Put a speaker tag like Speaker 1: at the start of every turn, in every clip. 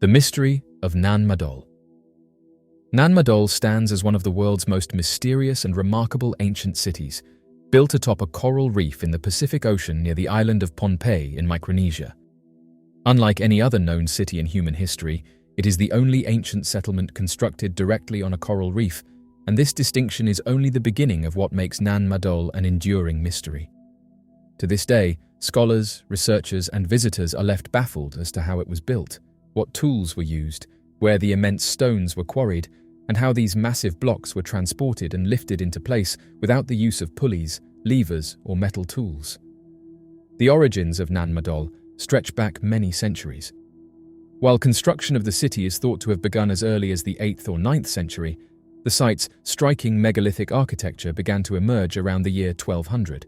Speaker 1: The mystery of Nan Madol. Nan Madol stands as one of the world's most mysterious and remarkable ancient cities, built atop a coral reef in the Pacific Ocean near the island of Pohnpei in Micronesia. Unlike any other known city in human history, it is the only ancient settlement constructed directly on a coral reef, and this distinction is only the beginning of what makes Nan Madol an enduring mystery. To this day, scholars, researchers, and visitors are left baffled as to how it was built, what tools were used, where the immense stones were quarried, and how these massive blocks were transported and lifted into place without the use of pulleys, levers, or metal tools. The origins of Nan Madol stretch back many centuries. While construction of the city is thought to have begun as early as the 8th or 9th century, the site's striking megalithic architecture began to emerge around the year 1200.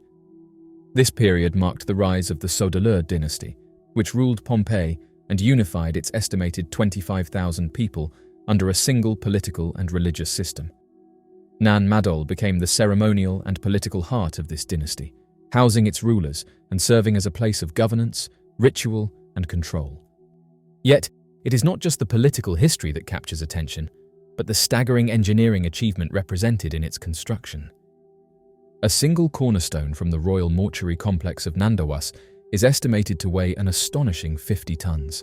Speaker 1: This period marked the rise of the Sodelur dynasty, which ruled Pohnpei and unified its estimated 25,000 people under a single political and religious system. Nan Madol became the ceremonial and political heart of this dynasty, housing its rulers and serving as a place of governance, ritual, and control. Yet, it is not just the political history that captures attention, but the staggering engineering achievement represented in its construction. A single cornerstone from the royal mortuary complex of Nandawas is estimated to weigh an astonishing 50 tons.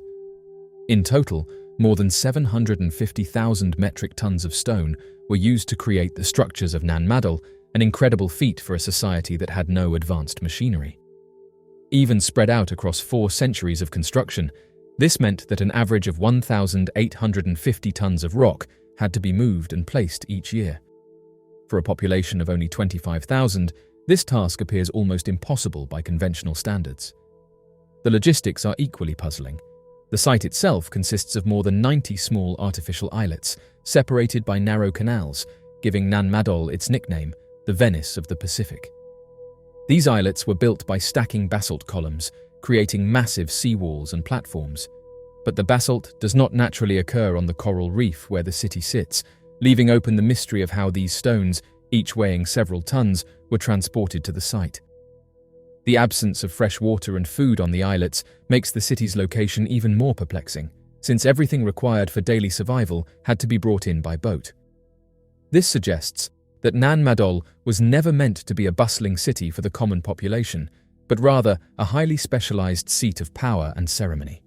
Speaker 1: In total, more than 750,000 metric tons of stone were used to create the structures of Nan Madol, an incredible feat for a society that had no advanced machinery. Even spread out across 4 centuries of construction, this meant that an average of 1,850 tons of rock had to be moved and placed each year. For a population of only 25,000, this task appears almost impossible by conventional standards. The logistics are equally puzzling. The site itself consists of more than 90 small artificial islets, separated by narrow canals, giving Nan Madol its nickname, the Venice of the Pacific. These islets were built by stacking basalt columns, creating massive seawalls and platforms. But the basalt does not naturally occur on the coral reef where the city sits, leaving open the mystery of how these stones, each weighing several tons, were transported to the site. The absence of fresh water and food on the islets makes the city's location even more perplexing, since everything required for daily survival had to be brought in by boat. This suggests that Nan Madol was never meant to be a bustling city for the common population, but rather a highly specialized seat of power and ceremony.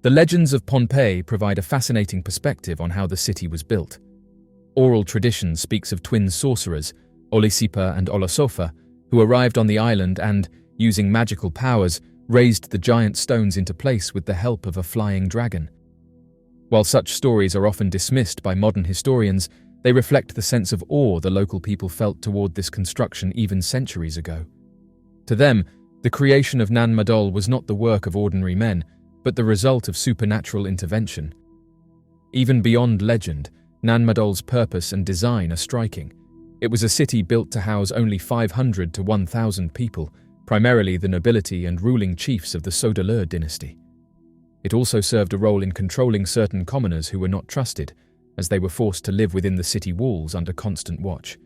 Speaker 1: The legends of Pohnpei provide a fascinating perspective on how the city was built. Oral tradition speaks of twin sorcerers, Olisipa and Olosofa, who arrived on the island and, using magical powers, raised the giant stones into place with the help of a flying dragon. While such stories are often dismissed by modern historians, they reflect the sense of awe the local people felt toward this construction even centuries ago. To them, the creation of Nan Madol was not the work of ordinary men, but the result of supernatural intervention. Even beyond legend, Nan Madol's purpose and design are striking. It was a city built to house only 500 to 1,000 people, primarily the nobility and ruling chiefs of the Sodelur dynasty. It also served a role in controlling certain commoners who were not trusted, as they were forced to live within the city walls under constant watch.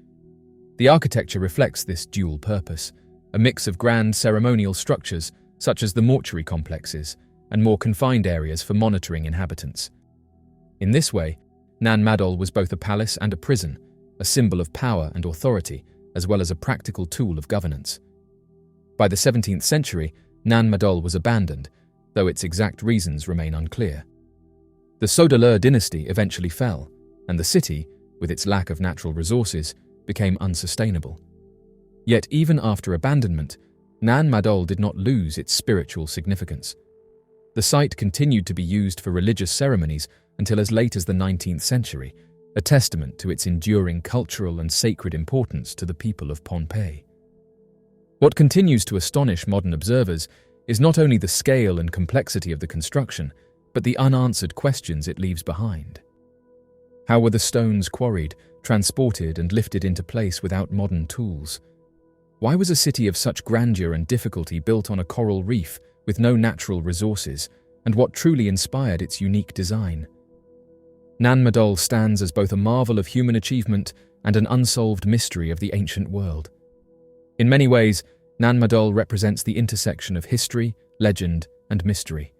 Speaker 1: The architecture reflects this dual purpose, a mix of grand ceremonial structures, such as the mortuary complexes, and more confined areas for monitoring inhabitants. In this way, Nan Madol was both a palace and a prison, a symbol of power and authority, as well as a practical tool of governance. By the 17th century, Nan Madol was abandoned, though its exact reasons remain unclear. The Sodelur dynasty eventually fell, and the city, with its lack of natural resources, became unsustainable. Yet even after abandonment, Nan Madol did not lose its spiritual significance. The site continued to be used for religious ceremonies until as late as the 19th century, a testament to its enduring cultural and sacred importance to the people of Pohnpei. What continues to astonish modern observers is not only the scale and complexity of the construction, but the unanswered questions it leaves behind. How were the stones quarried, transported, and lifted into place without modern tools? Why was a city of such grandeur and difficulty built on a coral reef with no natural resources, and what truly inspired its unique design? Nan Madol stands as both a marvel of human achievement and an unsolved mystery of the ancient world. In many ways, Nan Madol represents the intersection of history, legend, and mystery.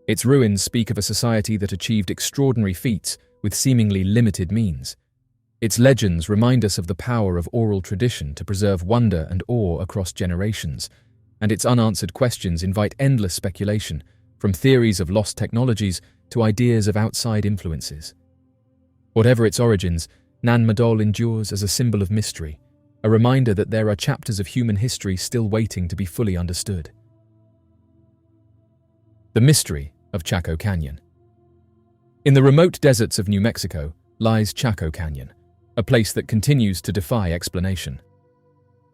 Speaker 1: Its ruins speak of a society that achieved extraordinary feats with seemingly limited means. Its legends remind us of the power of oral tradition to preserve wonder and awe across generations, and its unanswered questions invite endless speculation, from theories of lost technologies to ideas of outside influences. Whatever its origins, Nan Madol endures as a symbol of mystery, a reminder that there are chapters of human history still waiting to be fully understood. The mystery of Chaco Canyon. In the remote deserts of New Mexico lies Chaco Canyon, a place that continues to defy explanation.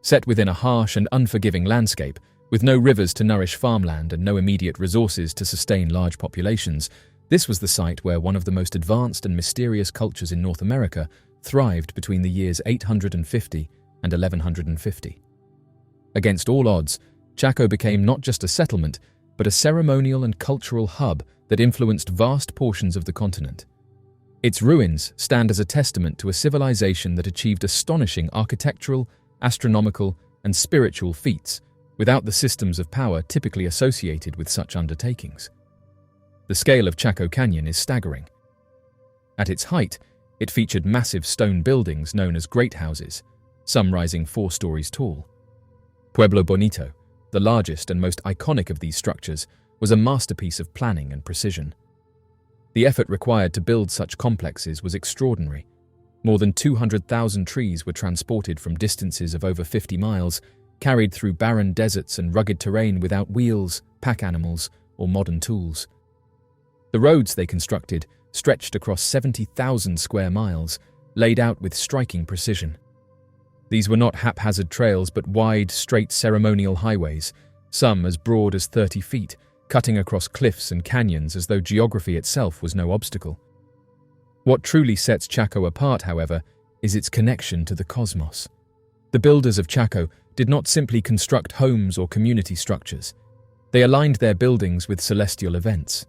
Speaker 1: Set within a harsh and unforgiving landscape, with no rivers to nourish farmland and no immediate resources to sustain large populations, this was the site where one of the most advanced and mysterious cultures in North America thrived between the years 850 and 1150. Against all odds, Chaco became not just a settlement, but a ceremonial and cultural hub that influenced vast portions of the continent. Its ruins stand as a testament to a civilization that achieved astonishing architectural, astronomical, and spiritual feats without the systems of power typically associated with such undertakings. The scale of Chaco Canyon is staggering. At its height, it featured massive stone buildings known as great houses, some rising 4 stories tall. Pueblo Bonito, the largest and most iconic of these structures, was a masterpiece of planning and precision. The effort required to build such complexes was extraordinary. More than 200,000 trees were transported from distances of over 50 miles, carried through barren deserts and rugged terrain without wheels, pack animals, or modern tools. The roads they constructed stretched across 70,000 square miles, laid out with striking precision. These were not haphazard trails but wide, straight ceremonial highways, some as broad as 30 feet, cutting across cliffs and canyons as though geography itself was no obstacle. What truly sets Chaco apart, however, is its connection to the cosmos. The builders of Chaco did not simply construct homes or community structures. They aligned their buildings with celestial events.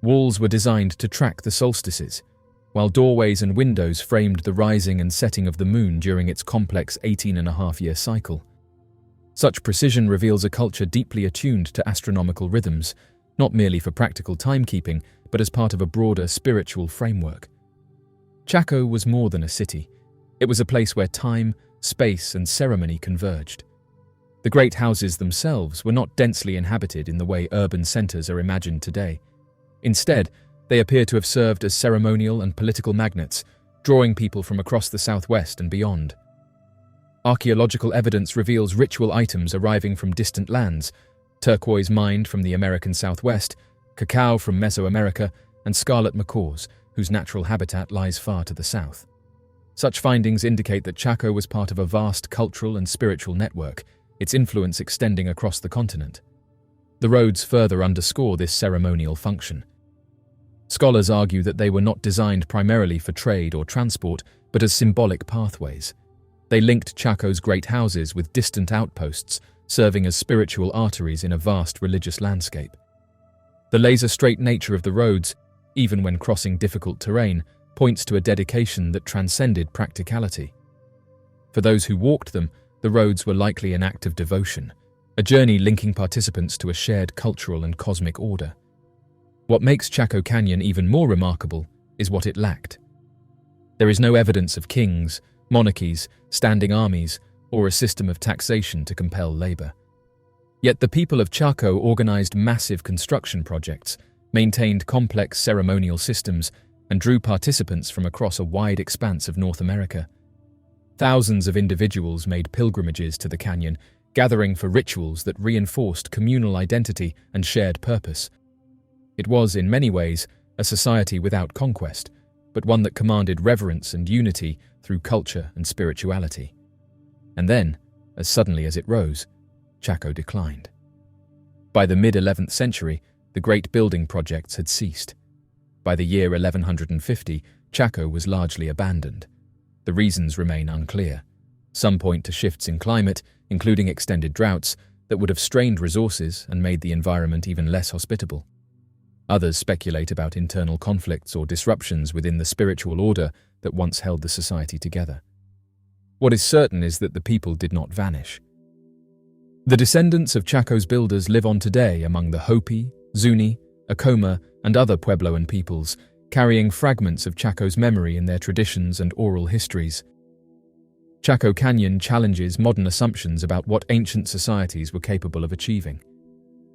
Speaker 1: Walls were designed to track the solstices, while doorways and windows framed the rising and setting of the moon during its complex 18-and-a-half-year cycle. Such precision reveals a culture deeply attuned to astronomical rhythms, not merely for practical timekeeping, but as part of a broader spiritual framework. Chaco was more than a city. It was a place where time, space, and ceremony converged. The great houses themselves were not densely inhabited in the way urban centers are imagined today. Instead, they appear to have served as ceremonial and political magnets, drawing people from across the southwest and beyond. Archaeological evidence reveals ritual items arriving from distant lands: turquoise mined from the American Southwest, cacao from Mesoamerica, and scarlet macaws, whose natural habitat lies far to the south. Such findings indicate that Chaco was part of a vast cultural and spiritual network, its influence extending across the continent. The roads further underscore this ceremonial function. Scholars argue that they were not designed primarily for trade or transport, but as symbolic pathways. They linked Chaco's great houses with distant outposts, serving as spiritual arteries in a vast religious landscape. The laser-straight nature of the roads, even when crossing difficult terrain, points to a dedication that transcended practicality. For those who walked them, the roads were likely an act of devotion, a journey linking participants to a shared cultural and cosmic order. What makes Chaco Canyon even more remarkable is what it lacked. There is no evidence of kings, monarchies, standing armies, or a system of taxation to compel labor. Yet the people of Chaco organized massive construction projects, maintained complex ceremonial systems, and drew participants from across a wide expanse of North America. Thousands of individuals made pilgrimages to the canyon, gathering for rituals that reinforced communal identity and shared purpose. It was, in many ways, a society without conquest, but one that commanded reverence and unity through culture and spirituality. And then, as suddenly as it rose, Chaco declined. By the mid-11th century, the great building projects had ceased. By the year 1150, Chaco was largely abandoned. The reasons remain unclear. Some point to shifts in climate, including extended droughts, that would have strained resources and made the environment even less hospitable. Others speculate about internal conflicts or disruptions within the spiritual order that once held the society together. What is certain is that the people did not vanish. The descendants of Chaco's builders live on today among the Hopi, Zuni, Acoma, and other Puebloan peoples, carrying fragments of Chaco's memory in their traditions and oral histories. Chaco Canyon challenges modern assumptions about what ancient societies were capable of achieving.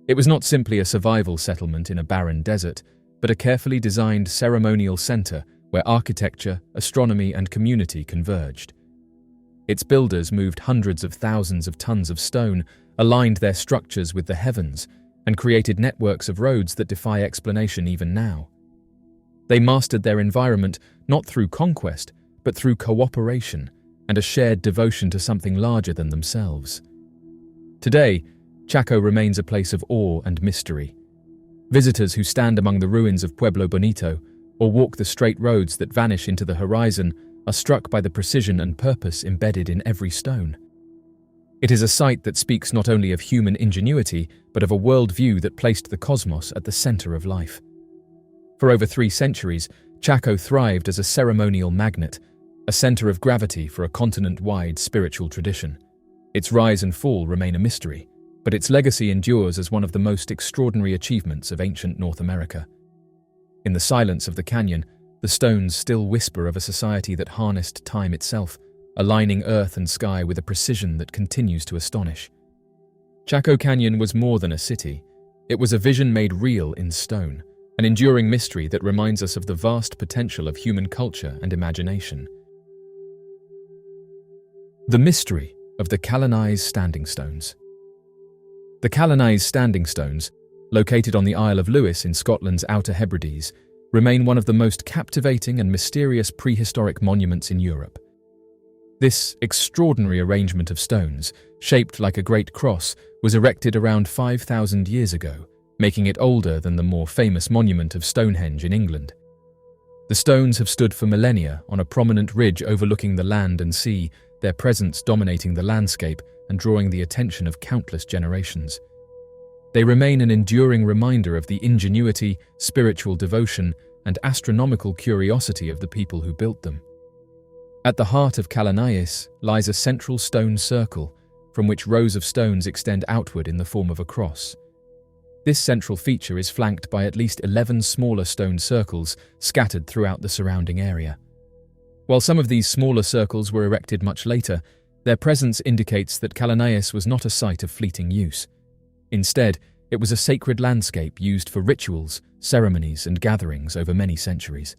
Speaker 1: It was not simply a survival settlement in a barren desert, but a carefully designed ceremonial center where architecture, astronomy, and community converged. Its builders moved hundreds of thousands of tons of stone, aligned their structures with the heavens, and created networks of roads that defy explanation even now. They mastered their environment not through conquest, but through cooperation and a shared devotion to something larger than themselves. Today, Chaco remains a place of awe and mystery. Visitors who stand among the ruins of Pueblo Bonito or walk the straight roads that vanish into the horizon are struck by the precision and purpose embedded in every stone. It is a site that speaks not only of human ingenuity, but of a worldview that placed the cosmos at the center of life. For over 3 centuries, Chaco thrived as a ceremonial magnet, a center of gravity for a continent-wide spiritual tradition. Its rise and fall remain a mystery, but its legacy endures as one of the most extraordinary achievements of ancient North America. In the silence of the canyon, the stones still whisper of a society that harnessed time itself, aligning earth and sky with a precision that continues to astonish. Chaco Canyon was more than a city. It was a vision made real in stone, an enduring mystery that reminds us of the vast potential of human culture and imagination. The mystery of the Callanish Standing Stones. The Callanish Standing Stones, located on the Isle of Lewis in Scotland's Outer Hebrides, remain one of the most captivating and mysterious prehistoric monuments in Europe. This extraordinary arrangement of stones, shaped like a great cross, was erected around 5,000 years ago, making it older than the more famous monument of Stonehenge in England. The stones have stood for millennia on a prominent ridge overlooking the land and sea, their presence dominating the landscape and drawing the attention of countless generations. They remain an enduring reminder of the ingenuity, spiritual devotion, and astronomical curiosity of the people who built them. At the heart of Callanish lies a central stone circle, from which rows of stones extend outward in the form of a cross. This central feature is flanked by at least 11 smaller stone circles scattered throughout the surrounding area. While some of these smaller circles were erected much later, their presence indicates that Callanish was not a site of fleeting use. Instead, it was a sacred landscape used for rituals, ceremonies, and gatherings over many centuries.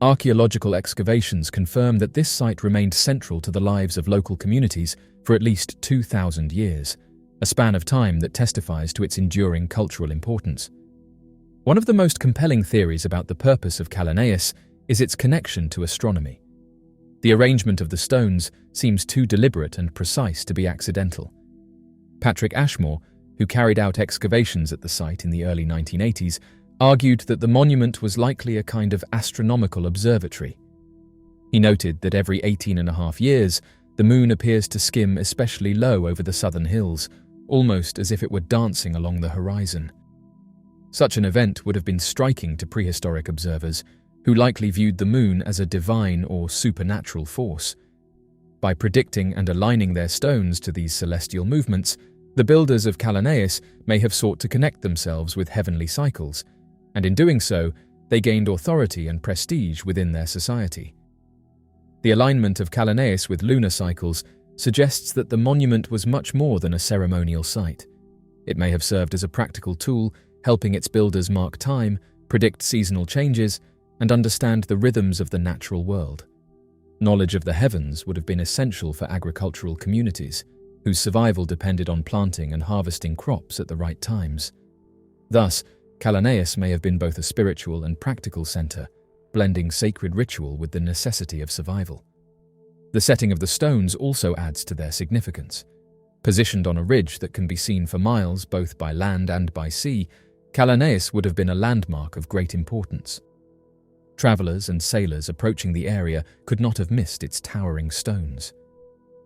Speaker 1: Archaeological excavations confirm that this site remained central to the lives of local communities for at least 2,000 years, a span of time that testifies to its enduring cultural importance. One of the most compelling theories about the purpose of Callanish is its connection to astronomy. The arrangement of the stones seems too deliberate and precise to be accidental. Patrick Ashmore, who carried out excavations at the site in the early 1980s, argued that the monument was likely a kind of astronomical observatory. He noted that every 18.5 years, the moon appears to skim especially low over the southern hills, almost as if it were dancing along the horizon. Such an event would have been striking to prehistoric observers, who likely viewed the moon as a divine or supernatural force. By predicting and aligning their stones to these celestial movements, the builders of Callanish may have sought to connect themselves with heavenly cycles, and in doing so, they gained authority and prestige within their society. The alignment of Callanish with lunar cycles suggests that the monument was much more than a ceremonial site. It may have served as a practical tool, helping its builders mark time, predict seasonal changes, and understand the rhythms of the natural world. Knowledge of the heavens would have been essential for agricultural communities, whose survival depended on planting and harvesting crops at the right times. Thus, Callanish may have been both a spiritual and practical center, blending sacred ritual with the necessity of survival. The setting of the stones also adds to their significance. Positioned on a ridge that can be seen for miles both by land and by sea, Callanish would have been a landmark of great importance. Travelers and sailors approaching the area could not have missed its towering stones.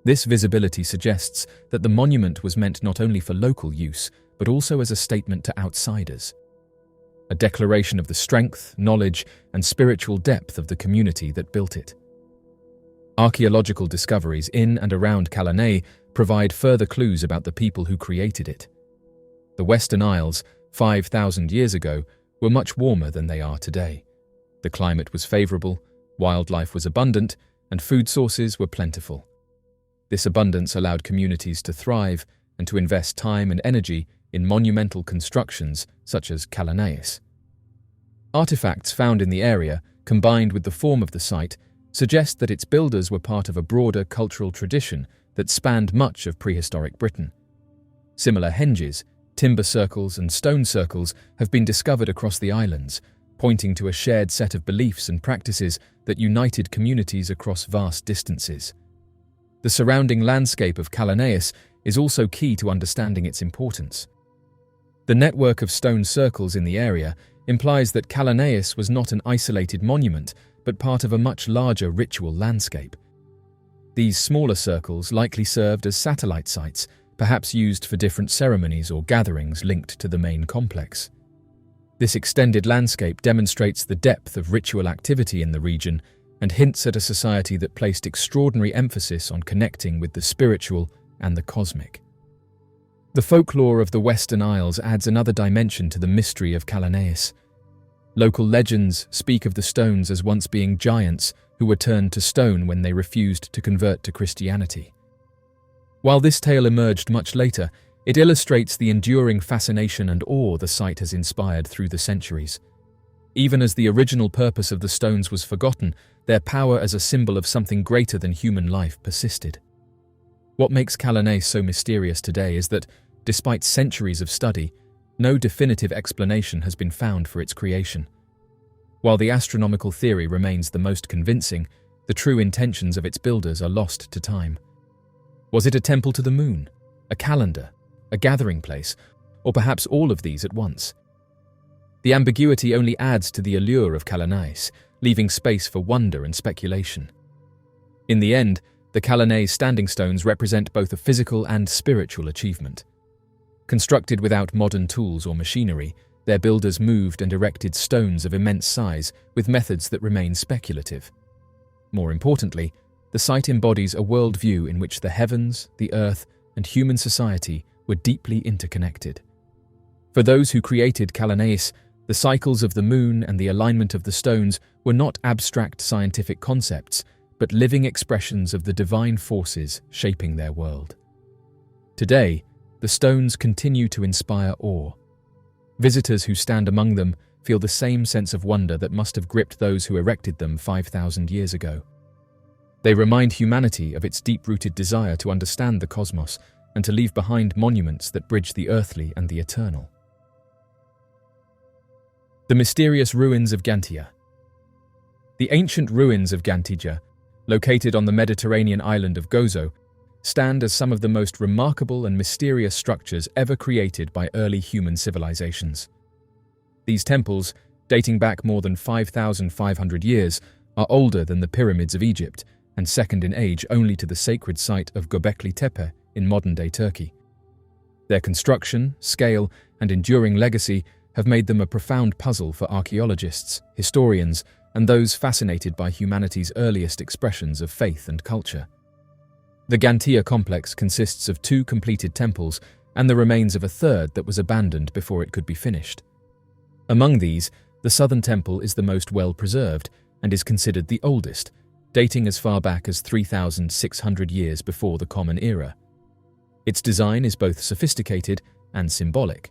Speaker 1: This visibility suggests that the monument was meant not only for local use, but also as a statement to outsiders. A declaration of the strength, knowledge, and spiritual depth of the community that built it. Archaeological discoveries in and around Callanish provide further clues about the people who created it. The Western Isles, 5,000 years ago, were much warmer than they are today. The climate was favorable, wildlife was abundant, and food sources were plentiful. This abundance allowed communities to thrive and to invest time and energy in monumental constructions such as Callanish. Artifacts found in the area, combined with the form of the site, suggest that its builders were part of a broader cultural tradition that spanned much of prehistoric Britain. Similar henges, timber circles, and stone circles have been discovered across the islands, pointing to a shared set of beliefs and practices that united communities across vast distances. The surrounding landscape of Callanish is also key to understanding its importance. The network of stone circles in the area implies that Callanish was not an isolated monument, but part of a much larger ritual landscape. These smaller circles likely served as satellite sites, perhaps used for different ceremonies or gatherings linked to the main complex. This extended landscape demonstrates the depth of ritual activity in the region and hints at a society that placed extraordinary emphasis on connecting with the spiritual and the cosmic. The folklore of the Western Isles adds another dimension to the mystery of Callanish. Local legends speak of the stones as once being giants who were turned to stone when they refused to convert to Christianity. While this tale emerged much later, it illustrates the enduring fascination and awe the site has inspired through the centuries. Even as the original purpose of the stones was forgotten, their power as a symbol of something greater than human life persisted. What makes Callanish so mysterious today is that, despite centuries of study, no definitive explanation has been found for its creation. While the astronomical theory remains the most convincing, the true intentions of its builders are lost to time. Was it a temple to the moon, a calendar, a gathering place, or perhaps all of these at once? The ambiguity only adds to the allure of Callanish, leaving space for wonder and speculation. In the end, the Callanish standing stones represent both a physical and spiritual achievement. Constructed without modern tools or machinery, their builders moved and erected stones of immense size with methods that remain speculative. More importantly, the site embodies a worldview in which the heavens, the earth, and human society were deeply interconnected. For those who created Callanish, the cycles of the moon and the alignment of the stones were not abstract scientific concepts, but living expressions of the divine forces shaping their world. Today, the stones continue to inspire awe. Visitors who stand among them feel the same sense of wonder that must have gripped those who erected them 5,000 years ago. They remind humanity of its deep-rooted desire to understand the cosmos and to leave behind monuments that bridge the earthly and the eternal. The mysterious ruins of Ggantija. The ancient ruins of Ggantija, located on the Mediterranean island of Gozo, stand as some of the most remarkable and mysterious structures ever created by early human civilizations. These temples, dating back more than 5,500 years, are older than the pyramids of Egypt and second in age only to the sacred site of Göbekli Tepe in modern-day Turkey. Their construction, scale, and enduring legacy have made them a profound puzzle for archaeologists, historians, and those fascinated by humanity's earliest expressions of faith and culture. The Ggantija complex consists of 2 completed temples and the remains of a third that was abandoned before it could be finished. Among these, the southern temple is the most well-preserved and is considered the oldest, dating as far back as 3,600 years before the Common Era. Its design is both sophisticated and symbolic.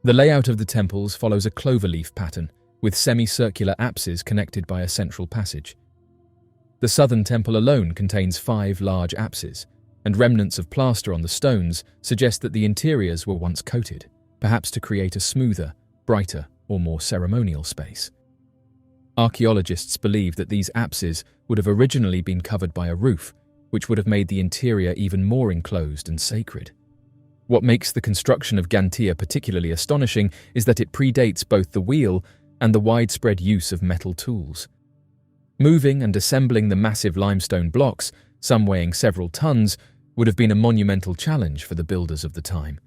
Speaker 1: The layout of the temples follows a cloverleaf pattern, with semicircular apses connected by a central passage. The southern temple alone contains 5 large apses, and remnants of plaster on the stones suggest that the interiors were once coated, perhaps to create a smoother, brighter, or more ceremonial space. Archaeologists believe that these apses would have originally been covered by a roof, which would have made the interior even more enclosed and sacred. What makes the construction of Ggantija particularly astonishing is that it predates both the wheel and the widespread use of metal tools. Moving and assembling the massive limestone blocks, some weighing several tons, would have been a monumental challenge for the builders of the time.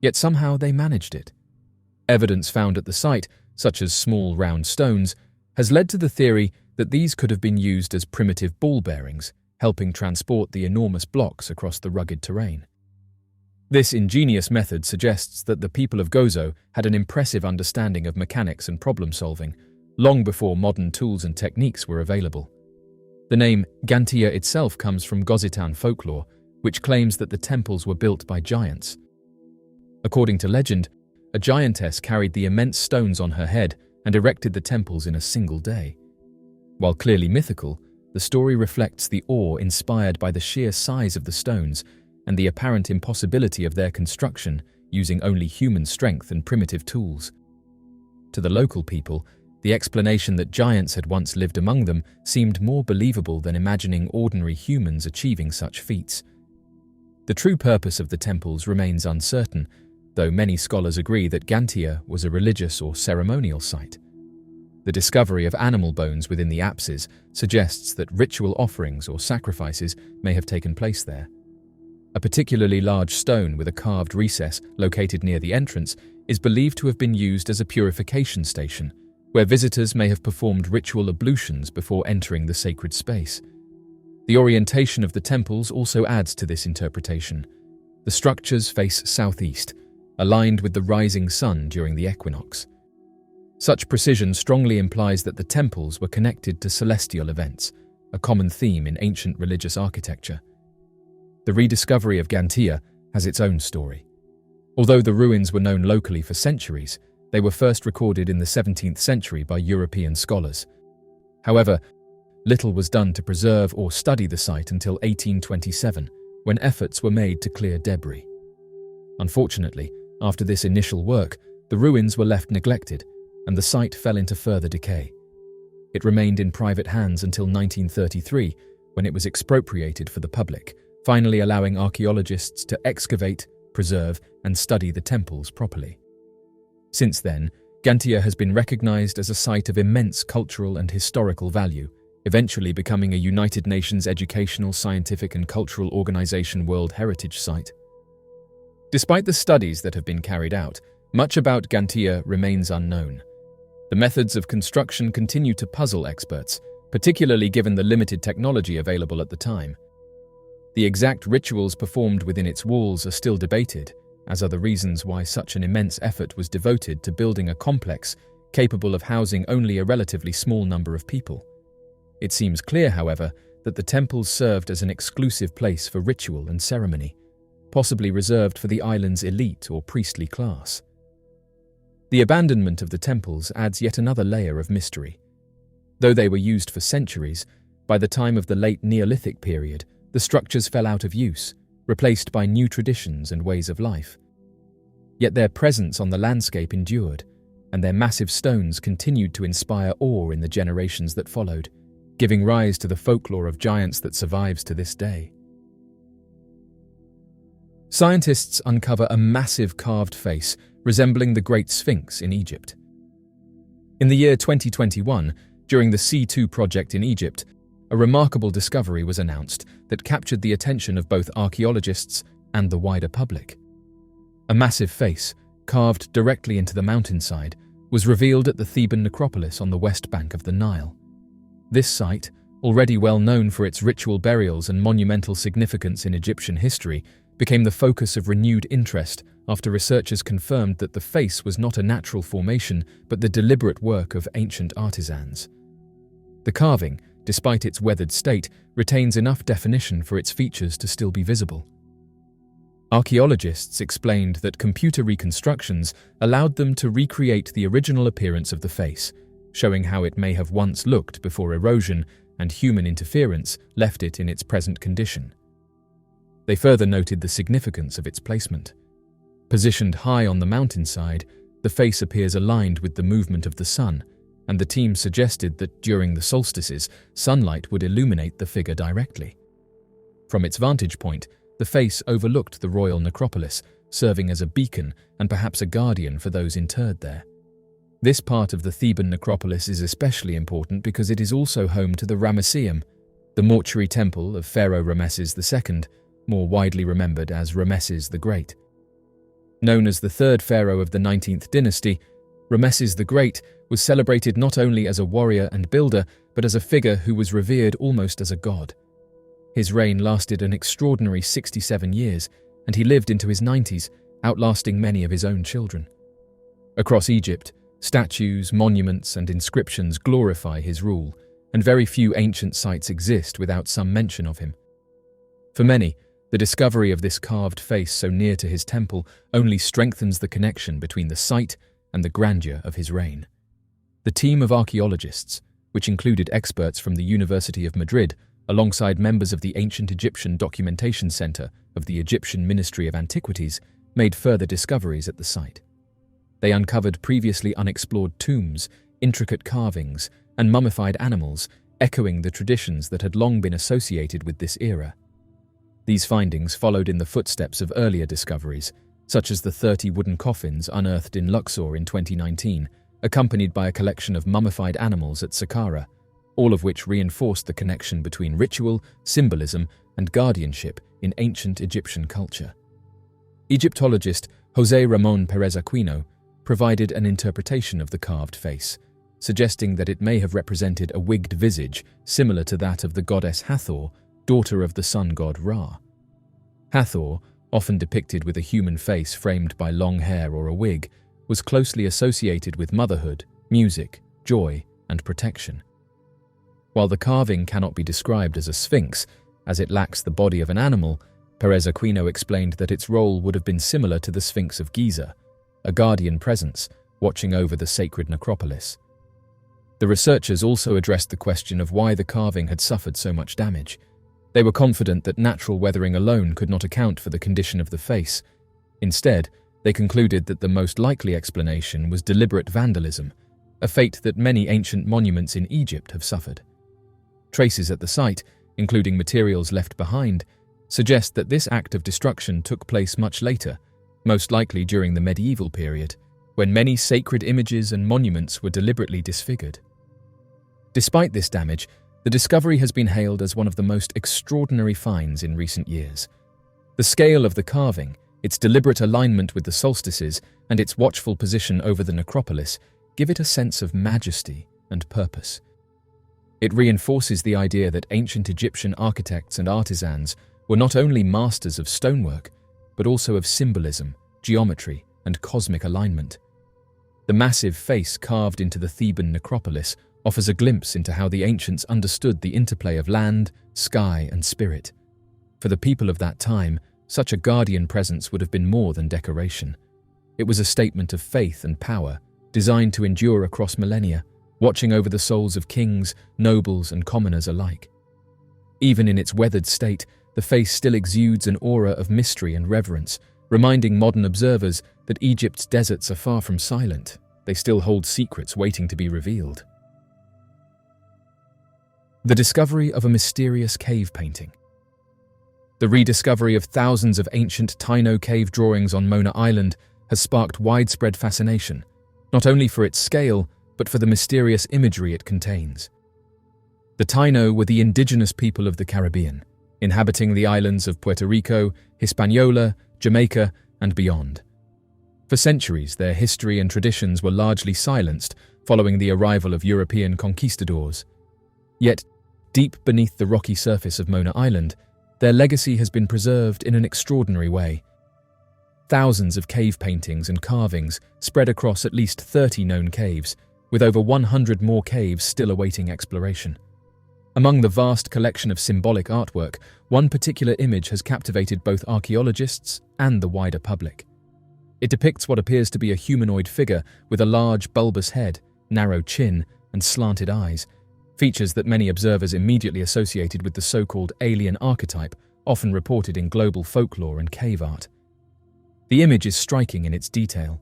Speaker 1: Yet somehow they managed it. Evidence found at the site, such as small round stones, has led to the theory that these could have been used as primitive ball bearings, helping transport the enormous blocks across the rugged terrain. This ingenious method suggests that the people of Gozo had an impressive understanding of mechanics and problem-solving, long before modern tools and techniques were available. The name Ggantija itself comes from Gozitan folklore, which claims that the temples were built by giants. According to legend, a giantess carried the immense stones on her head and erected the temples in a single day. While clearly mythical, the story reflects the awe inspired by the sheer size of the stones and the apparent impossibility of their construction using only human strength and primitive tools. To the local people, the explanation that giants had once lived among them seemed more believable than imagining ordinary humans achieving such feats. The true purpose of the temples remains uncertain, though many scholars agree that Ggantija was a religious or ceremonial site. The discovery of animal bones within the apses suggests that ritual offerings or sacrifices may have taken place there. A particularly large stone with a carved recess located near the entrance is believed to have been used as a purification station, where visitors may have performed ritual ablutions before entering the sacred space. The orientation of the temples also adds to this interpretation. The structures face southeast, aligned with the rising sun during the equinox. Such precision strongly implies that the temples were connected to celestial events, a common theme in ancient religious architecture. The rediscovery of Ggantija has its own story. Although the ruins were known locally for centuries, they were first recorded in the 17th century by European scholars. However, little was done to preserve or study the site until 1827, when efforts were made to clear debris. Unfortunately, after this initial work, the ruins were left neglected, and the site fell into further decay. It remained in private hands until 1933, when it was expropriated for the public, finally allowing archaeologists to excavate, preserve, and study the temples properly. Since then, Ggantija has been recognized as a site of immense cultural and historical value, eventually becoming a United Nations Educational, Scientific and Cultural Organization World Heritage Site. Despite the studies that have been carried out, much about Ggantija remains unknown. The methods of construction continue to puzzle experts, particularly given the limited technology available at the time. The exact rituals performed within its walls are still debated, as are the reasons why such an immense effort was devoted to building a complex capable of housing only a relatively small number of people. It seems clear, however, that the temples served as an exclusive place for ritual and ceremony, possibly reserved for the island's elite or priestly class. The abandonment of the temples adds yet another layer of mystery. Though they were used for centuries, by the time of the late Neolithic period, the structures fell out of use, replaced by new traditions and ways of life. Yet their presence on the landscape endured, and their massive stones continued to inspire awe in the generations that followed, giving rise to the folklore of giants that survives to this day. Scientists uncover a massive carved face resembling the Great Sphinx in Egypt. In the year 2021, during the C2 project in Egypt, a remarkable discovery was announced that captured the attention of both archaeologists and the wider public. A massive face, carved directly into the mountainside, was revealed at the Theban necropolis on the west bank of the Nile. This site, already well known for its ritual burials and monumental significance in Egyptian history, became the focus of renewed interest after researchers confirmed that the face was not a natural formation but the deliberate work of ancient artisans. The carving, despite its weathered state, retains enough definition for its features to still be visible. Archaeologists explained that computer reconstructions allowed them to recreate the original appearance of the face, showing how it may have once looked before erosion and human interference left it in its present condition. They further noted the significance of its placement. Positioned high on the mountainside, the face appears aligned with the movement of the sun, and the team suggested that during the solstices, sunlight would illuminate the figure directly. From its vantage point, the face overlooked the royal necropolis, serving as a beacon and perhaps a guardian for those interred there. This part of the Theban necropolis is especially important because it is also home to the Ramesseum, the mortuary temple of Pharaoh Rameses II, more widely remembered as Rameses the Great. Known as the third pharaoh of the 19th dynasty, Rameses the Great was celebrated not only as a warrior and builder, but as a figure who was revered almost as a god. His reign lasted an extraordinary 67 years, and he lived into his 90s, outlasting many of his own children. Across Egypt, statues, monuments, and inscriptions glorify his rule, and very few ancient sites exist without some mention of him. For many, the discovery of this carved face so near to his temple only strengthens the connection between the site and the grandeur of his reign. The team of archaeologists, which included experts from the University of Madrid, alongside members of the Ancient Egyptian Documentation Center of the Egyptian Ministry of Antiquities, made further discoveries at the site. They uncovered previously unexplored tombs, intricate carvings, and mummified animals, echoing the traditions that had long been associated with this era. These findings followed in the footsteps of earlier discoveries, such as the 30 wooden coffins unearthed in Luxor in 2019, accompanied by a collection of mummified animals at Saqqara, all of which reinforced the connection between ritual, symbolism, and guardianship in ancient Egyptian culture. Egyptologist José Ramón Pérez Aquino provided an interpretation of the carved face, suggesting that it may have represented a wigged visage similar to that of the goddess Hathor, daughter of the sun god Ra. Hathor, often depicted with a human face framed by long hair or a wig, was closely associated with motherhood, music, joy, and protection. While the carving cannot be described as a sphinx, as it lacks the body of an animal, Pérez Aquino explained that its role would have been similar to the Sphinx of Giza, a guardian presence watching over the sacred necropolis. The researchers also addressed the question of why the carving had suffered so much damage. They were confident that natural weathering alone could not account for the condition of the face. Instead, they concluded that the most likely explanation was deliberate vandalism, a fate that many ancient monuments in Egypt have suffered. Traces at the site, including materials left behind, suggest that this act of destruction took place much later, most likely during the medieval period, when many sacred images and monuments were deliberately disfigured. Despite this damage, the discovery has been hailed as one of the most extraordinary finds in recent years. The scale of the carving, its deliberate alignment with the solstices, and its watchful position over the necropolis give it a sense of majesty and purpose. It reinforces the idea that ancient Egyptian architects and artisans were not only masters of stonework, but also of symbolism, geometry, and cosmic alignment. The massive face carved into the Theban necropolis offers a glimpse into how the ancients understood the interplay of land, sky, and spirit. For the people of that time, such a guardian presence would have been more than decoration. It was a statement of faith and power, designed to endure across millennia, watching over the souls of kings, nobles, and commoners alike. Even in its weathered state, the face still exudes an aura of mystery and reverence, reminding modern observers that Egypt's deserts are far from silent. They still hold secrets waiting to be revealed. The discovery of a mysterious cave painting. The rediscovery of thousands of ancient Taino cave drawings on Mona Island has sparked widespread fascination, not only for its scale, but for the mysterious imagery it contains. The Taino were the indigenous people of the Caribbean, inhabiting the islands of Puerto Rico, Hispaniola, Jamaica, and beyond. For centuries, their history and traditions were largely silenced following the arrival of European conquistadors. Yet, deep beneath the rocky surface of Mona Island, their legacy has been preserved in an extraordinary way. Thousands of cave paintings and carvings spread across at least 30 known caves, with over 100 more caves still awaiting exploration. Among the vast collection of symbolic artwork, one particular image has captivated both archaeologists and the wider public. It depicts what appears to be a humanoid figure with a large, bulbous head, narrow chin, and slanted eyes, features that many observers immediately associated with the so-called alien archetype, often reported in global folklore and cave art. The image is striking in its detail.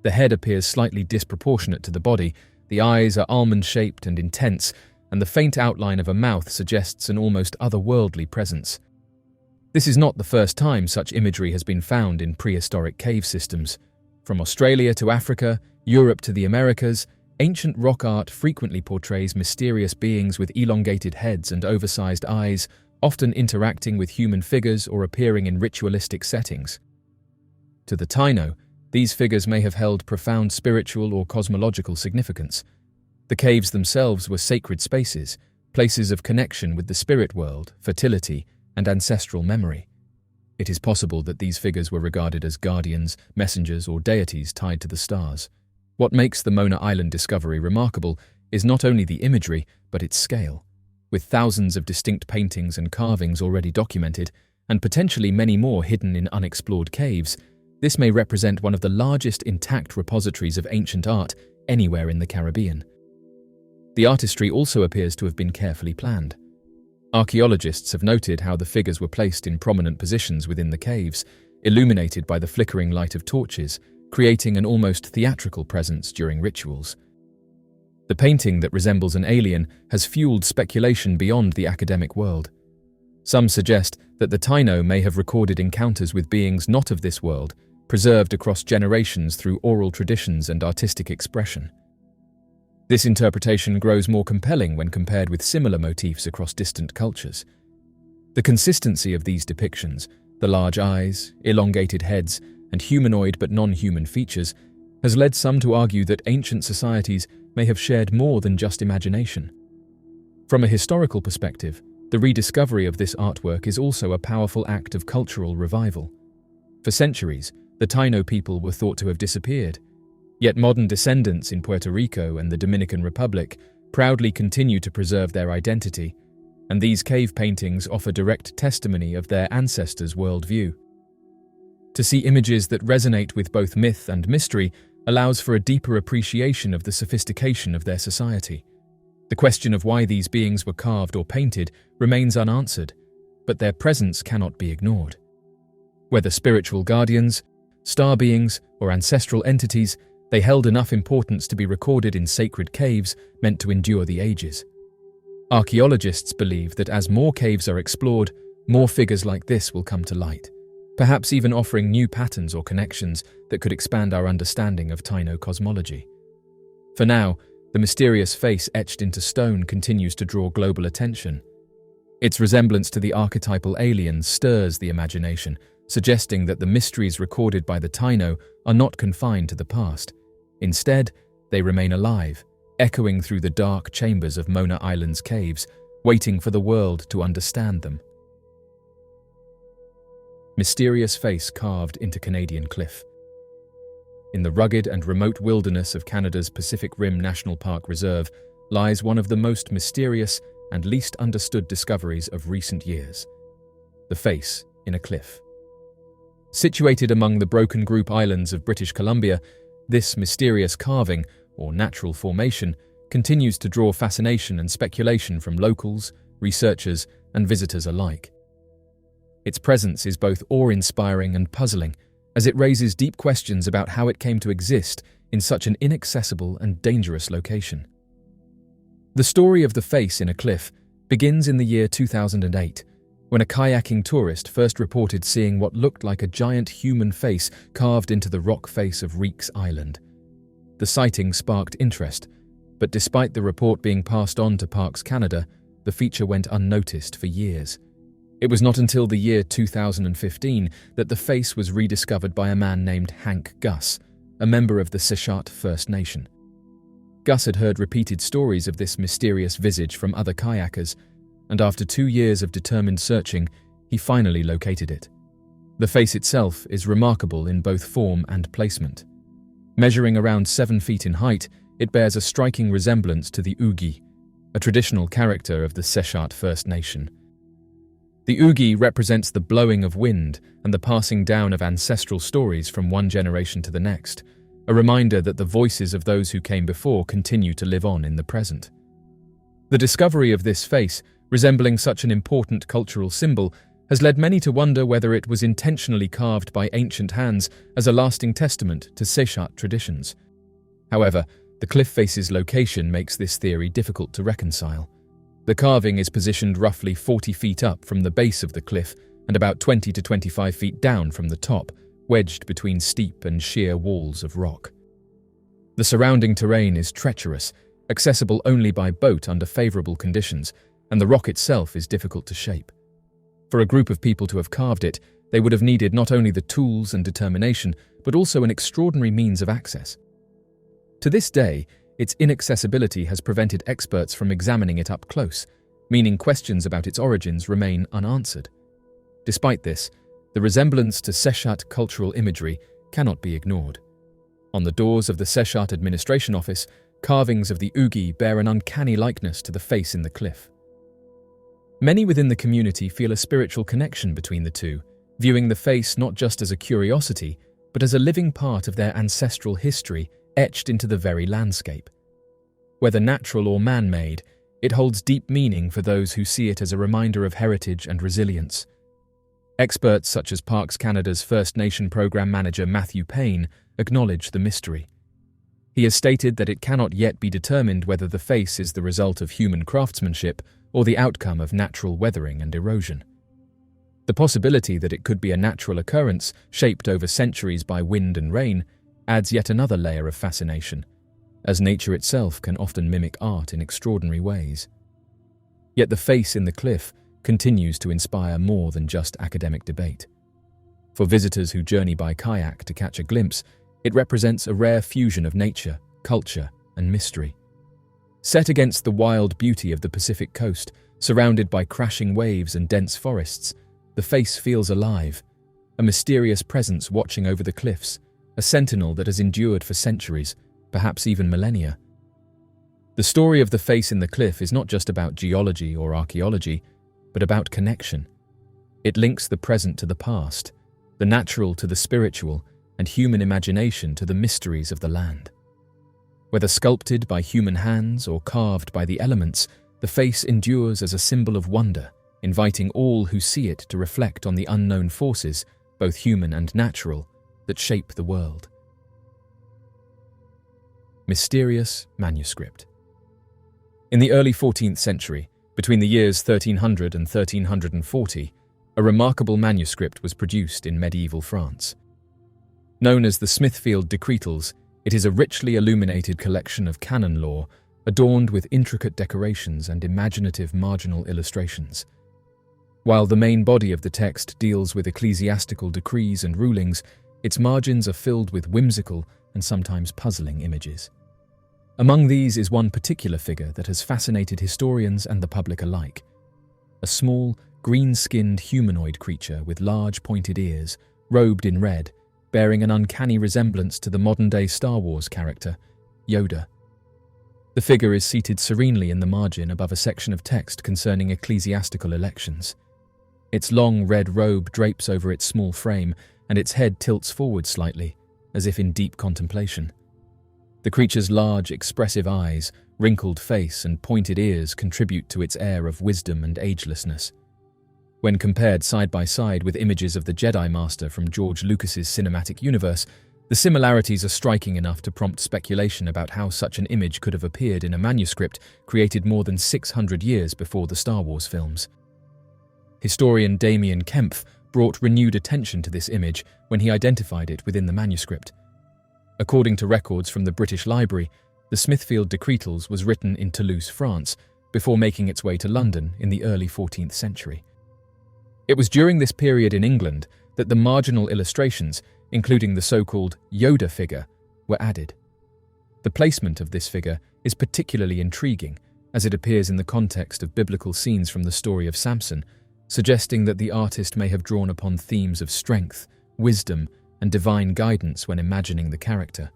Speaker 1: The head appears slightly disproportionate to the body, the eyes are almond-shaped and intense, and the faint outline of a mouth suggests an almost otherworldly presence. This is not the first time such imagery has been found in prehistoric cave systems. From Australia to Africa, Europe to the Americas, ancient rock art frequently portrays mysterious beings with elongated heads and oversized eyes, often interacting with human figures or appearing in ritualistic settings. To the Taino, these figures may have held profound spiritual or cosmological significance. The caves themselves were sacred spaces, places of connection with the spirit world, fertility, and ancestral memory. It is possible that these figures were regarded as guardians, messengers, or deities tied to the stars. What makes the Mona Island discovery remarkable is not only the imagery, but its scale. With thousands of distinct paintings and carvings already documented, and potentially many more hidden in unexplored caves, this may represent one of the largest intact repositories of ancient art anywhere in the Caribbean. The artistry also appears to have been carefully planned. Archaeologists have noted how the figures were placed in prominent positions within the caves, illuminated by the flickering light of torches, creating an almost theatrical presence during rituals. The painting that resembles an alien has fueled speculation beyond the academic world. Some suggest that the Taino may have recorded encounters with beings not of this world, preserved across generations through oral traditions and artistic expression. This interpretation grows more compelling when compared with similar motifs across distant cultures. The consistency of these depictions, the large eyes, elongated heads, and humanoid but non-human features, has led some to argue that ancient societies may have shared more than just imagination. From a historical perspective, the rediscovery of this artwork is also a powerful act of cultural revival. For centuries, the Taino people were thought to have disappeared, yet modern descendants in Puerto Rico and the Dominican Republic proudly continue to preserve their identity, and these cave paintings offer direct testimony of their ancestors' worldview. To see images that resonate with both myth and mystery allows for a deeper appreciation of the sophistication of their society. The question of why these beings were carved or painted remains unanswered, but their presence cannot be ignored. Whether spiritual guardians, star beings, or ancestral entities, they held enough importance to be recorded in sacred caves meant to endure the ages. Archaeologists believe that as more caves are explored, more figures like this will come to light, perhaps even offering new patterns or connections that could expand our understanding of Taino cosmology. For now, the mysterious face etched into stone continues to draw global attention. Its resemblance to the archetypal alien stirs the imagination, suggesting that the mysteries recorded by the Taino are not confined to the past. Instead, they remain alive, echoing through the dark chambers of Mona Island's caves, waiting for the world to understand them. Mysterious face carved into Canadian cliff. In the rugged and remote wilderness of Canada's Pacific Rim National Park Reserve lies one of the most mysterious and least understood discoveries of recent years: the face in a cliff. Situated among the Broken Group Islands of British Columbia, this mysterious carving, or natural formation, continues to draw fascination and speculation from locals, researchers, and visitors alike. Its presence is both awe-inspiring and puzzling, as it raises deep questions about how it came to exist in such an inaccessible and dangerous location. The story of the face in a cliff begins in the year 2008, when a kayaking tourist first reported seeing what looked like a giant human face carved into the rock face of Reeks Island. The sighting sparked interest, but despite the report being passed on to Parks Canada, the feature went unnoticed for years. It was not until the year 2015 that the face was rediscovered by a man named Hank Gus, a member of the Sahara First Nation. Gus had heard repeated stories of this mysterious visage from other kayakers, and after 2 years of determined searching, he finally located it. The face itself is remarkable in both form and placement. Measuring around 7 feet in height, it bears a striking resemblance to the Ugi, a traditional character of the Sahara First Nation. The Ugi represents the blowing of wind and the passing down of ancestral stories from one generation to the next, a reminder that the voices of those who came before continue to live on in the present. The discovery of this face, resembling such an important cultural symbol, has led many to wonder whether it was intentionally carved by ancient hands as a lasting testament to Sechart traditions. However, the cliff face's location makes this theory difficult to reconcile. The carving is positioned roughly 40 feet up from the base of the cliff and about 20 to 25 feet down from the top, wedged between steep and sheer walls of rock. The surrounding terrain is treacherous, accessible only by boat under favorable conditions, and the rock itself is difficult to shape. For a group of people to have carved it, they would have needed not only the tools and determination, but also an extraordinary means of access. To this day, its inaccessibility has prevented experts from examining it up close, meaning questions about its origins remain unanswered. Despite this, The resemblance to Seshat cultural imagery cannot be ignored. On the doors of the Seshat administration office, carvings of the Ugi bear an uncanny likeness to the face in the cliff. Many within the community feel a spiritual connection between the two, viewing the face not just as a curiosity, but as a living part of their ancestral history etched into the very landscape. Whether natural or man-made, it holds deep meaning for those who see it as a reminder of heritage and resilience. Experts such as Parks Canada's First Nation Program Manager Matthew Payne acknowledge the mystery. He has stated that it cannot yet be determined whether the face is the result of human craftsmanship or the outcome of natural weathering and erosion. The possibility that it could be a natural occurrence shaped over centuries by wind and rain adds yet another layer of fascination, as nature itself can often mimic art in extraordinary ways. Yet the face in the cliff continues to inspire more than just academic debate. For visitors who journey by kayak to catch a glimpse, it represents a rare fusion of nature, culture, and mystery. Set against the wild beauty of the Pacific coast, surrounded by crashing waves and dense forests, the face feels alive, a mysterious presence watching over the cliffs, a sentinel that has endured for centuries, perhaps even millennia. The story of the face in the cliff is not just about geology or archaeology, but about connection. It links the present to the past, the natural to the spiritual, and human imagination to the mysteries of the land. Whether sculpted by human hands or carved by the elements, the face endures as a symbol of wonder, inviting all who see it to reflect on the unknown forces, both human and natural, that shape the world. Mysterious manuscript. In the early 14th century, between the years 1300 and 1340, a remarkable manuscript was produced in medieval France. Known as the Smithfield Decretals, it is a richly illuminated collection of canon law, adorned with intricate decorations and imaginative marginal illustrations. While the main body of the text deals with ecclesiastical decrees and rulings, its margins are filled with whimsical and sometimes puzzling images. Among these is one particular figure that has fascinated historians and the public alike. A small, green-skinned humanoid creature with large pointed ears, robed in red, bearing an uncanny resemblance to the modern-day Star Wars character, Yoda. The figure is seated serenely in the margin above a section of text concerning ecclesiastical elections. Its long red robe drapes over its small frame, and its head tilts forward slightly, as if in deep contemplation. The creature's large, expressive eyes, wrinkled face, and pointed ears contribute to its air of wisdom and agelessness. When compared side by side with images of the Jedi Master from George Lucas's cinematic universe, the similarities are striking enough to prompt speculation about how such an image could have appeared in a manuscript created more than 600 years before the Star Wars films. Historian Damien Kempf brought renewed attention to this image when he identified it within the manuscript. According to records from the British Library, the Smithfield Decretals was written in Toulouse, France, before making its way to London in the early 14th century. It was during this period in England that the marginal illustrations, including the so-called Yoda figure, were added. The placement of this figure is particularly intriguing, as it appears in the context of biblical scenes from the story of Samson, suggesting that the artist may have drawn upon themes of strength, wisdom, and divine guidance when imagining the character.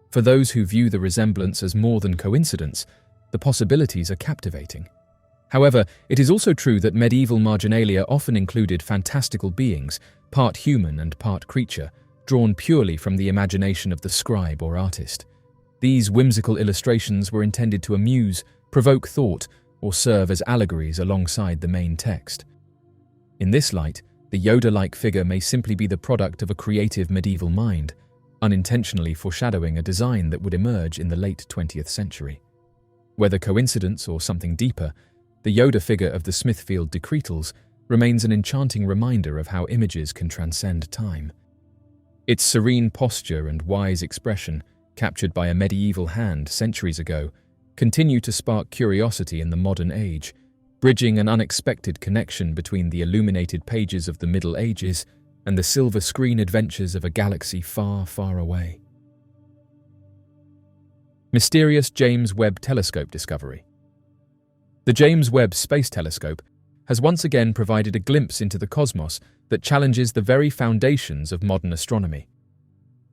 Speaker 1: For those who view the resemblance as more than coincidence, the possibilities are captivating. However, it is also true that medieval marginalia often included fantastical beings, part human and part creature, drawn purely from the imagination of the scribe or artist. These whimsical illustrations were intended to amuse, provoke thought, or serve as allegories alongside the main text. In this light, the Yoda-like figure may simply be the product of a creative medieval mind, unintentionally foreshadowing a design that would emerge in the late 20th century. Whether coincidence or something deeper, the Yoda figure of the Smithfield Decretals remains an enchanting reminder of how images can transcend time. Its serene posture and wise expression, captured by a medieval hand centuries ago, continue to spark curiosity in the modern age, bridging an unexpected connection between the illuminated pages of the Middle Ages and the silver screen adventures of a galaxy far, far away. Mysterious James Webb Telescope discovery. The James Webb Space Telescope has once again provided a glimpse into the cosmos that challenges the very foundations of modern astronomy.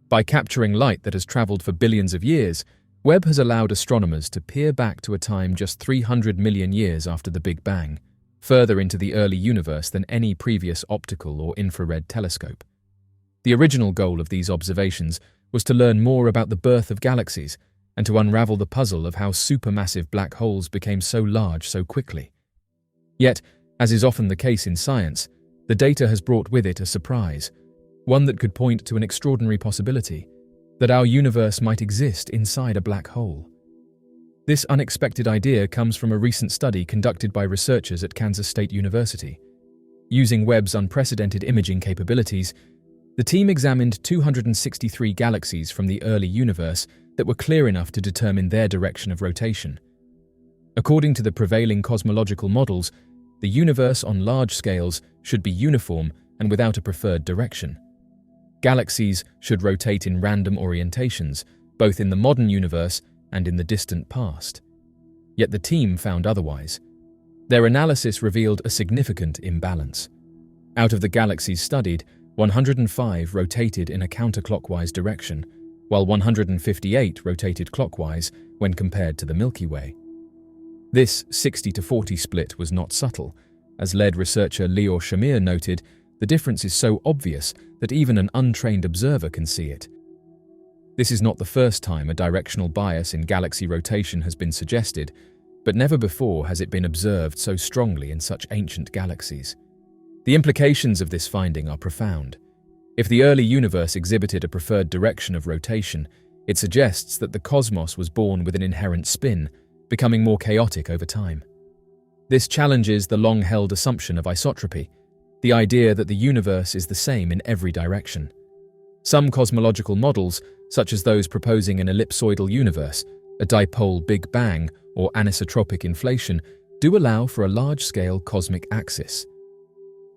Speaker 1: By capturing light that has traveled for billions of years, Webb has allowed astronomers to peer back to a time just 300 million years after the Big Bang, further into the early universe than any previous optical or infrared telescope. The original goal of these observations was to learn more about the birth of galaxies and to unravel the puzzle of how supermassive black holes became so large so quickly. Yet, as is often the case in science, the data has brought with it a surprise, one that could point to an extraordinary possibility, that our universe might exist inside a black hole. This unexpected idea comes from a recent study conducted by researchers at Kansas State University. Using Webb's unprecedented imaging capabilities, the team examined 263 galaxies from the early universe that were clear enough to determine their direction of rotation. According to the prevailing cosmological models, the universe on large scales should be uniform and without a preferred direction. Galaxies should rotate in random orientations, both in the modern universe and in the distant past. Yet the team found otherwise. Their analysis revealed a significant imbalance. Out of the galaxies studied, 105 rotated in a counterclockwise direction, while 158 rotated clockwise when compared to the Milky Way. This 60-40 split was not subtle. As lead researcher Lior Shamir noted, the difference is so obvious that even an untrained observer can see it. This is not the first time a directional bias in galaxy rotation has been suggested, but never before has it been observed so strongly in such ancient galaxies. The implications of this finding are profound. If the early universe exhibited a preferred direction of rotation, it suggests that the cosmos was born with an inherent spin, becoming more chaotic over time. This challenges the long-held assumption of isotropy, the idea that the universe is the same in every direction. Some cosmological models, such as those proposing an ellipsoidal universe, a dipole Big Bang, or anisotropic inflation, do allow for a large-scale cosmic axis.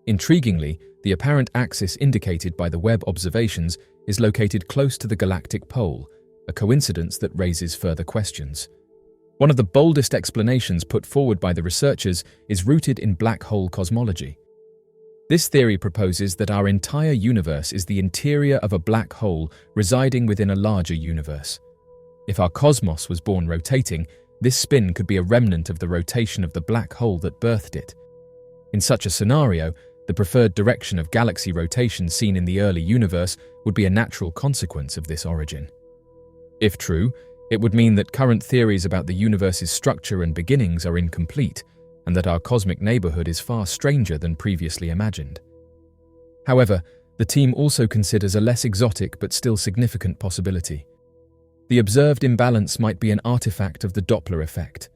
Speaker 1: Intriguingly, the apparent axis indicated by the Webb observations is located close to the galactic pole, a coincidence that raises further questions. One of the boldest explanations put forward by the researchers is rooted in black hole cosmology. This theory proposes that our entire universe is the interior of a black hole residing within a larger universe. If our cosmos was born rotating, this spin could be a remnant of the rotation of the black hole that birthed it. In such a scenario, the preferred direction of galaxy rotation seen in the early universe would be a natural consequence of this origin. If true, it would mean that current theories about the universe's structure and beginnings are incomplete, and that our cosmic neighborhood is far stranger than previously imagined. However, the team also considers a less exotic but still significant possibility. The observed imbalance might be an artifact of the Doppler effect.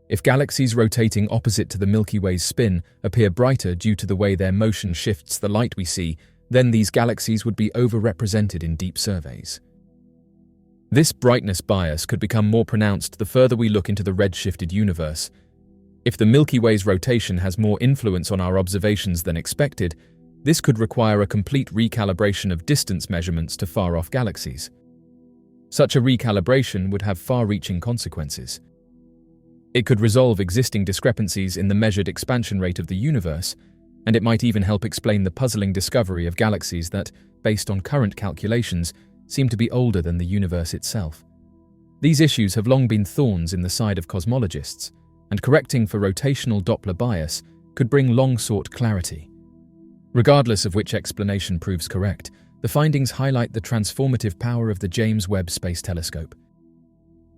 Speaker 1: If galaxies rotating opposite to the Milky Way's spin appear brighter due to the way their motion shifts the light we see, then these galaxies would be overrepresented in deep surveys. This brightness bias could become more pronounced the further we look into the redshifted universe. If the Milky Way's rotation has more influence on our observations than expected, this could require a complete recalibration of distance measurements to far-off galaxies. Such a recalibration would have far-reaching consequences. It could resolve existing discrepancies in the measured expansion rate of the universe, and it might even help explain the puzzling discovery of galaxies that, based on current calculations, seem to be older than the universe itself. These issues have long been thorns in the side of cosmologists, and correcting for rotational Doppler bias could bring long-sought clarity. Regardless of which explanation proves correct, the findings highlight the transformative power of the James Webb Space Telescope.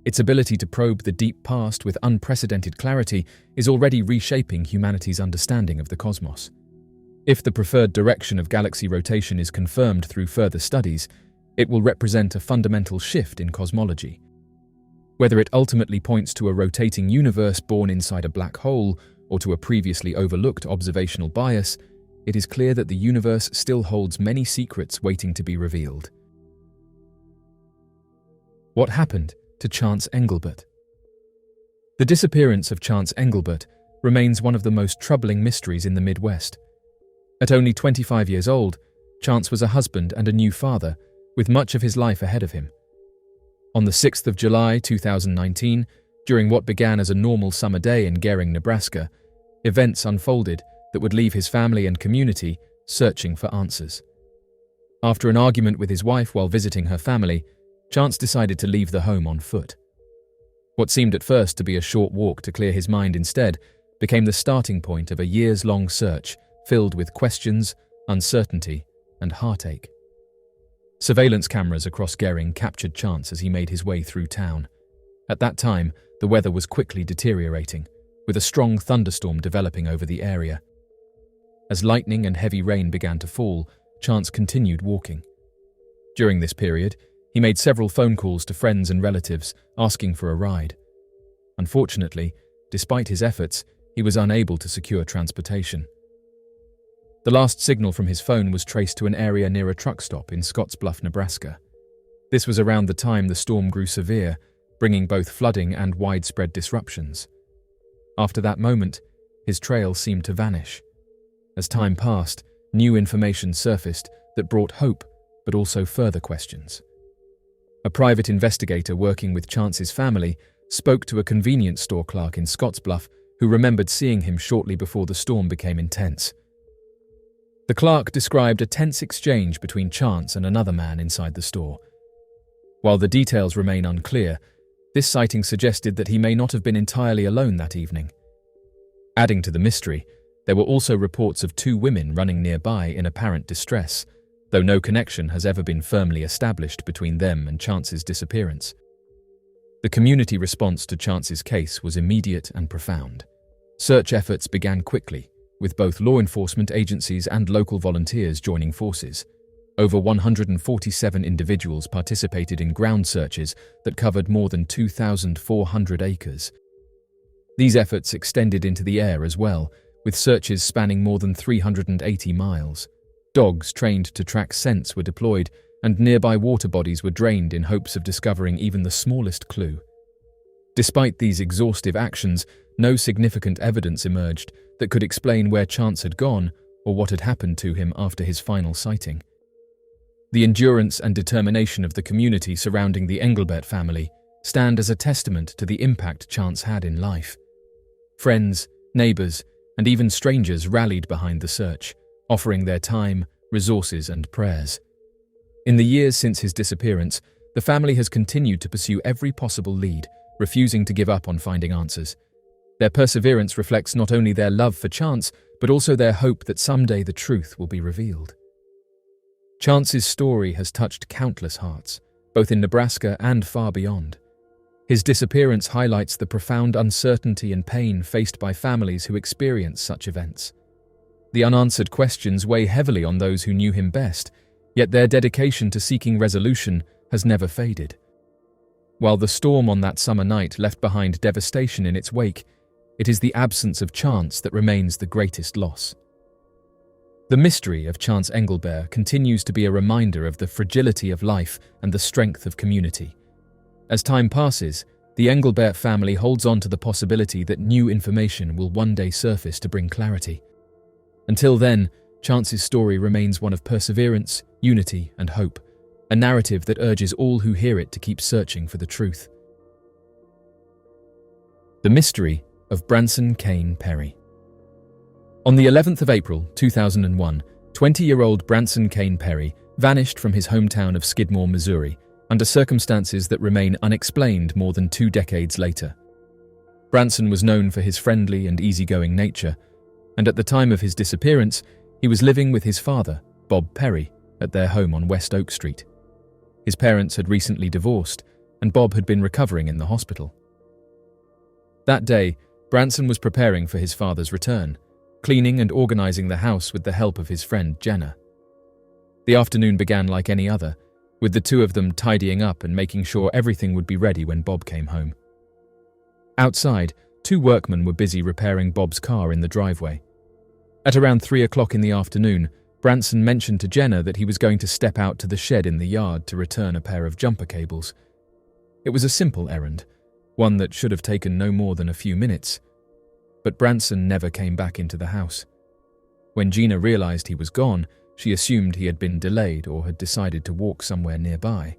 Speaker 1: Its ability to probe the deep past with unprecedented clarity is already reshaping humanity's understanding of the cosmos. If the preferred direction of galaxy rotation is confirmed through further studies, it will represent a fundamental shift in cosmology. Whether it ultimately points to a rotating universe born inside a black hole or to a previously overlooked observational bias, it is clear that the universe still holds many secrets waiting to be revealed. What happened to Chance Engelbert? The disappearance of Chance Engelbert remains one of the most troubling mysteries in the Midwest. At only 25 years old, Chance was a husband and a new father, with much of his life ahead of him. On the 6th of July 2019, during what began as a normal summer day in Gering, Nebraska, events unfolded that would leave his family and community searching for answers. After an argument with his wife while visiting her family, Chance decided to leave the home on foot. What seemed at first to be a short walk to clear his mind instead became the starting point of a years-long search filled with questions, uncertainty, and heartache. Surveillance cameras across Gering captured Chance as he made his way through town. At that time, the weather was quickly deteriorating, with a strong thunderstorm developing over the area. As lightning and heavy rain began to fall, Chance continued walking. During this period, he made several phone calls to friends and relatives, asking for a ride. Unfortunately, despite his efforts, he was unable to secure transportation. The last signal from his phone was traced to an area near a truck stop in Scottsbluff, Nebraska. This was around the time the storm grew severe, bringing both flooding and widespread disruptions. After that moment, his trail seemed to vanish. As time passed, new information surfaced that brought hope, but also further questions. A private investigator working with Chance's family spoke to a convenience store clerk in Scottsbluff who remembered seeing him shortly before the storm became intense. The clerk described a tense exchange between Chance and another man inside the store. While the details remain unclear, this sighting suggested that he may not have been entirely alone that evening. Adding to the mystery, there were also reports of two women running nearby in apparent distress, though no connection has ever been firmly established between them and Chance's disappearance. The community response to Chance's case was immediate and profound. Search efforts began quickly, with both law enforcement agencies and local volunteers joining forces. Over 147 individuals participated in ground searches that covered more than 2,400 acres. These efforts extended into the air as well, with searches spanning more than 380 miles. Dogs trained to track scents were deployed, and nearby water bodies were drained in hopes of discovering even the smallest clue. Despite these exhaustive actions, no significant evidence emerged that could explain where Chance had gone or what had happened to him after his final sighting. The endurance and determination of the community surrounding the Engelbert family stand as a testament to the impact Chance had in life. Friends, neighbors, and even strangers rallied behind the search, offering their time, resources, and prayers. In the years since his disappearance, the family has continued to pursue every possible lead, refusing to give up on finding answers. Their perseverance reflects not only their love for Chance, but also their hope that someday the truth will be revealed. Chance's story has touched countless hearts, both in Nebraska and far beyond. His disappearance highlights the profound uncertainty and pain faced by families who experience such events. The unanswered questions weigh heavily on those who knew him best, yet their dedication to seeking resolution has never faded. While the storm on that summer night left behind devastation in its wake, it is the absence of Chance that remains the greatest loss. The mystery of Chance Engelbert continues to be a reminder of the fragility of life and the strength of community. As time passes, the Engelbert family holds on to the possibility that new information will one day surface to bring clarity. Until then, Chance's story remains one of perseverance, unity, and hope, a narrative that urges all who hear it to keep searching for the truth. The mystery of Branson Perry. On the 11th of April, 2001, 20-year-old Branson Perry vanished from his hometown of Skidmore, Missouri, under circumstances that remain unexplained more than 2 decades later. Branson was known for his friendly and easygoing nature, and at the time of his disappearance, he was living with his father, Bob Perry, at their home on West Oak Street. His parents had recently divorced, and Bob had been recovering in the hospital. That day, Branson was preparing for his father's return, cleaning and organizing the house with the help of his friend Jenna. The afternoon began like any other, with the two of them tidying up and making sure everything would be ready when Bob came home. Outside, 2 workmen were busy repairing Bob's car in the driveway. At around 3 o'clock in the afternoon, Branson mentioned to Jenna that he was going to step out to the shed in the yard to return a pair of jumper cables. It was a simple errand, one that should have taken no more than a few minutes. But Branson never came back into the house. When Gina realized he was gone, she assumed he had been delayed or had decided to walk somewhere nearby.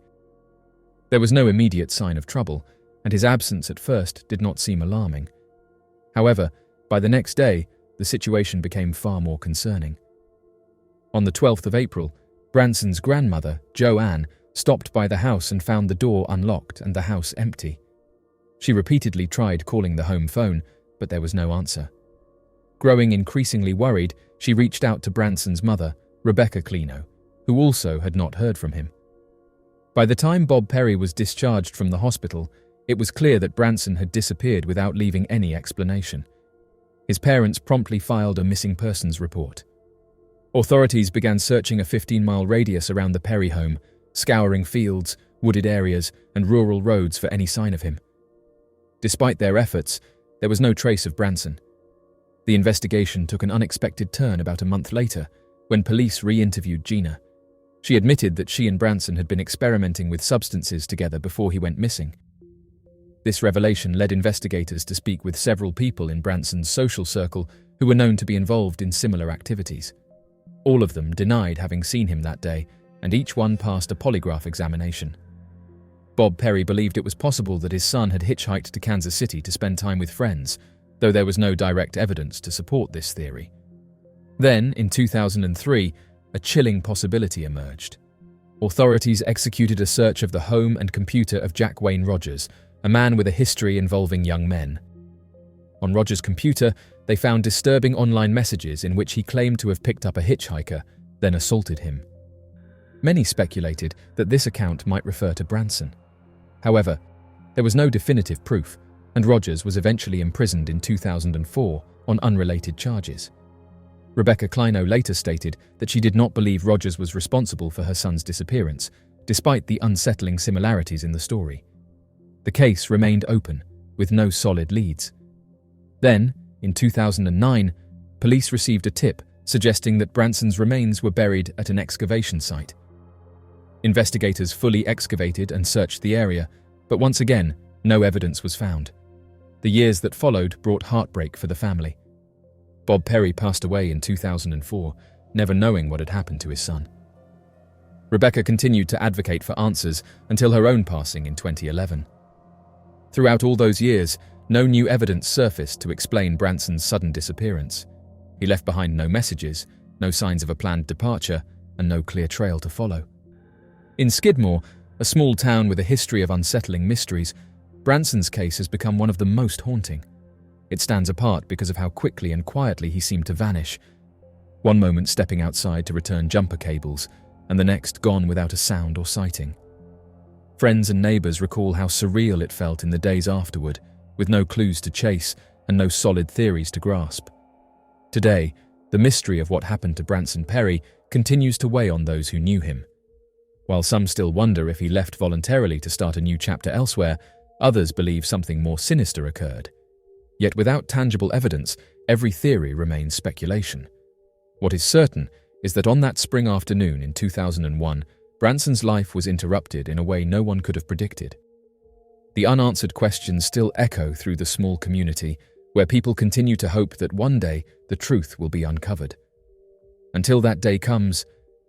Speaker 1: There was no immediate sign of trouble, and his absence at first did not seem alarming. However, by the next day, the situation became far more concerning. On the 12th of April, Branson's grandmother, Joanne, stopped by the house and found the door unlocked and the house empty. She repeatedly tried calling the home phone, but there was no answer. Growing increasingly worried, she reached out to Branson's mother, Rebecca Kleno, who also had not heard from him. By the time Bob Perry was discharged from the hospital, it was clear that Branson had disappeared without leaving any explanation. His parents promptly filed a missing persons report. Authorities began searching a 15-mile radius around the Perry home, scouring fields, wooded areas, and rural roads for any sign of him. Despite their efforts, there was no trace of Branson. The investigation took an unexpected turn about a month later, when police re-interviewed Gina. She admitted that she and Branson had been experimenting with substances together before he went missing. This revelation led investigators to speak with several people in Branson's social circle who were known to be involved in similar activities. All of them denied having seen him that day, and each one passed a polygraph examination. Bob Perry believed it was possible that his son had hitchhiked to Kansas City to spend time with friends, though there was no direct evidence to support this theory. Then, in 2003, a chilling possibility emerged. Authorities executed a search of the home and computer of Jack Wayne Rogers, a man with a history involving young men. On Rogers' computer, they found disturbing online messages in which he claimed to have picked up a hitchhiker, then assaulted him. Many speculated that this account might refer to Branson. However, there was no definitive proof, and Rogers was eventually imprisoned in 2004 on unrelated charges. Rebecca Kleno later stated that she did not believe Rogers was responsible for her son's disappearance, despite the unsettling similarities in the story. The case remained open, with no solid leads. Then, in 2009, police received a tip suggesting that Branson's remains were buried at an excavation site. Investigators fully excavated and searched the area, but once again, no evidence was found. The years that followed brought heartbreak for the family. Bob Perry passed away in 2004, never knowing what had happened to his son. Rebecca continued to advocate for answers until her own passing in 2011. Throughout all those years, no new evidence surfaced to explain Branson's sudden disappearance. He left behind no messages, no signs of a planned departure, and no clear trail to follow. In Skidmore, a small town with a history of unsettling mysteries, Branson's case has become one of the most haunting. It stands apart because of how quickly and quietly he seemed to vanish. One moment stepping outside to return jumper cables, and the next gone without a sound or sighting. Friends and neighbors recall how surreal it felt in the days afterward, with no clues to chase and no solid theories to grasp. Today, the mystery of what happened to Branson Perry continues to weigh on those who knew him. While some still wonder if he left voluntarily to start a new chapter elsewhere, others believe something more sinister occurred. Yet without tangible evidence, every theory remains speculation. What is certain is that on that spring afternoon in 2001, Branson's life was interrupted in a way no one could have predicted. The unanswered questions still echo through the small community, where people continue to hope that one day the truth will be uncovered. Until that day comes,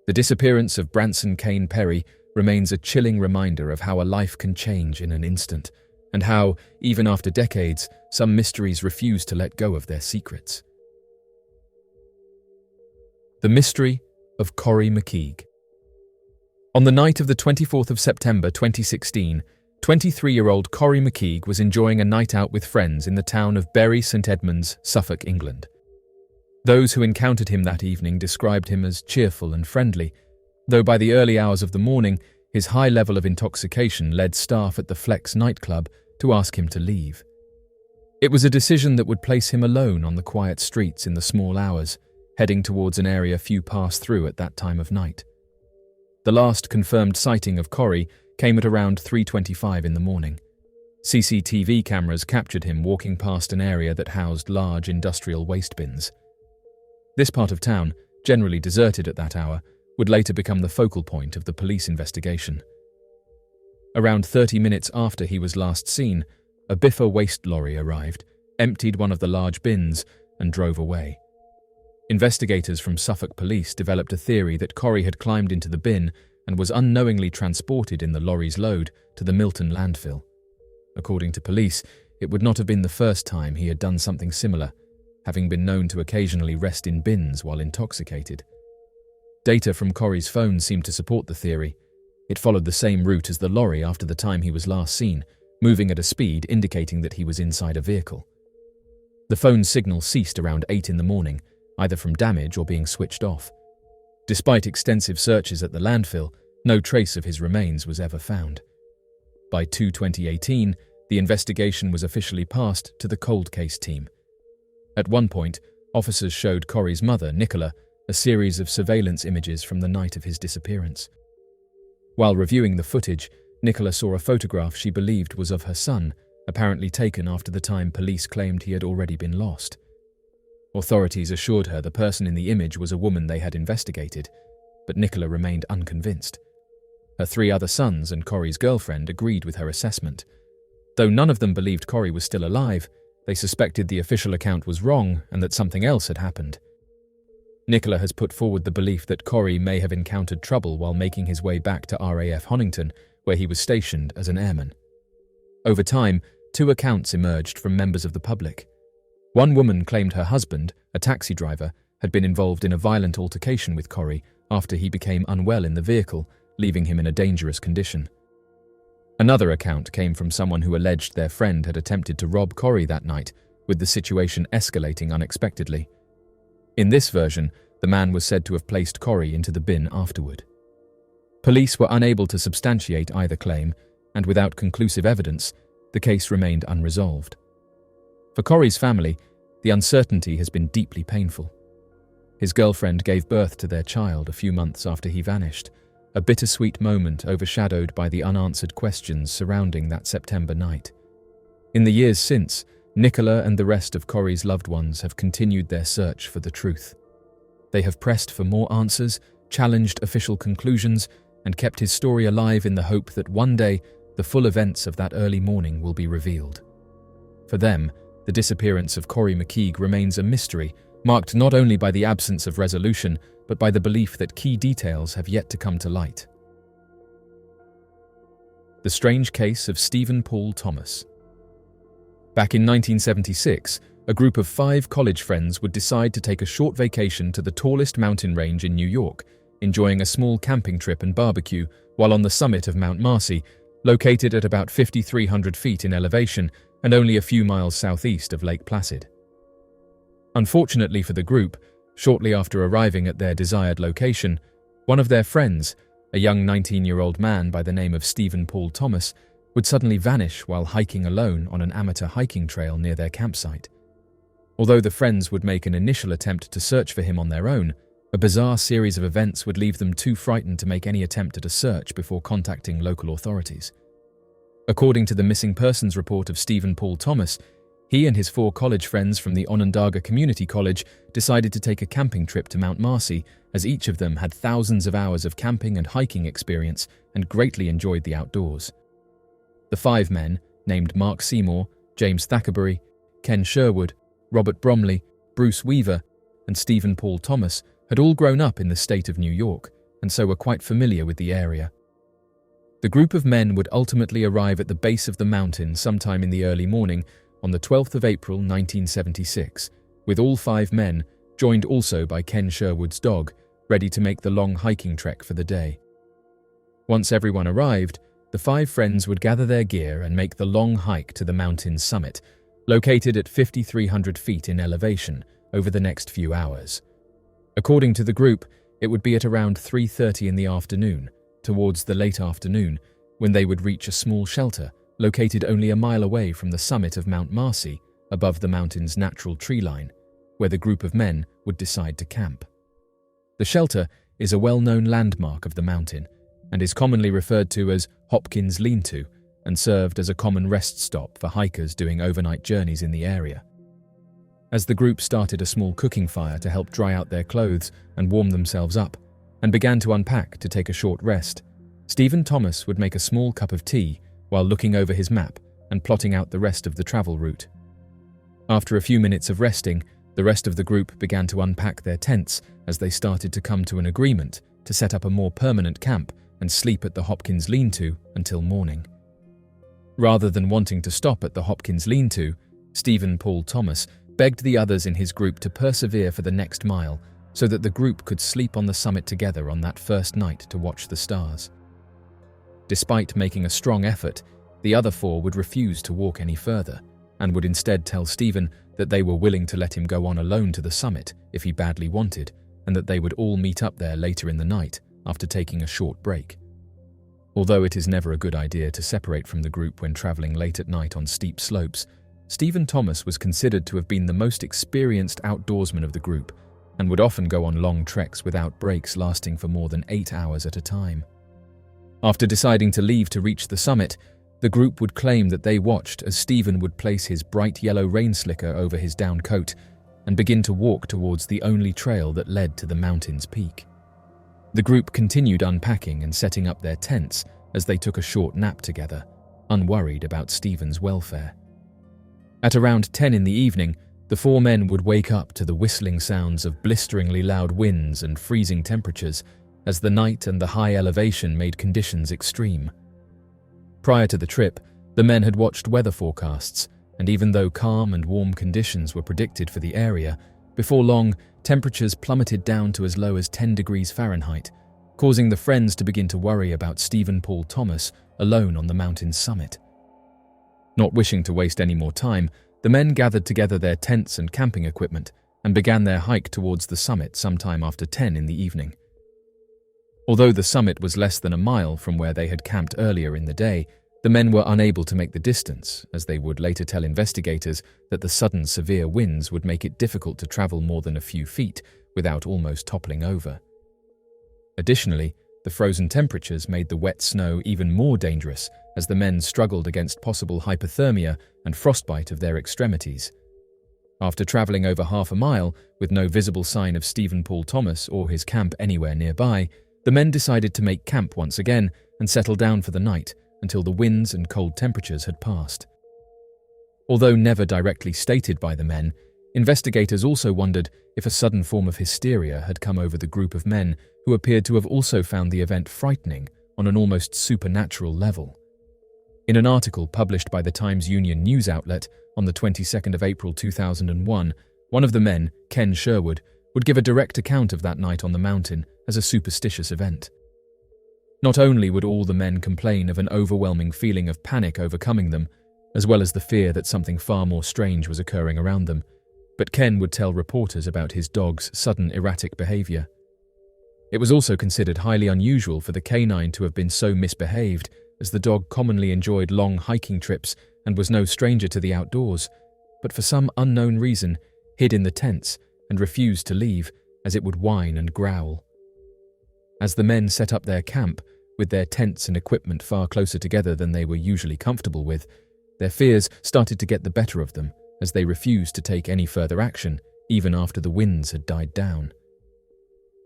Speaker 1: the disappearance of Branson Kane Perry remains a chilling reminder of how a life can change in an instant, and how, even after decades, some mysteries refuse to let go of their secrets. The mystery of Cory McKe. On the night of the 24th of September 2016, 23-year-old Cory McKe was enjoying a night out with friends in the town of Bury St Edmunds, Suffolk, England. Those who encountered him that evening described him as cheerful and friendly, though by the early hours of the morning, his high level of intoxication led staff at the Flex nightclub to ask him to leave. It was a decision that would place him alone on the quiet streets in the small hours, heading towards an area few pass through at that time of night. The last confirmed sighting of Cory came at around 3:25 in the morning. CCTV cameras captured him walking past an area that housed large industrial waste bins. This part of town, generally deserted at that hour, would later become the focal point of the police investigation. Around 30 minutes after he was last seen, a Biffa waste lorry arrived, emptied one of the large bins, and drove away. Investigators from Suffolk Police developed a theory that Cory had climbed into the bin and was unknowingly transported in the lorry's load to the Milton landfill. According to police, it would not have been the first time he had done something similar, having been known to occasionally rest in bins while intoxicated. Data from Cory's phone seemed to support the theory. It followed the same route as the lorry after the time he was last seen, moving at a speed indicating that he was inside a vehicle. The phone's signal ceased around 8 in the morning, either from damage or being switched off. Despite extensive searches at the landfill, no trace of his remains was ever found. By 2018, the investigation was officially passed to the cold case team. At one point, officers showed Cory's mother, Nicola, a series of surveillance images from the night of his disappearance. While reviewing the footage, Nicola saw a photograph she believed was of her son, apparently taken after the time police claimed he had already been lost. Authorities assured her the person in the image was a woman they had investigated, but Nicola remained unconvinced. Her 3 other sons and Cory's girlfriend agreed with her assessment. Though none of them believed Cory was still alive, they suspected the official account was wrong and that something else had happened. Nicola has put forward the belief that Cory may have encountered trouble while making his way back to RAF Honington, where he was stationed as an airman. Over time, 2 accounts emerged from members of the public. One woman claimed her husband, a taxi driver, had been involved in a violent altercation with Cory after he became unwell in the vehicle, leaving him in a dangerous condition. Another account came from someone who alleged their friend had attempted to rob Cory that night, with the situation escalating unexpectedly. In this version, the man was said to have placed Cory into the bin afterward. Police were unable to substantiate either claim, and without conclusive evidence, the case remained unresolved. For Cory's family, the uncertainty has been deeply painful. His girlfriend gave birth to their child a few months after he vanished, a bittersweet moment overshadowed by the unanswered questions surrounding that September night. In the years since, Nicola and the rest of Cory's loved ones have continued their search for the truth. They have pressed for more answers, challenged official conclusions, and kept his story alive in the hope that one day the full events of that early morning will be revealed. For them, the disappearance of Cory McKe remains a mystery, marked not only by the absence of resolution, but by the belief that key details have yet to come to light. The strange case of Stephen Paul Thomas. Back in 1976, a group of 5 college friends would decide to take a short vacation to the tallest mountain range in New York, enjoying a small camping trip and barbecue while on the summit of Mount Marcy, located at about 5,300 feet in elevation and only a few miles southeast of Lake Placid. Unfortunately for the group, shortly after arriving at their desired location, one of their friends, a young 19-year-old man by the name of Stephen Paul Thomas, would suddenly vanish while hiking alone on an amateur hiking trail near their campsite. Although the friends would make an initial attempt to search for him on their own, a bizarre series of events would leave them too frightened to make any attempt at a search before contacting local authorities. According to the missing persons report of Stephen Paul Thomas, he and his 4 college friends from the Onondaga Community College decided to take a camping trip to Mount Marcy, as each of them had thousands of hours of camping and hiking experience and greatly enjoyed the outdoors. The 5 men, named Mark Seymour, James Thackerbury, Ken Sherwood, Robert Bromley, Bruce Weaver, and Stephen Paul Thomas, had all grown up in the state of New York, and so were quite familiar with the area. The group of men would ultimately arrive at the base of the mountain sometime in the early morning on the 12th of April 1976, with all 5 men, joined also by Ken Sherwood's dog, ready to make the long hiking trek for the day. Once everyone arrived, the 5 friends would gather their gear and make the long hike to the mountain's summit, located at 5,300 feet in elevation, over the next few hours. According to the group, it would be at around 3:30 in the afternoon, towards the late afternoon, when they would reach a small shelter located only a mile away from the summit of Mount Marcy, above the mountain's natural tree line, where the group of men would decide to camp. The shelter is a well-known landmark of the mountain and is commonly referred to as Hopkins Lean-To, and served as a common rest stop for hikers doing overnight journeys in the area. As the group started a small cooking fire to help dry out their clothes and warm themselves up, and began to unpack to take a short rest, Stephen Thomas would make a small cup of tea while looking over his map and plotting out the rest of the travel route. After a few minutes of resting, the rest of the group began to unpack their tents as they started to come to an agreement to set up a more permanent camp and sleep at the Hopkins Lean-To until morning. Rather than wanting to stop at the Hopkins Lean-To, Stephen Paul Thomas begged the others in his group to persevere for the next mile so that the group could sleep on the summit together on that first night to watch the stars. Despite making a strong effort, the other four would refuse to walk any further and would instead tell Stephen that they were willing to let him go on alone to the summit if he badly wanted, and that they would all meet up there later in the night after taking a short break. Although it is never a good idea to separate from the group when traveling late at night on steep slopes, Stephen Thomas was considered to have been the most experienced outdoorsman of the group and would often go on long treks without breaks lasting for more than 8 hours at a time. After deciding to leave to reach the summit, the group would claim that they watched as Stephen would place his bright yellow rain slicker over his down coat and begin to walk towards the only trail that led to the mountain's peak. The group continued unpacking and setting up their tents as they took a short nap together, unworried about Stephen's welfare. At around 10 in the evening, the four men would wake up to the whistling sounds of blisteringly loud winds and freezing temperatures as the night and the high elevation made conditions extreme. Prior to the trip, the men had watched weather forecasts, and even though calm and warm conditions were predicted for the area, before long, temperatures plummeted down to as low as 10 degrees Fahrenheit, causing the friends to begin to worry about Stephen Paul Thomas alone on the mountain's summit. Not wishing to waste any more time, the men gathered together their tents and camping equipment and began their hike towards the summit sometime after 10 in the evening. Although the summit was less than a mile from where they had camped earlier in the day, the men were unable to make the distance, as they would later tell investigators that the sudden severe winds would make it difficult to travel more than a few feet without almost toppling over. Additionally, the frozen temperatures made the wet snow even more dangerous as the men struggled against possible hypothermia and frostbite of their extremities. After traveling over half a mile with no visible sign of Stephen Paul Thomas or his camp anywhere nearby, the men decided to make camp once again and settle down for the night until the winds and cold temperatures had passed. Although never directly stated by the men, investigators also wondered if a sudden form of hysteria had come over the group of men who appeared to have also found the event frightening on an almost supernatural level. In an article published by the Times-Union news outlet on the 22nd of April 2001, one of the men, Ken Sherwood, would give a direct account of that night on the mountain as a superstitious event. Not only would all the men complain of an overwhelming feeling of panic overcoming them, as well as the fear that something far more strange was occurring around them, but Ken would tell reporters about his dog's sudden erratic behavior. It was also considered highly unusual for the canine to have been so misbehaved, as the dog commonly enjoyed long hiking trips and was no stranger to the outdoors, but for some unknown reason hid in the tents and refused to leave as it would whine and growl. As the men set up their camp, with their tents and equipment far closer together than they were usually comfortable with, their fears started to get the better of them as they refused to take any further action, even after the winds had died down.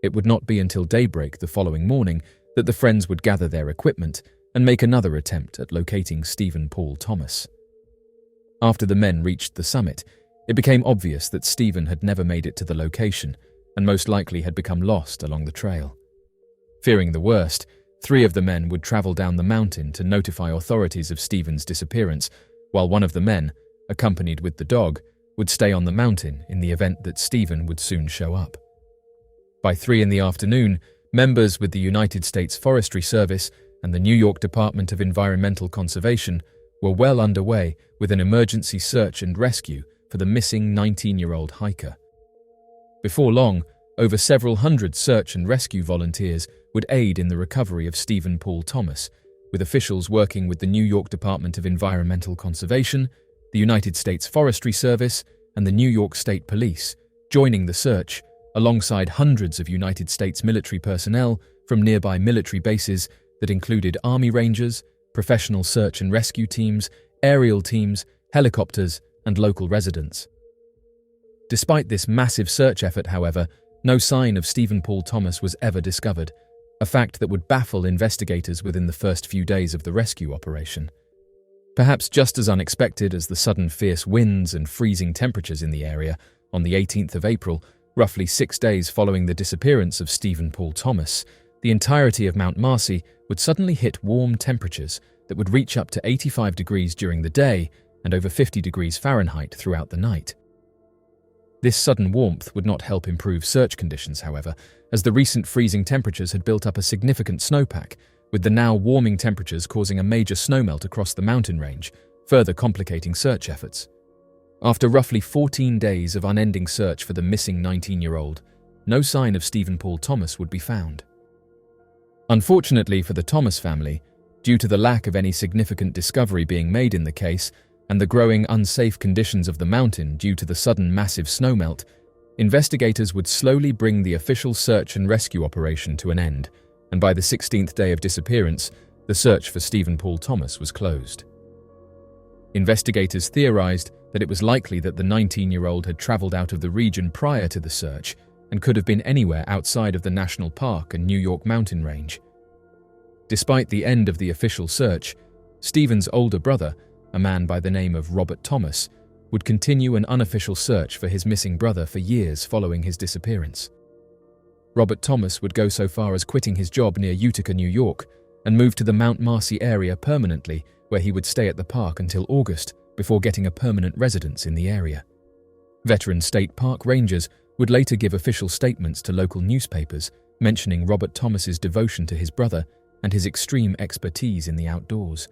Speaker 1: It would not be until daybreak the following morning that the friends would gather their equipment and make another attempt at locating Stephen Paul Thomas. After the men reached the summit, it became obvious that Stephen had never made it to the location and most likely had become lost along the trail. Fearing the worst, 3 of the men would travel down the mountain to notify authorities of Stephen's disappearance, while one of the men, accompanied with the dog, would stay on the mountain in the event that Stephen would soon show up. By 3 in the afternoon, members with the United States Forestry Service and the New York Department of Environmental Conservation were well underway with an emergency search and rescue for the missing 19-year-old hiker. Before long, over several hundred search and rescue volunteers would aid in the recovery of Stephen Paul Thomas, with officials working with the New York Department of Environmental Conservation, the United States Forestry Service, and the New York State Police, joining the search alongside hundreds of United States military personnel from nearby military bases that included Army Rangers, professional search and rescue teams, aerial teams, helicopters, and local residents. Despite this massive search effort, however, no sign of Stephen Paul Thomas was ever discovered, a fact that would baffle investigators within the first few days of the rescue operation. Perhaps just as unexpected as the sudden fierce winds and freezing temperatures in the area, on the 18th of April, roughly 6 days following the disappearance of Stephen Paul Thomas, the entirety of Mount Marcy would suddenly hit warm temperatures that would reach up to 85 degrees during the day and over 50 degrees Fahrenheit throughout the night. This sudden warmth would not help improve search conditions, however, as the recent freezing temperatures had built up a significant snowpack, with the now warming temperatures causing a major snowmelt across the mountain range, further complicating search efforts. After roughly 14 days of unending search for the missing 19-year-old, no sign of Stephen Paul Thomas would be found. Unfortunately for the Thomas family, due to the lack of any significant discovery being made in the case and the growing unsafe conditions of the mountain due to the sudden massive snowmelt, investigators would slowly bring the official search and rescue operation to an end, and by the 16th day of disappearance, the search for Stephen Paul Thomas was closed. Investigators theorized that it was likely that the 19-year-old had traveled out of the region prior to the search and could have been anywhere outside of the National Park and New York mountain range. Despite the end of the official search, Stephen's older brother, a man by the name of Robert Thomas, would continue an unofficial search for his missing brother for years following his disappearance. Robert Thomas would go so far as quitting his job near Utica, New York, and move to the Mount Marcy area permanently, where he would stay at the park until August before getting a permanent residence in the area. Veteran state park rangers would later give official statements to local newspapers mentioning Robert Thomas's devotion to his brother and his extreme expertise in the outdoors.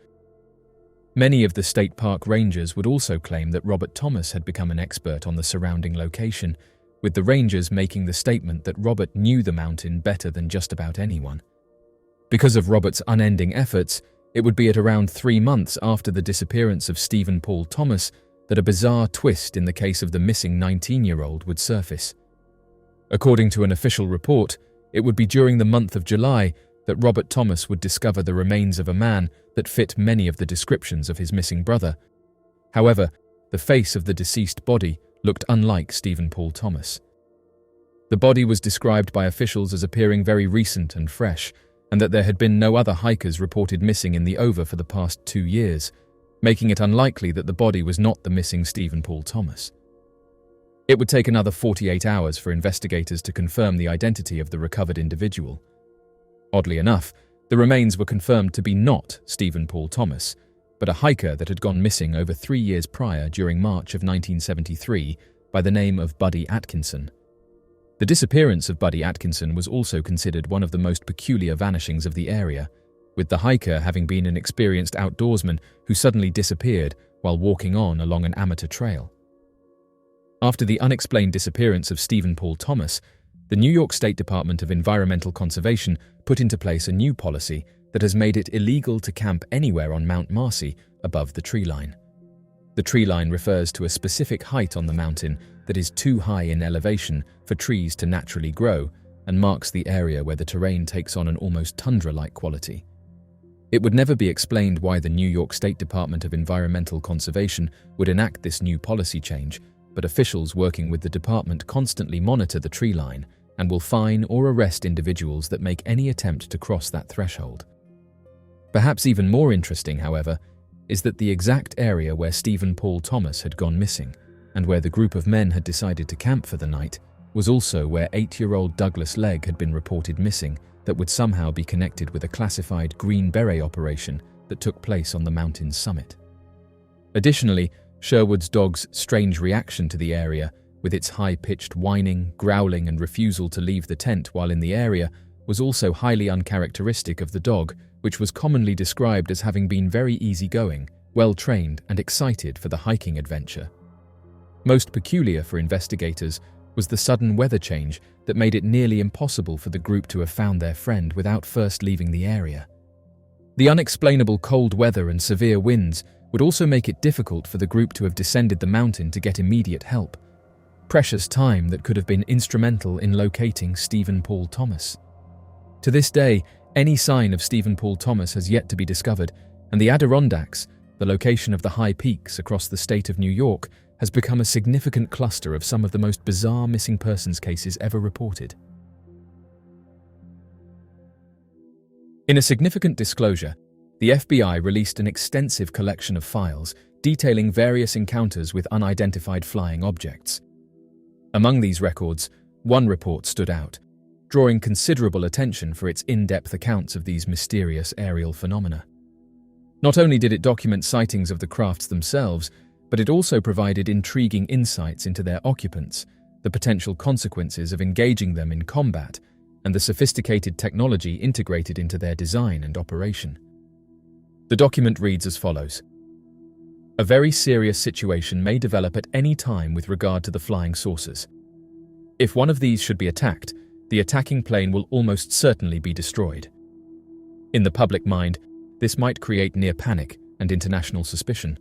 Speaker 1: Many of the state park rangers would also claim that Robert Thomas had become an expert on the surrounding location, with the rangers making the statement that Robert knew the mountain better than just about anyone. Because of Robert's unending efforts, it would be at around 3 months after the disappearance of Stephen Paul Thomas that a bizarre twist in the case of the missing 19-year-old would surface. According to an official report, it would be during the month of July that Robert Thomas would discover the remains of a man that fit many of the descriptions of his missing brother. However, the face of the deceased body looked unlike Stephen Paul Thomas. The body was described by officials as appearing very recent and fresh, and that there had been no other hikers reported missing in the over for the past 2 years, making it unlikely that the body was not the missing Stephen Paul Thomas. It would take another 48 hours for investigators to confirm the identity of the recovered individual. Oddly enough, the remains were confirmed to be not Stephen Paul Thomas, but a hiker that had gone missing over 3 years prior during March of 1973 by the name of Buddy Atkinson. The disappearance of Buddy Atkinson was also considered one of the most peculiar vanishings of the area, with the hiker having been an experienced outdoorsman who suddenly disappeared while walking on along an amateur trail. After the unexplained disappearance of Stephen Paul Thomas, the New York State Department of Environmental Conservation put into place a new policy that has made it illegal to camp anywhere on Mount Marcy above the tree line. The tree line refers to a specific height on the mountain that is too high in elevation for trees to naturally grow and marks the area where the terrain takes on an almost tundra-like quality. It would never be explained why the New York State Department of Environmental Conservation would enact this new policy change, but officials working with the department constantly monitor the tree line and will fine or arrest individuals that make any attempt to cross that threshold. Perhaps even more interesting, however, is that the exact area where Stephen Paul Thomas had gone missing and where the group of men had decided to camp for the night was also where 8-year-old Douglas Legg had been reported missing that would somehow be connected with a classified Green Beret operation that took place on the mountain's summit. Additionally, Sherwood's dog's strange reaction to the area, with its high-pitched whining, growling and refusal to leave the tent while in the area, was also highly uncharacteristic of the dog, which was commonly described as having been very easygoing, well-trained and excited for the hiking adventure. Most peculiar for investigators was the sudden weather change that made it nearly impossible for the group to have found their friend without first leaving the area. The unexplainable cold weather and severe winds would also make it difficult for the group to have descended the mountain to get immediate help. Precious time that could have been instrumental in locating Stephen Paul Thomas. To this day, any sign of Stephen Paul Thomas has yet to be discovered, and the Adirondacks, the location of the high peaks across the state of New York, has become a significant cluster of some of the most bizarre missing persons cases ever reported. In a significant disclosure, the FBI released an extensive collection of files detailing various encounters with unidentified flying objects. Among these records, one report stood out, drawing considerable attention for its in-depth accounts of these mysterious aerial phenomena. Not only did it document sightings of the crafts themselves, but it also provided intriguing insights into their occupants, the potential consequences of engaging them in combat, and the sophisticated technology integrated into their design and operation. The document reads as follows. A very serious situation may develop at any time with regard to the flying saucers. If one of these should be attacked, the attacking plane will almost certainly be destroyed. In the public mind, this might create near panic and international suspicion.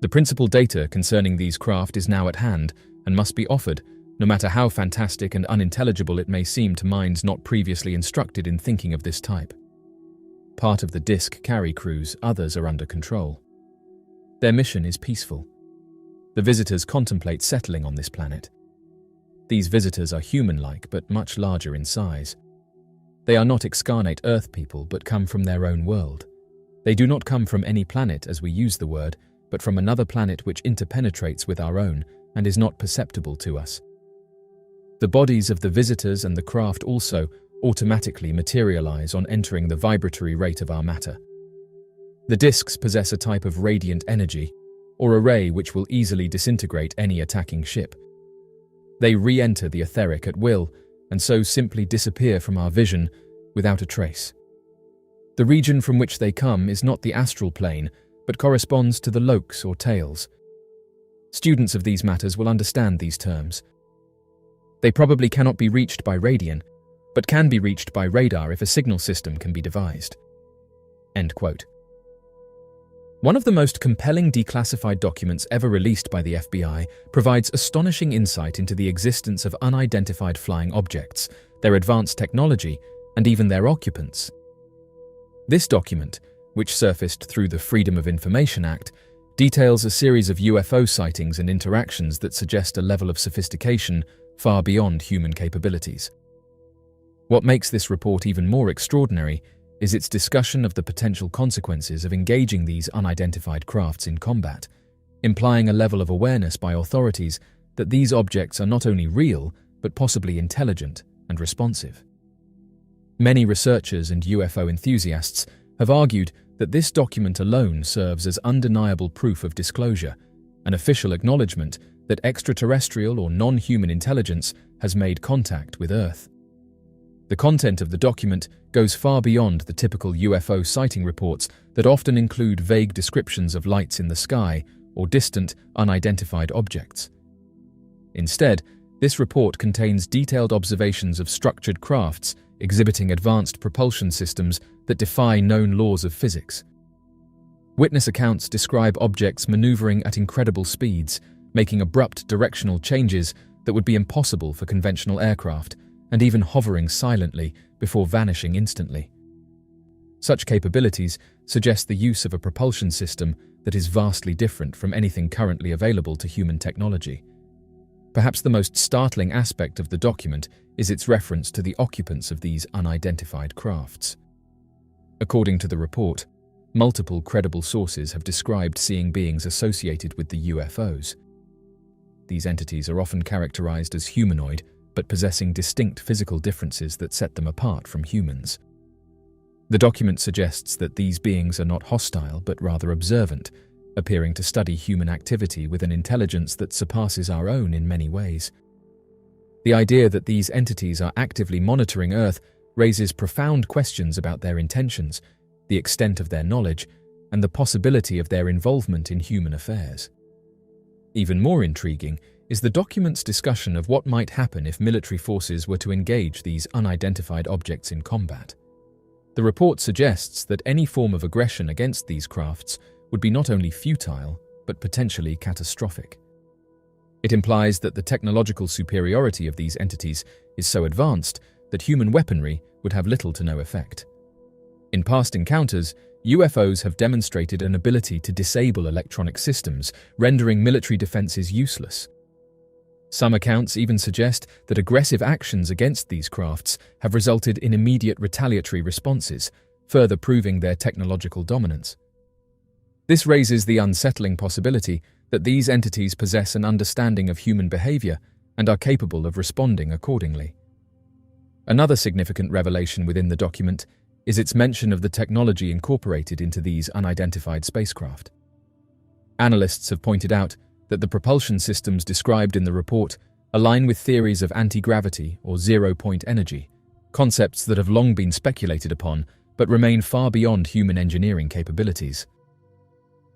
Speaker 1: The principal data concerning these craft is now at hand and must be offered, no matter how fantastic and unintelligible it may seem to minds not previously instructed in thinking of this type. Part of the disk carry crews, others are under control. Their mission is peaceful. The visitors contemplate settling on this planet. These visitors are human-like but much larger in size. They are not excarnate Earth people but come from their own world. They do not come from any planet as we use the word, but from another planet which interpenetrates with our own and is not perceptible to us. The bodies of the visitors and the craft also automatically materialize on entering the vibratory rate of our matter. The disks possess a type of radiant energy, or a ray which will easily disintegrate any attacking ship. They re-enter the etheric at will, and so simply disappear from our vision without a trace. The region from which they come is not the astral plane, but corresponds to the lokes or tails. Students of these matters will understand these terms. They probably cannot be reached by radian, but can be reached by radar if a signal system can be devised. End quote. One of the most compelling declassified documents ever released by the FBI provides astonishing insight into the existence of unidentified flying objects, their advanced technology, and even their occupants. This document, which surfaced through the Freedom of Information Act, details a series of UFO sightings and interactions that suggest a level of sophistication far beyond human capabilities. What makes this report even more extraordinary is its discussion of the potential consequences of engaging these unidentified crafts in combat, implying a level of awareness by authorities that these objects are not only real, but possibly intelligent and responsive. Many researchers and UFO enthusiasts have argued that this document alone serves as undeniable proof of disclosure, an official acknowledgement that extraterrestrial or non-human intelligence has made contact with Earth. The content of the document goes far beyond the typical UFO sighting reports that often include vague descriptions of lights in the sky or distant, unidentified objects. Instead, this report contains detailed observations of structured crafts exhibiting advanced propulsion systems that defy known laws of physics. Witness accounts describe objects maneuvering at incredible speeds, making abrupt directional changes that would be impossible for conventional aircraft, and even hovering silently before vanishing instantly. Such capabilities suggest the use of a propulsion system that is vastly different from anything currently available to human technology. Perhaps the most startling aspect of the document is its reference to the occupants of these unidentified crafts. According to the report, multiple credible sources have described seeing beings associated with the UFOs. These entities are often characterized as humanoid, but possessing distinct physical differences that set them apart from humans. The document suggests that these beings are not hostile but rather observant, appearing to study human activity with an intelligence that surpasses our own in many ways. The idea that these entities are actively monitoring Earth raises profound questions about their intentions, the extent of their knowledge, and the possibility of their involvement in human affairs. Even more intriguing is the document's discussion of what might happen if military forces were to engage these unidentified objects in combat. The report suggests that any form of aggression against these crafts would be not only futile, but potentially catastrophic. It implies that the technological superiority of these entities is so advanced that human weaponry would have little to no effect. In past encounters, UFOs have demonstrated an ability to disable electronic systems, rendering military defenses useless. Some accounts even suggest that aggressive actions against these crafts have resulted in immediate retaliatory responses, further proving their technological dominance. This raises the unsettling possibility that these entities possess an understanding of human behavior and are capable of responding accordingly. Another significant revelation within the document is its mention of the technology incorporated into these unidentified spacecraft. Analysts have pointed out that the propulsion systems described in the report align with theories of anti-gravity or zero-point energy, concepts that have long been speculated upon but remain far beyond human engineering capabilities.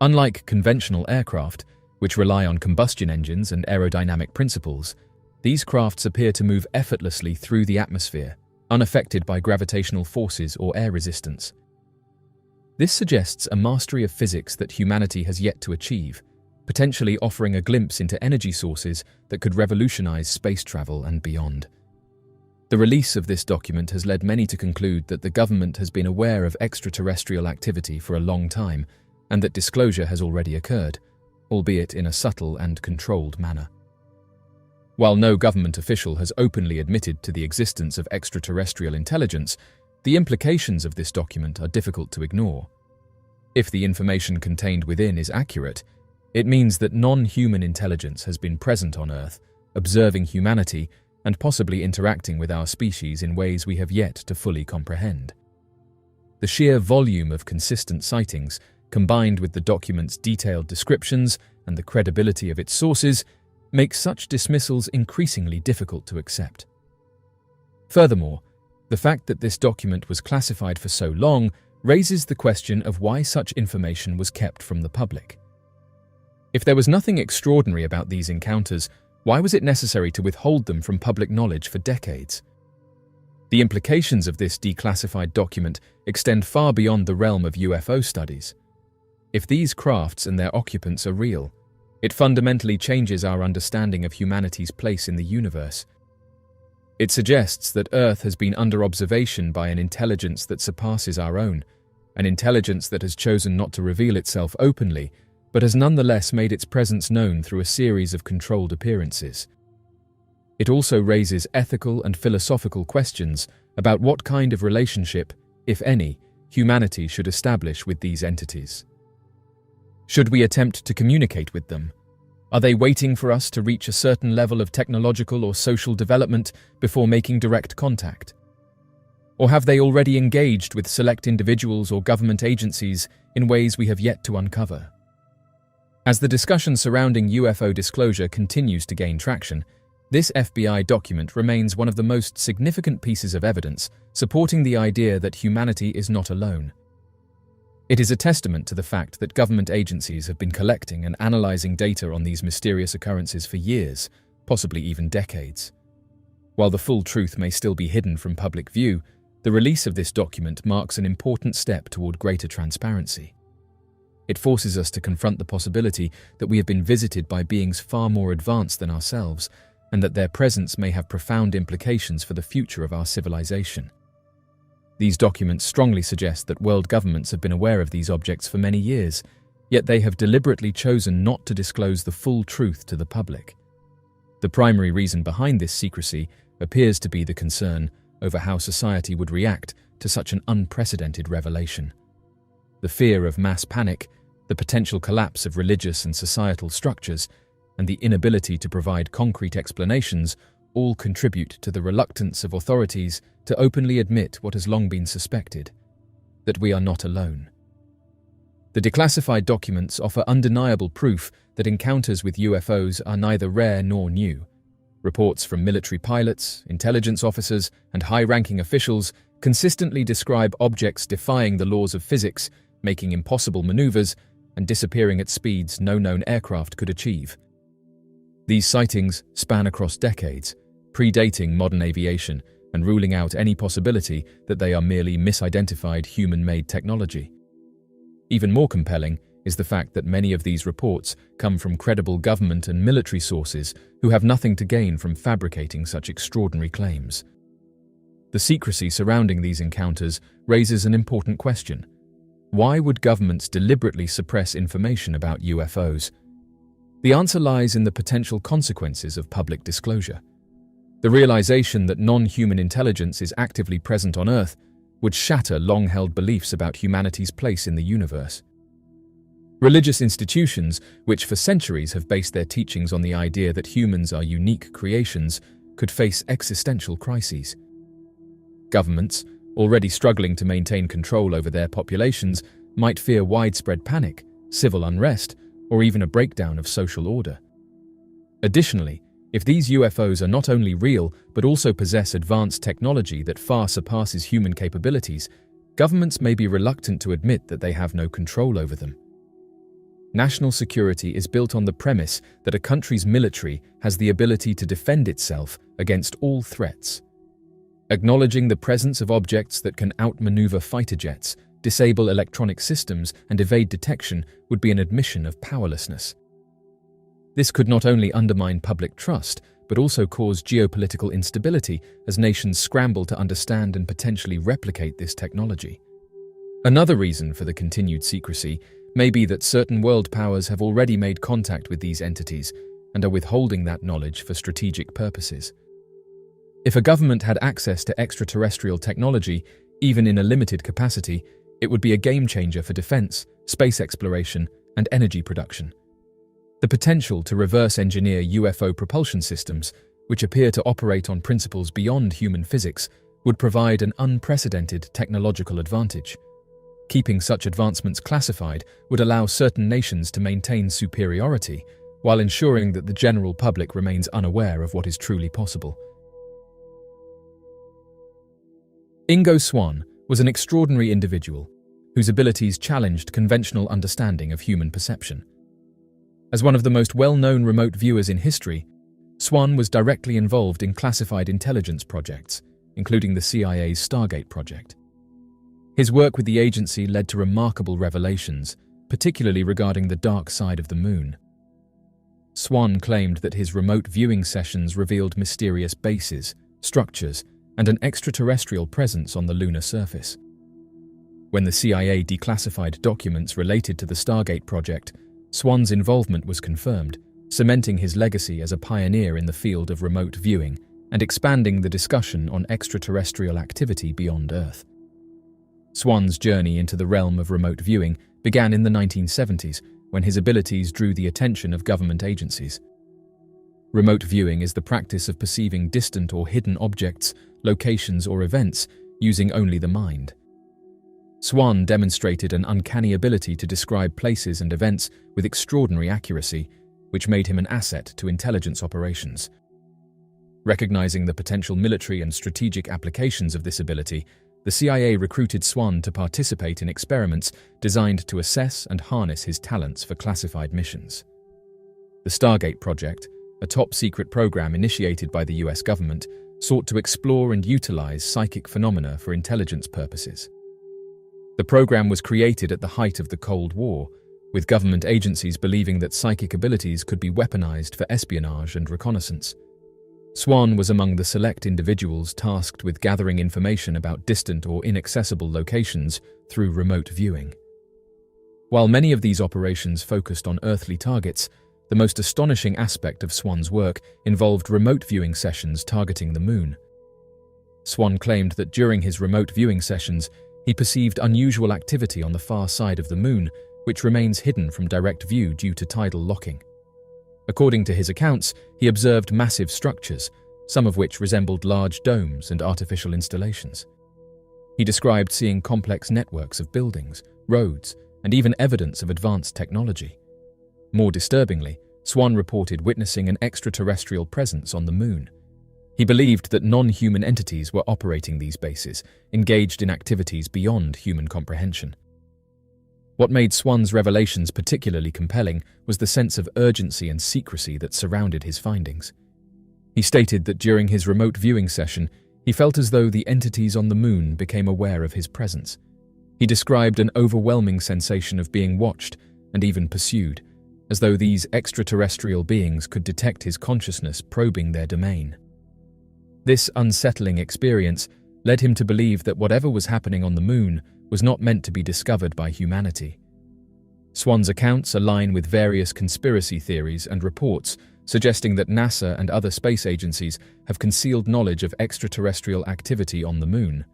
Speaker 1: Unlike conventional aircraft, which rely on combustion engines and aerodynamic principles, these crafts appear to move effortlessly through the atmosphere, unaffected by gravitational forces or air resistance. This suggests a mastery of physics that humanity has yet to achieve, potentially offering a glimpse into energy sources that could revolutionize space travel and beyond. The release of this document has led many to conclude that the government has been aware of extraterrestrial activity for a long time and that disclosure has already occurred, albeit in a subtle and controlled manner. While no government official has openly admitted to the existence of extraterrestrial intelligence, the implications of this document are difficult to ignore. If the information contained within is accurate, it means that non-human intelligence has been present on Earth, observing humanity and possibly interacting with our species in ways we have yet to fully comprehend. The sheer volume of consistent sightings, combined with the document's detailed descriptions and the credibility of its sources, makes such dismissals increasingly difficult to accept. Furthermore, the fact that this document was classified for so long raises the question of why such information was kept from the public. If there was nothing extraordinary about these encounters, why was it necessary to withhold them from public knowledge for decades? The implications of this declassified document extend far beyond the realm of UFO studies. If these crafts and their occupants are real, it fundamentally changes our understanding of humanity's place in the universe. It suggests that Earth has been under observation by an intelligence that surpasses our own, an intelligence that has chosen not to reveal itself openly, but has nonetheless made its presence known through a series of controlled appearances. It also raises ethical and philosophical questions about what kind of relationship, if any, humanity should establish with these entities. Should we attempt to communicate with them? Are they waiting for us to reach a certain level of technological or social development before making direct contact? Or have they already engaged with select individuals or government agencies in ways we have yet to uncover? As the discussion surrounding UFO disclosure continues to gain traction, this FBI document remains one of the most significant pieces of evidence supporting the idea that humanity is not alone. It is a testament to the fact that government agencies have been collecting and analyzing data on these mysterious occurrences for years, possibly even decades. While the full truth may still be hidden from public view, the release of this document marks an important step toward greater transparency. It forces us to confront the possibility that we have been visited by beings far more advanced than ourselves, and that their presence may have profound implications for the future of our civilization. These documents strongly suggest that world governments have been aware of these objects for many years, yet they have deliberately chosen not to disclose the full truth to the public. The primary reason behind this secrecy appears to be the concern over how society would react to such an unprecedented revelation. The fear of mass panic, the potential collapse of religious and societal structures, and the inability to provide concrete explanations all contribute to the reluctance of authorities to openly admit what has long been suspected, that we are not alone. The declassified documents offer undeniable proof that encounters with UFOs are neither rare nor new. Reports from military pilots, intelligence officers, and high-ranking officials consistently describe objects defying the laws of physics, making impossible maneuvers, and disappearing at speeds no known aircraft could achieve. These sightings span across decades, predating modern aviation and ruling out any possibility that they are merely misidentified human-made technology. Even more compelling is the fact that many of these reports come from credible government and military sources who have nothing to gain from fabricating such extraordinary claims. The secrecy surrounding these encounters raises an important question. Why would governments deliberately suppress information about UFOs? The answer lies in the potential consequences of public disclosure. The realization that non-human intelligence is actively present on Earth would shatter long-held beliefs about humanity's place in the universe. Religious institutions, which for centuries have based their teachings on the idea that humans are unique creations, could face existential crises. Governments, already struggling to maintain control over their populations, might fear widespread panic, civil unrest, or even a breakdown of social order. Additionally, If these UFOs are not only real, but also possess advanced technology that far surpasses human capabilities, governments may be reluctant to admit that they have no control over them. National security is built on the premise that a country's military has the ability to defend itself against all threats. Acknowledging the presence of objects that can outmaneuver fighter jets, disable electronic systems, and evade detection would be an admission of powerlessness. This could not only undermine public trust, but also cause geopolitical instability as nations scramble to understand and potentially replicate this technology. Another reason for the continued secrecy may be that certain world powers have already made contact with these entities and are withholding that knowledge for strategic purposes. If a government had access to extraterrestrial technology, even in a limited capacity, it would be a game changer for defense, space exploration, and energy production. The potential to reverse engineer UFO propulsion systems, which appear to operate on principles beyond human physics, would provide an unprecedented technological advantage. Keeping such advancements classified would allow certain nations to maintain superiority, while ensuring that the general public remains unaware of what is truly possible. Ingo Swann was an extraordinary individual whose abilities challenged conventional understanding of human perception. As one of the most well-known remote viewers in history, Swann was directly involved in classified intelligence projects, including the CIA's Stargate project. His work with the agency led to remarkable revelations, particularly regarding the dark side of the moon. Swann claimed that his remote viewing sessions revealed mysterious bases, structures, and an extraterrestrial presence on the lunar surface. When the CIA declassified documents related to the Stargate project, Swann's involvement was confirmed, cementing his legacy as a pioneer in the field of remote viewing and expanding the discussion on extraterrestrial activity beyond Earth. Swann's journey into the realm of remote viewing began in the 1970s, when his abilities drew the attention of government agencies. Remote viewing is the practice of perceiving distant or hidden objects, locations, or events using only the mind. Swann demonstrated an uncanny ability to describe places and events with extraordinary accuracy, which made him an asset to intelligence operations. Recognizing the potential military and strategic applications of this ability, the CIA recruited Swann to participate in experiments designed to assess and harness his talents for classified missions. The Stargate project, a top-secret program initiated by the US government, sought to explore and utilize psychic phenomena for intelligence purposes. The program was created at the height of the Cold War, with government agencies believing that psychic abilities could be weaponized for espionage and reconnaissance. Swann was among the select individuals tasked with gathering information about distant or inaccessible locations through remote viewing. While many of these operations focused on earthly targets, the most astonishing aspect of Swann's work involved remote viewing sessions targeting the moon. Swann claimed that during his remote viewing sessions, he perceived unusual activity on the far side of the moon, which remains hidden from direct view due to tidal locking. According to his accounts, he observed massive structures, some of which resembled large domes and artificial installations. He described seeing complex networks of buildings, roads, and even evidence of advanced technology. More disturbingly, Swann reported witnessing an extraterrestrial presence on the moon. He believed that non-human entities were operating these bases, engaged in activities beyond human comprehension. What made Swann's revelations particularly compelling was the sense of urgency and secrecy that surrounded his findings. He stated that during his remote viewing session, he felt as though the entities on the moon became aware of his presence. He described an overwhelming sensation of being watched and even pursued, as though these extraterrestrial beings could detect his consciousness probing their domain. This unsettling experience led him to believe that whatever was happening on the moon was not meant to be discovered by humanity. Swann's accounts align with various conspiracy theories and reports suggesting that NASA and other space agencies have concealed knowledge of extraterrestrial activity on the moon.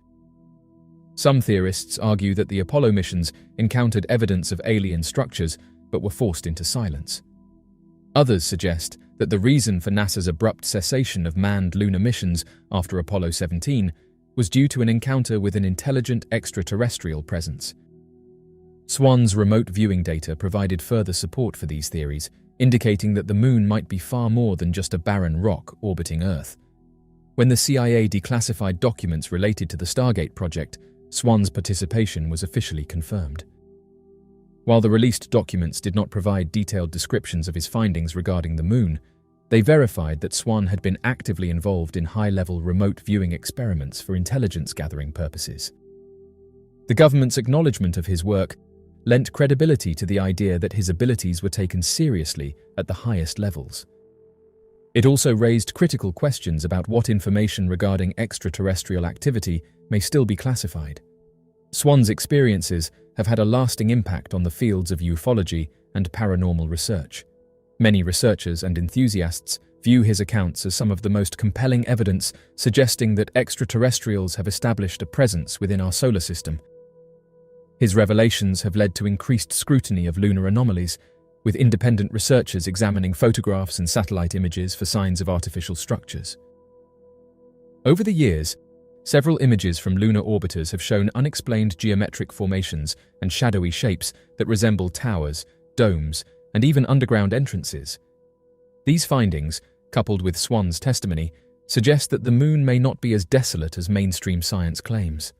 Speaker 1: Some theorists argue that the Apollo missions encountered evidence of alien structures but were forced into silence. Others suggest that the reason for NASA's abrupt cessation of manned lunar missions after Apollo 17 was due to an encounter with an intelligent extraterrestrial presence. Swann's remote viewing data provided further support for these theories, indicating that the moon might be far more than just a barren rock orbiting Earth. When the CIA declassified documents related to the Stargate project, Swann's participation was officially confirmed. While the released documents did not provide detailed descriptions of his findings regarding the moon, they verified that Swann had been actively involved in high-level remote viewing experiments for intelligence-gathering purposes. The government's acknowledgement of his work lent credibility to the idea that his abilities were taken seriously at the highest levels. It also raised critical questions about what information regarding extraterrestrial activity may still be classified. Swann's experiences have had a lasting impact on the fields of ufology and paranormal research. Many researchers and enthusiasts view his accounts as some of the most compelling evidence suggesting that extraterrestrials have established a presence within our solar system. His revelations have led to increased scrutiny of lunar anomalies, with independent researchers examining photographs and satellite images for signs of artificial structures. Over the years, several images from lunar orbiters have shown unexplained geometric formations and shadowy shapes that resemble towers, domes, and even underground entrances. These findings, coupled with Swann's testimony, suggest that the moon may not be as desolate as mainstream science claims.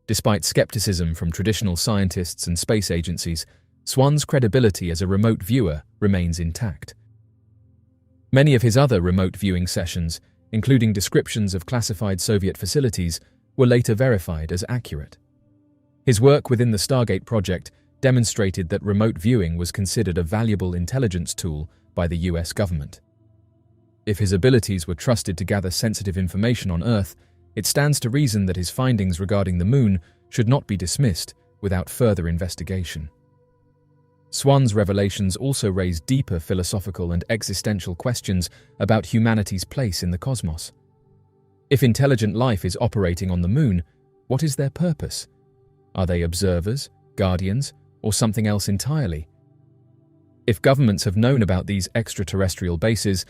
Speaker 1: Despite skepticism from traditional scientists and space agencies, Swann's credibility as a remote viewer remains intact. Many of his other remote viewing sessions, including descriptions of classified Soviet facilities, were later verified as accurate. His work within the Stargate project demonstrated that remote viewing was considered a valuable intelligence tool by the US government. If his abilities were trusted to gather sensitive information on Earth, it stands to reason that his findings regarding the moon should not be dismissed without further investigation. Swann's revelations also raise deeper philosophical and existential questions about humanity's place in the cosmos. If intelligent life is operating on the moon, what is their purpose? Are they observers, guardians, or something else entirely? If governments have known about these extraterrestrial bases,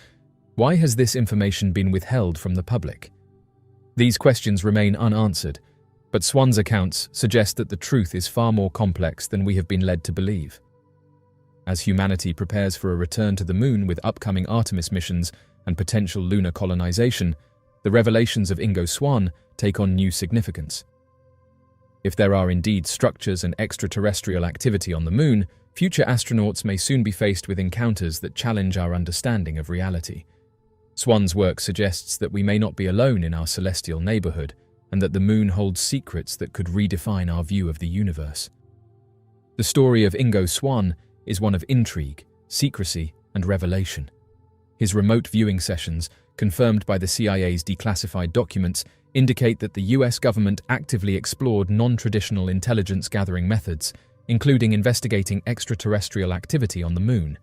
Speaker 1: why has this information been withheld from the public? These questions remain unanswered, but Swann's accounts suggest that the truth is far more complex than we have been led to believe. As humanity prepares for a return to the moon with upcoming Artemis missions and potential lunar colonization, the revelations of Ingo Swann take on new significance. If there are indeed structures and extraterrestrial activity on the moon, future astronauts may soon be faced with encounters that challenge our understanding of reality. Swann's work suggests that we may not be alone in our celestial neighborhood, and that the moon holds secrets that could redefine our view of the universe. The story of Ingo Swann is one of intrigue, secrecy, and revelation. His remote viewing sessions, confirmed by the CIA's declassified documents, indicate that the US government actively explored non-traditional intelligence-gathering methods, including investigating extraterrestrial activity on the moon.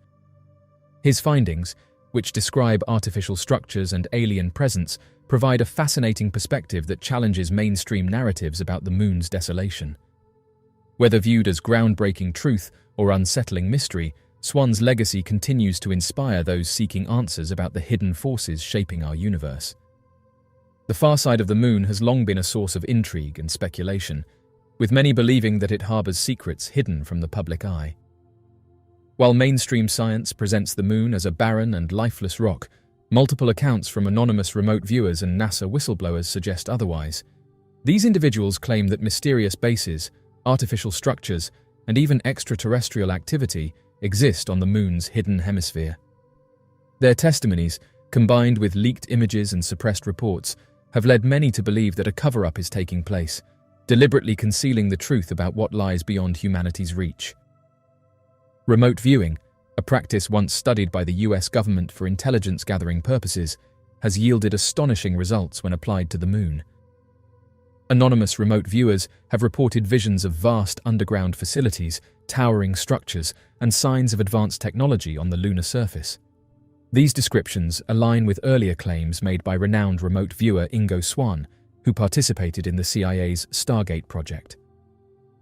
Speaker 1: His findings, which describe artificial structures and alien presence, provide a fascinating perspective that challenges mainstream narratives about the moon's desolation. Whether viewed as groundbreaking truth or unsettling mystery, Swann's legacy continues to inspire those seeking answers about the hidden forces shaping our universe. The far side of the moon has long been a source of intrigue and speculation, with many believing that it harbors secrets hidden from the public eye. While mainstream science presents the moon as a barren and lifeless rock, multiple accounts from anonymous remote viewers and NASA whistleblowers suggest otherwise. These individuals claim that mysterious bases, artificial structures, and even extraterrestrial activity exist on the moon's hidden hemisphere. Their testimonies, combined with leaked images and suppressed reports, have led many to believe that a cover-up is taking place, deliberately concealing the truth about what lies beyond humanity's reach. Remote viewing, a practice once studied by the US government for intelligence-gathering purposes, has yielded astonishing results when applied to the moon. Anonymous remote viewers have reported visions of vast underground facilities, towering structures, and signs of advanced technology on the lunar surface. These descriptions align with earlier claims made by renowned remote viewer Ingo Swann, who participated in the CIA's Stargate project.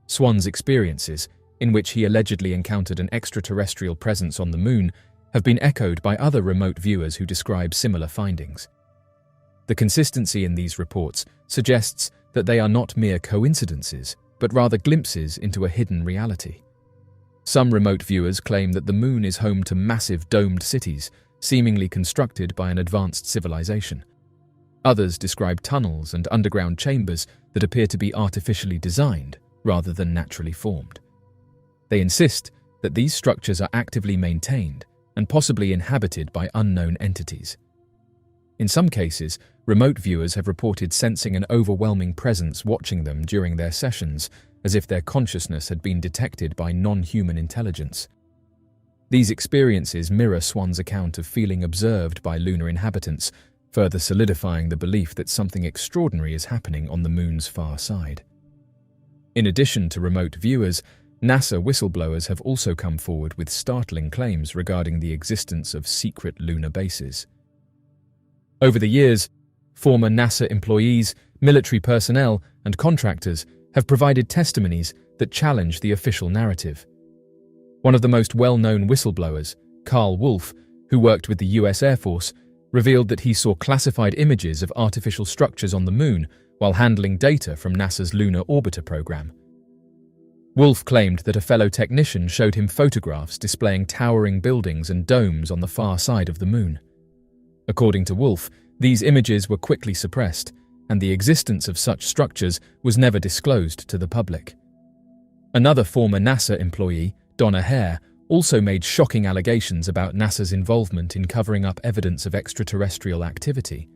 Speaker 1: Swann's experiences, in which he allegedly encountered an extraterrestrial presence on the moon, have been echoed by other remote viewers who describe similar findings. The consistency in these reports suggests that they are not mere coincidences, but rather glimpses into a hidden reality. Some remote viewers claim that the moon is home to massive domed cities, seemingly constructed by an advanced civilization. Others describe tunnels and underground chambers that appear to be artificially designed rather than naturally formed. They insist that these structures are actively maintained and possibly inhabited by unknown entities. In some cases, remote viewers have reported sensing an overwhelming presence watching them during their sessions, as if their consciousness had been detected by non-human intelligence. These experiences mirror Swann's account of feeling observed by lunar inhabitants, further solidifying the belief that something extraordinary is happening on the moon's far side. In addition to remote viewers, NASA whistleblowers have also come forward with startling claims regarding the existence of secret lunar bases. Over the years, former NASA employees, military personnel, and contractors have provided testimonies that challenge the official narrative. One of the most well-known whistleblowers, Carl Wolf, who worked with the US Air Force, revealed that he saw classified images of artificial structures on the moon while handling data from NASA's Lunar Orbiter program. Wolf claimed that a fellow technician showed him photographs displaying towering buildings and domes on the far side of the moon. According to Wolf, these images were quickly suppressed, and the existence of such structures was never disclosed to the public. Another former NASA employee, Donna Hare, also made shocking allegations about NASA's involvement in covering up evidence of extraterrestrial activity.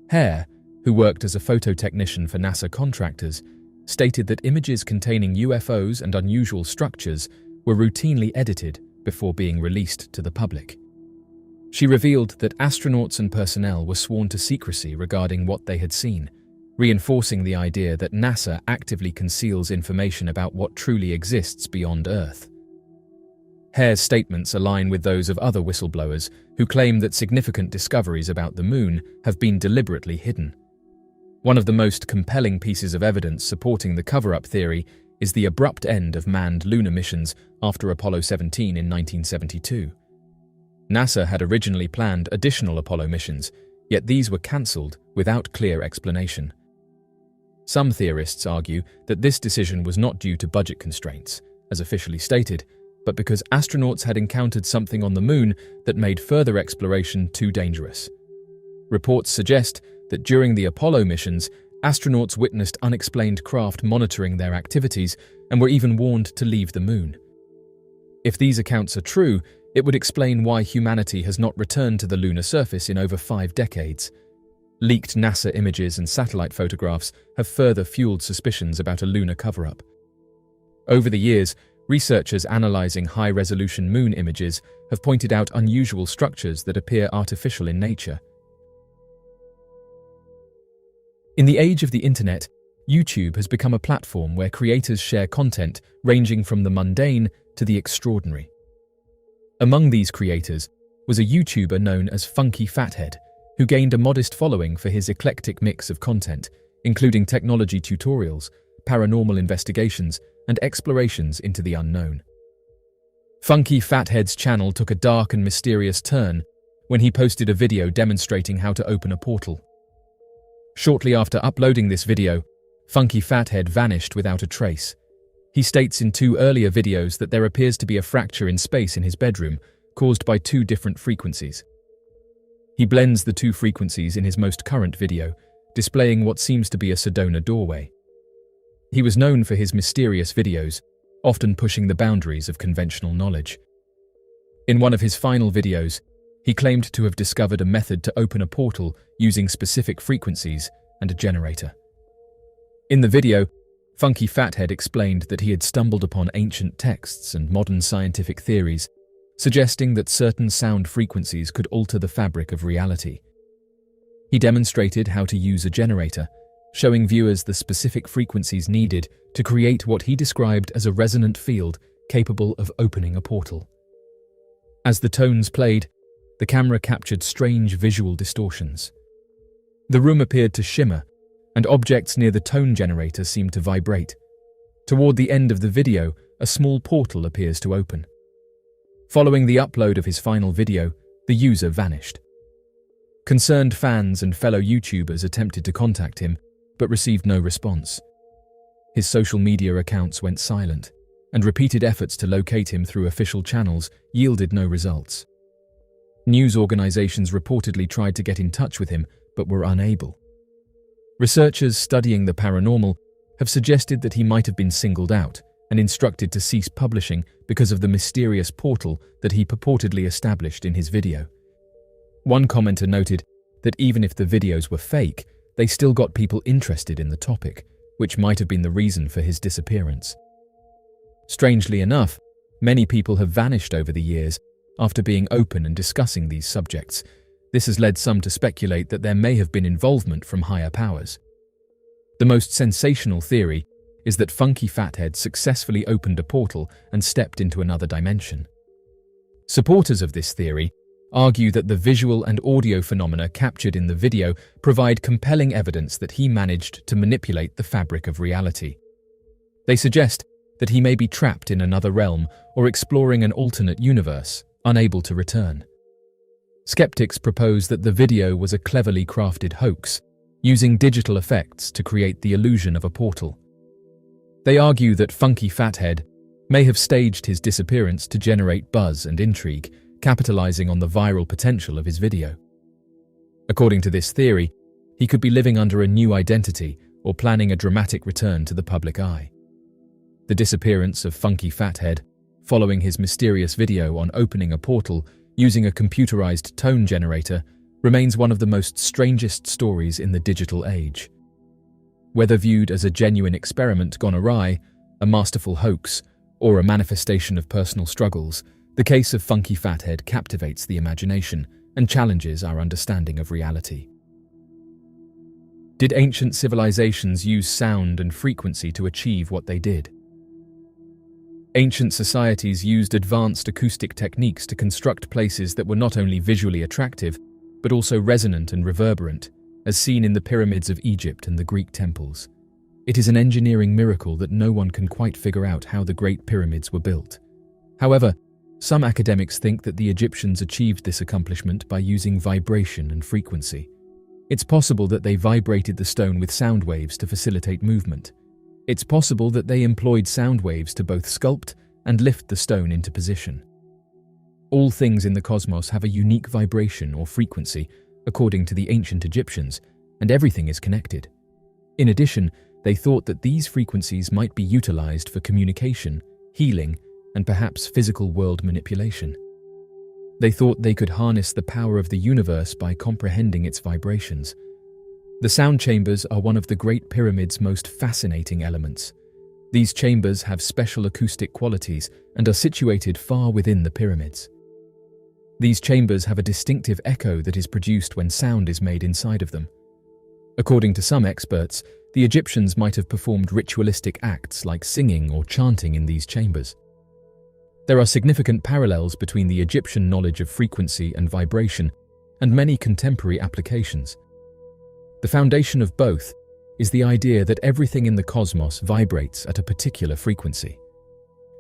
Speaker 1: Hare, who worked as a photo technician for NASA contractors, stated that images containing UFOs and unusual structures were routinely edited before being released to the public. She revealed that astronauts and personnel were sworn to secrecy regarding what they had seen, reinforcing the idea that NASA actively conceals information about what truly exists beyond Earth. Hare's statements align with those of other whistleblowers who claim that significant discoveries about the moon have been deliberately hidden. One of the most compelling pieces of evidence supporting the cover-up theory is the abrupt end of manned lunar missions after Apollo 17 in 1972. NASA had originally planned additional Apollo missions, yet these were cancelled without clear explanation. Some theorists argue that this decision was not due to budget constraints, as officially stated, but because astronauts had encountered something on the moon that made further exploration too dangerous. Reports suggest that during the Apollo missions, astronauts witnessed unexplained craft monitoring their activities and were even warned to leave the moon. If these accounts are true, it would explain why humanity has not returned to the lunar surface in over 5 decades. Leaked NASA images and satellite photographs have further fueled suspicions about a lunar cover-up. Over the years, researchers analyzing high-resolution moon images have pointed out unusual structures that appear artificial in nature. In the age of the internet, YouTube has become a platform where creators share content ranging from the mundane to the extraordinary. Among these creators was a YouTuber known as Funky Fathead, who gained a modest following for his eclectic mix of content, including technology tutorials, paranormal investigations, and explorations into the unknown. Funky Fathead's channel took a dark and mysterious turn when he posted a video demonstrating how to open a portal. Shortly after uploading this video, Funky Fathead vanished without a trace. He states in 2 earlier videos that there appears to be a fracture in space in his bedroom, caused by 2 different frequencies. He blends the 2 frequencies in his most current video, displaying what seems to be a Sedona doorway. He was known for his mysterious videos, often pushing the boundaries of conventional knowledge. In one of his final videos, he claimed to have discovered a method to open a portal using specific frequencies and a generator. In the video, Funky Fathead explained that he had stumbled upon ancient texts and modern scientific theories, suggesting that certain sound frequencies could alter the fabric of reality. He demonstrated how to use a generator, showing viewers the specific frequencies needed to create what he described as a resonant field capable of opening a portal. As the tones played, the camera captured strange visual distortions. The room appeared to shimmer, and objects near the tone generator seemed to vibrate. Toward the end of the video, a small portal appears to open. Following the upload of his final video, the user vanished. Concerned fans and fellow YouTubers attempted to contact him, but received no response. His social media accounts went silent, and repeated efforts to locate him through official channels yielded no results. News organizations reportedly tried to get in touch with him, but were unable. Researchers studying the paranormal have suggested that he might have been singled out and instructed to cease publishing because of the mysterious portal that he purportedly established in his video. One commenter noted that even if the videos were fake, they still got people interested in the topic, which might have been the reason for his disappearance. Strangely enough, many people have vanished over the years after being open and discussing these subjects. This has led some to speculate that there may have been involvement from higher powers. The most sensational theory is that Funky Fathead successfully opened a portal and stepped into another dimension. Supporters of this theory argue that the visual and audio phenomena captured in the video provide compelling evidence that he managed to manipulate the fabric of reality. They suggest that he may be trapped in another realm or exploring an alternate universe, unable to return. Skeptics propose that the video was a cleverly crafted hoax, using digital effects to create the illusion of a portal. They argue that Funky Fathead may have staged his disappearance to generate buzz and intrigue, capitalizing on the viral potential of his video. According to this theory, he could be living under a new identity or planning a dramatic return to the public eye. The disappearance of Funky Fathead, following his mysterious video on opening a portal using a computerized tone generator, remains one of the most strangest stories in the digital age. Whether viewed as a genuine experiment gone awry, a masterful hoax, or a manifestation of personal struggles, the case of Funky Fathead captivates the imagination and challenges our understanding of reality. Did ancient civilizations use sound and frequency to achieve what they did? Ancient societies used advanced acoustic techniques to construct places that were not only visually attractive, but also resonant and reverberant, as seen in the pyramids of Egypt and the Greek temples. It is an engineering miracle that no one can quite figure out how the Great Pyramids were built. However, some academics think that the Egyptians achieved this accomplishment by using vibration and frequency. It's possible that they vibrated the stone with sound waves to facilitate movement. It's possible that they employed sound waves to both sculpt and lift the stone into position. All things in the cosmos have a unique vibration or frequency, according to the ancient Egyptians, and everything is connected. In addition, they thought that these frequencies might be utilized for communication, healing, and perhaps physical world manipulation. They thought they could harness the power of the universe by comprehending its vibrations. The sound chambers are one of the Great Pyramid's most fascinating elements. These chambers have special acoustic qualities and are situated far within the pyramids. These chambers have a distinctive echo that is produced when sound is made inside of them. According to some experts, the Egyptians might have performed ritualistic acts like singing or chanting in these chambers. There are significant parallels between the Egyptian knowledge of frequency and vibration and many contemporary applications. The foundation of both is the idea that everything in the cosmos vibrates at a particular frequency.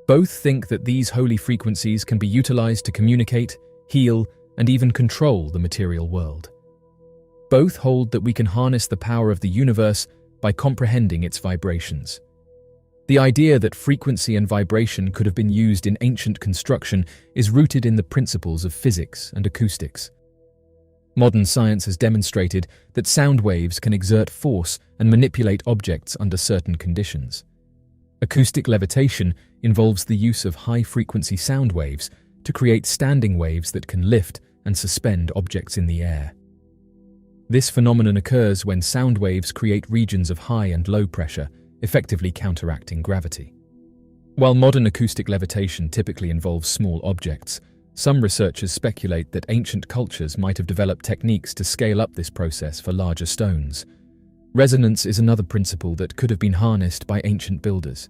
Speaker 1: Both think that these holy frequencies can be utilized to communicate, heal, and even control the material world. Both hold that we can harness the power of the universe by comprehending its vibrations. The idea that frequency and vibration could have been used in ancient construction is rooted in the principles of physics and acoustics. Modern science has demonstrated that sound waves can exert force and manipulate objects under certain conditions. Acoustic levitation involves the use of high-frequency sound waves to create standing waves that can lift and suspend objects in the air. This phenomenon occurs when sound waves create regions of high and low pressure, effectively counteracting gravity. While modern acoustic levitation typically involves small objects, some researchers speculate that ancient cultures might have developed techniques to scale up this process for larger stones. Resonance is another principle that could have been harnessed by ancient builders.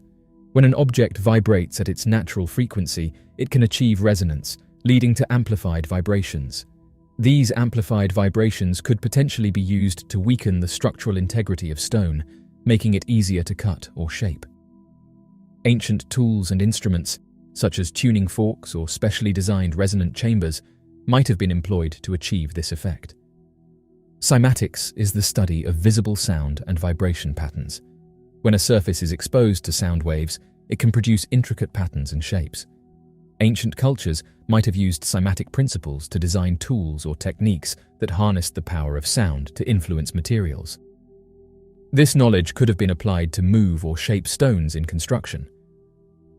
Speaker 1: When an object vibrates at its natural frequency, it can achieve resonance, leading to amplified vibrations. These amplified vibrations could potentially be used to weaken the structural integrity of stone, making it easier to cut or shape. Ancient tools and instruments, such as tuning forks or specially designed resonant chambers, might have been employed to achieve this effect. Cymatics is the study of visible sound and vibration patterns. When a surface is exposed to sound waves, it can produce intricate patterns and shapes. Ancient cultures might have used cymatic principles to design tools or techniques that harnessed the power of sound to influence materials. This knowledge could have been applied to move or shape stones in construction.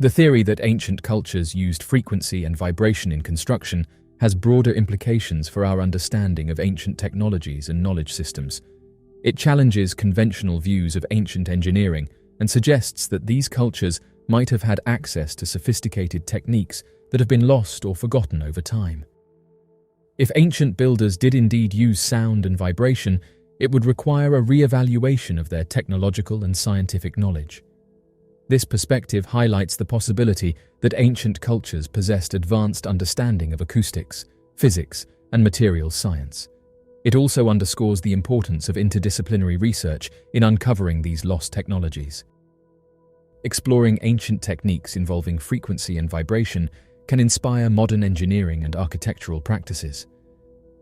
Speaker 1: The theory that ancient cultures used frequency and vibration in construction has broader implications for our understanding of ancient technologies and knowledge systems. It challenges conventional views of ancient engineering and suggests that these cultures might have had access to sophisticated techniques that have been lost or forgotten over time. If ancient builders did indeed use sound and vibration, it would require a re-evaluation of their technological and scientific knowledge. This perspective highlights the possibility that ancient cultures possessed advanced understanding of acoustics, physics, and materials science. It also underscores the importance of interdisciplinary research in uncovering these lost technologies. Exploring ancient techniques involving frequency and vibration can inspire modern engineering and architectural practices.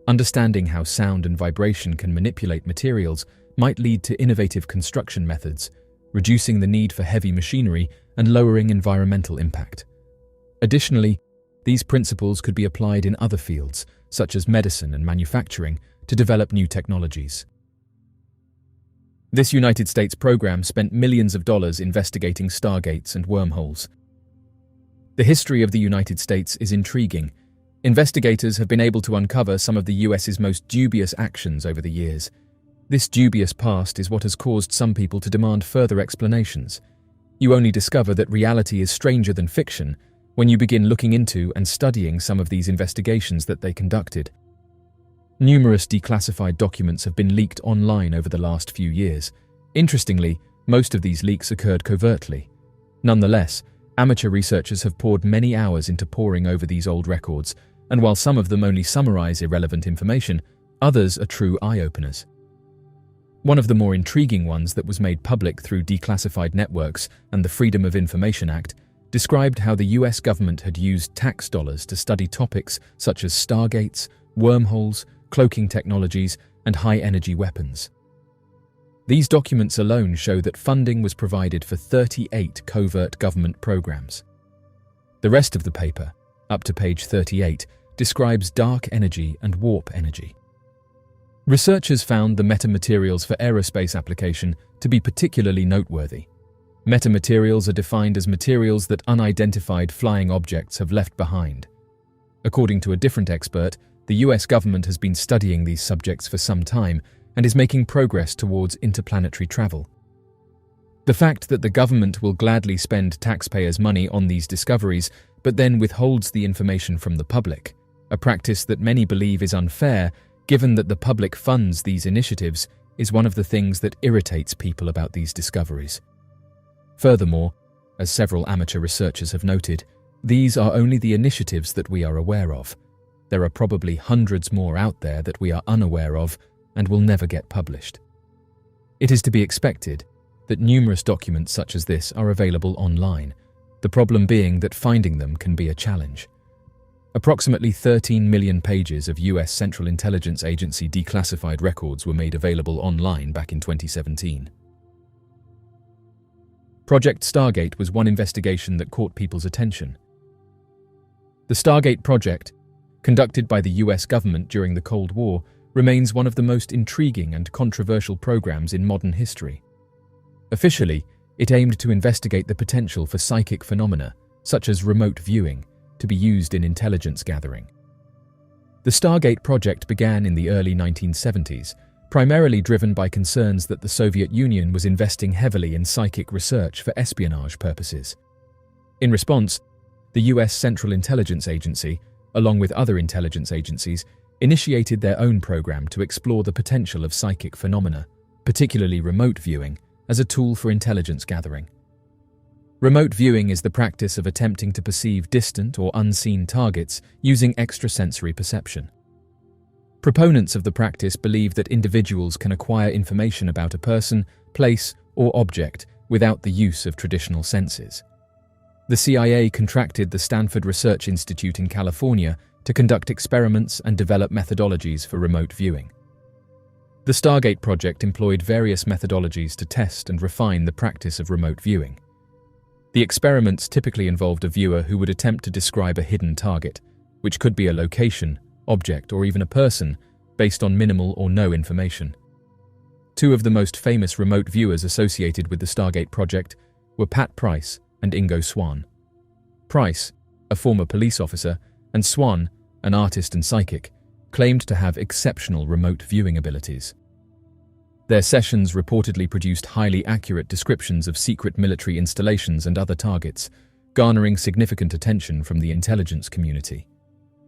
Speaker 1: Understanding how sound and vibration can manipulate materials might lead to innovative construction methods, reducing the need for heavy machinery and lowering environmental impact. Additionally, these principles could be applied in other fields, such as medicine and manufacturing, to develop new technologies. This United States program spent millions of dollars investigating stargates and wormholes. The history of the United States is intriguing. Investigators have been able to uncover some of the US's most dubious actions over the years. This dubious past is what has caused some people to demand further explanations. You only discover that reality is stranger than fiction when you begin looking into and studying some of these investigations that they conducted. Numerous declassified documents have been leaked online over the last few years. Interestingly, most of these leaks occurred covertly. Nonetheless, amateur researchers have poured many hours into poring over these old records, and while some of them only summarize irrelevant information, others are true eye-openers. One of the more intriguing ones that was made public through declassified networks and the Freedom of Information Act described how the US government had used tax dollars to study topics such as stargates, wormholes, cloaking technologies, and high-energy weapons. These documents alone show that funding was provided for 38 covert government programs. The rest of the paper, up to page 38, describes dark energy and warp energy. Researchers found the metamaterials for aerospace application to be particularly noteworthy. Metamaterials are defined as materials that unidentified flying objects have left behind. According to a different expert, the US government has been studying these subjects for some time and is making progress towards interplanetary travel. The fact that the government will gladly spend taxpayers' money on these discoveries but then withholds the information from the public, a practice that many believe is unfair given that the public funds these initiatives, is one of the things that irritates people about these discoveries. Furthermore, as several amateur researchers have noted, these are only the initiatives that we are aware of. There are probably hundreds more out there that we are unaware of and will never get published. It is to be expected that numerous documents such as this are available online, the problem being that finding them can be a challenge. Approximately 13 million pages of US Central Intelligence Agency declassified records were made available online back in 2017. Project Stargate was one investigation that caught people's attention. The Stargate project, conducted by the US government during the Cold War, remains one of the most intriguing and controversial programs in modern history. Officially, it aimed to investigate the potential for psychic phenomena, such as remote viewing, to be used in intelligence gathering. The Stargate project began in the early 1970s, primarily driven by concerns that the Soviet Union was investing heavily in psychic research for espionage purposes. In response, the US Central Intelligence Agency, along with other intelligence agencies, initiated their own program to explore the potential of psychic phenomena, particularly remote viewing, as a tool for intelligence gathering. Remote viewing is the practice of attempting to perceive distant or unseen targets using extrasensory perception. Proponents of the practice believe that individuals can acquire information about a person, place, or object without the use of traditional senses. The CIA contracted the Stanford Research Institute in California to conduct experiments and develop methodologies for remote viewing. The Stargate project employed various methodologies to test and refine the practice of remote viewing. The experiments typically involved a viewer who would attempt to describe a hidden target, which could be a location, object, or even a person, based on minimal or no information. Two of the most famous remote viewers associated with the Stargate project were Pat Price and Ingo Swann. Price, a former police officer, and Swann, an artist and psychic, claimed to have exceptional remote viewing abilities. Their sessions reportedly produced highly accurate descriptions of secret military installations and other targets, garnering significant attention from the intelligence community.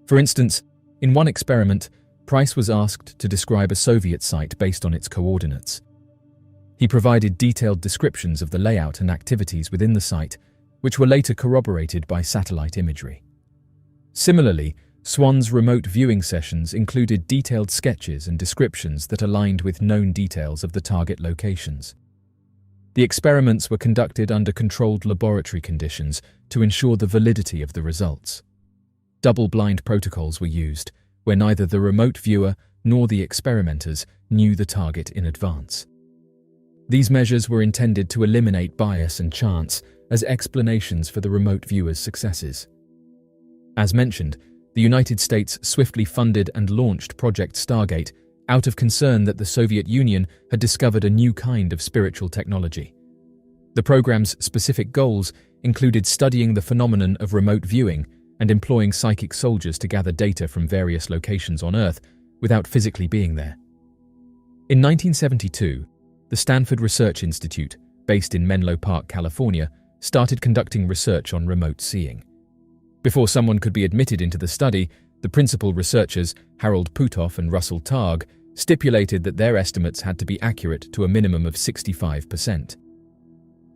Speaker 1: For instance, in one experiment, Price was asked to describe a Soviet site based on its coordinates. He provided detailed descriptions of the layout and activities within the site, which were later corroborated by satellite imagery. Similarly, Swann's remote viewing sessions included detailed sketches and descriptions that aligned with known details of the target locations. The experiments were conducted under controlled laboratory conditions to ensure the validity of the results. Double-blind protocols were used, where neither the remote viewer nor the experimenters knew the target in advance. These measures were intended to eliminate bias and chance as explanations for the remote viewer's successes. As mentioned, the United States swiftly funded and launched Project Stargate out of concern that the Soviet Union had discovered a new kind of spiritual technology. The program's specific goals included studying the phenomenon of remote viewing and employing psychic soldiers to gather data from various locations on Earth without physically being there. In 1972, the Stanford Research Institute, based in Menlo Park, California, started conducting research on remote seeing. Before someone could be admitted into the study, the principal researchers, Harold Puthoff and Russell Targ, stipulated that their estimates had to be accurate to a minimum of 65%.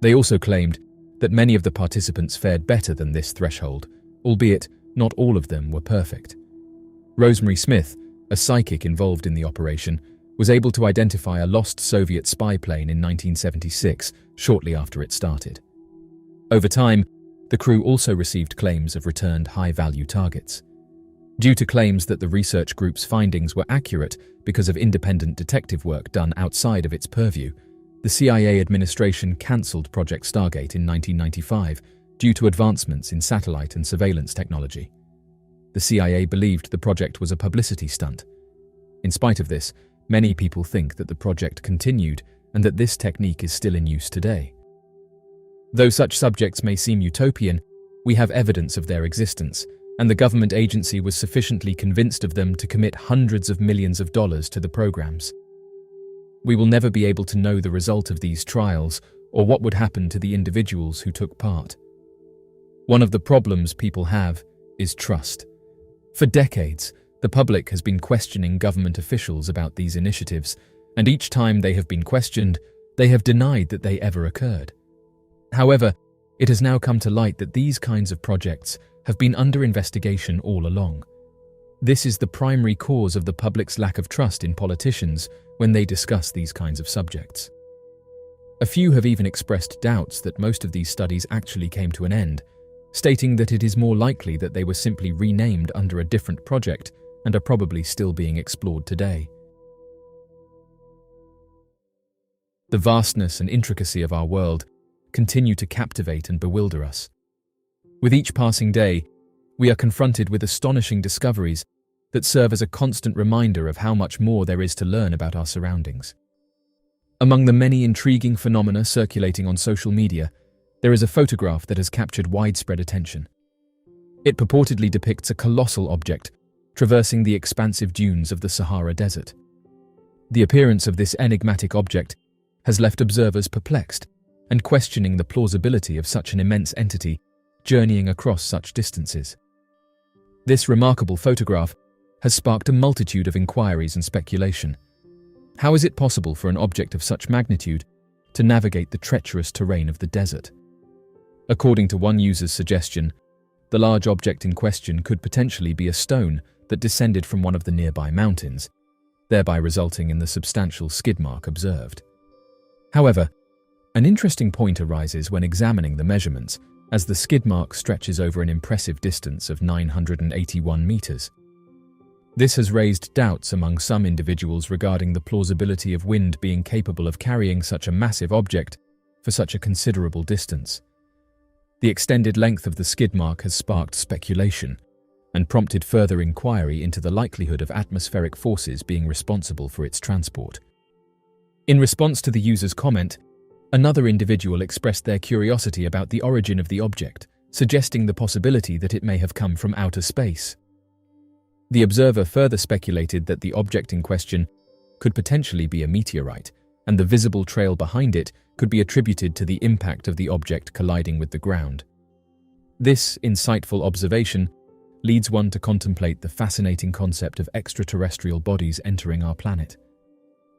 Speaker 1: They also claimed that many of the participants fared better than this threshold, albeit not all of them were perfect. Rosemary Smith, a psychic involved in the operation, was able to identify a lost Soviet spy plane in 1976, shortly after it started. Over time, the crew also received claims of returned high-value targets. Due to claims that the research group's findings were accurate because of independent detective work done outside of its purview, the CIA administration cancelled Project Stargate in 1995 due to advancements in satellite and surveillance technology. The CIA believed the project was a publicity stunt. In spite of this, many people think that the project continued and that this technique is still in use today. Though such subjects may seem utopian, we have evidence of their existence, and the government agency was sufficiently convinced of them to commit hundreds of millions of dollars to the programs. We will never be able to know the result of these trials or what would happen to the individuals who took part. One of the problems people have is trust. For decades, the public has been questioning government officials about these initiatives, and each time they have been questioned, they have denied that they ever occurred. However, it has now come to light that these kinds of projects have been under investigation all along. This is the primary cause of the public's lack of trust in politicians when they discuss these kinds of subjects. A few have even expressed doubts that most of these studies actually came to an end, stating that it is more likely that they were simply renamed under a different project and are probably still being explored today. The vastness and intricacy of our world continue to captivate and bewilder us. With each passing day, we are confronted with astonishing discoveries that serve as a constant reminder of how much more there is to learn about our surroundings. Among the many intriguing phenomena circulating on social media, there is a photograph that has captured widespread attention. It purportedly depicts a colossal object traversing the expansive dunes of the Sahara Desert. The appearance of this enigmatic object has left observers perplexed and questioning the plausibility of such an immense entity journeying across such distances. This remarkable photograph has sparked a multitude of inquiries and speculation. How is it possible for an object of such magnitude to navigate the treacherous terrain of the desert? According to one user's suggestion, the large object in question could potentially be a stone that descended from one of the nearby mountains, thereby resulting in the substantial skid mark observed. However, an interesting point arises when examining the measurements, as the skid mark stretches over an impressive distance of 981 meters. This has raised doubts among some individuals regarding the plausibility of wind being capable of carrying such a massive object for such a considerable distance. The extended length of the skid mark has sparked speculation and prompted further inquiry into the likelihood of atmospheric forces being responsible for its transport. In response to the user's comment, another individual expressed their curiosity about the origin of the object, suggesting the possibility that it may have come from outer space. The observer further speculated that the object in question could potentially be a meteorite, and the visible trail behind it could be attributed to the impact of the object colliding with the ground. This insightful observation leads one to contemplate the fascinating concept of extraterrestrial bodies entering our planet.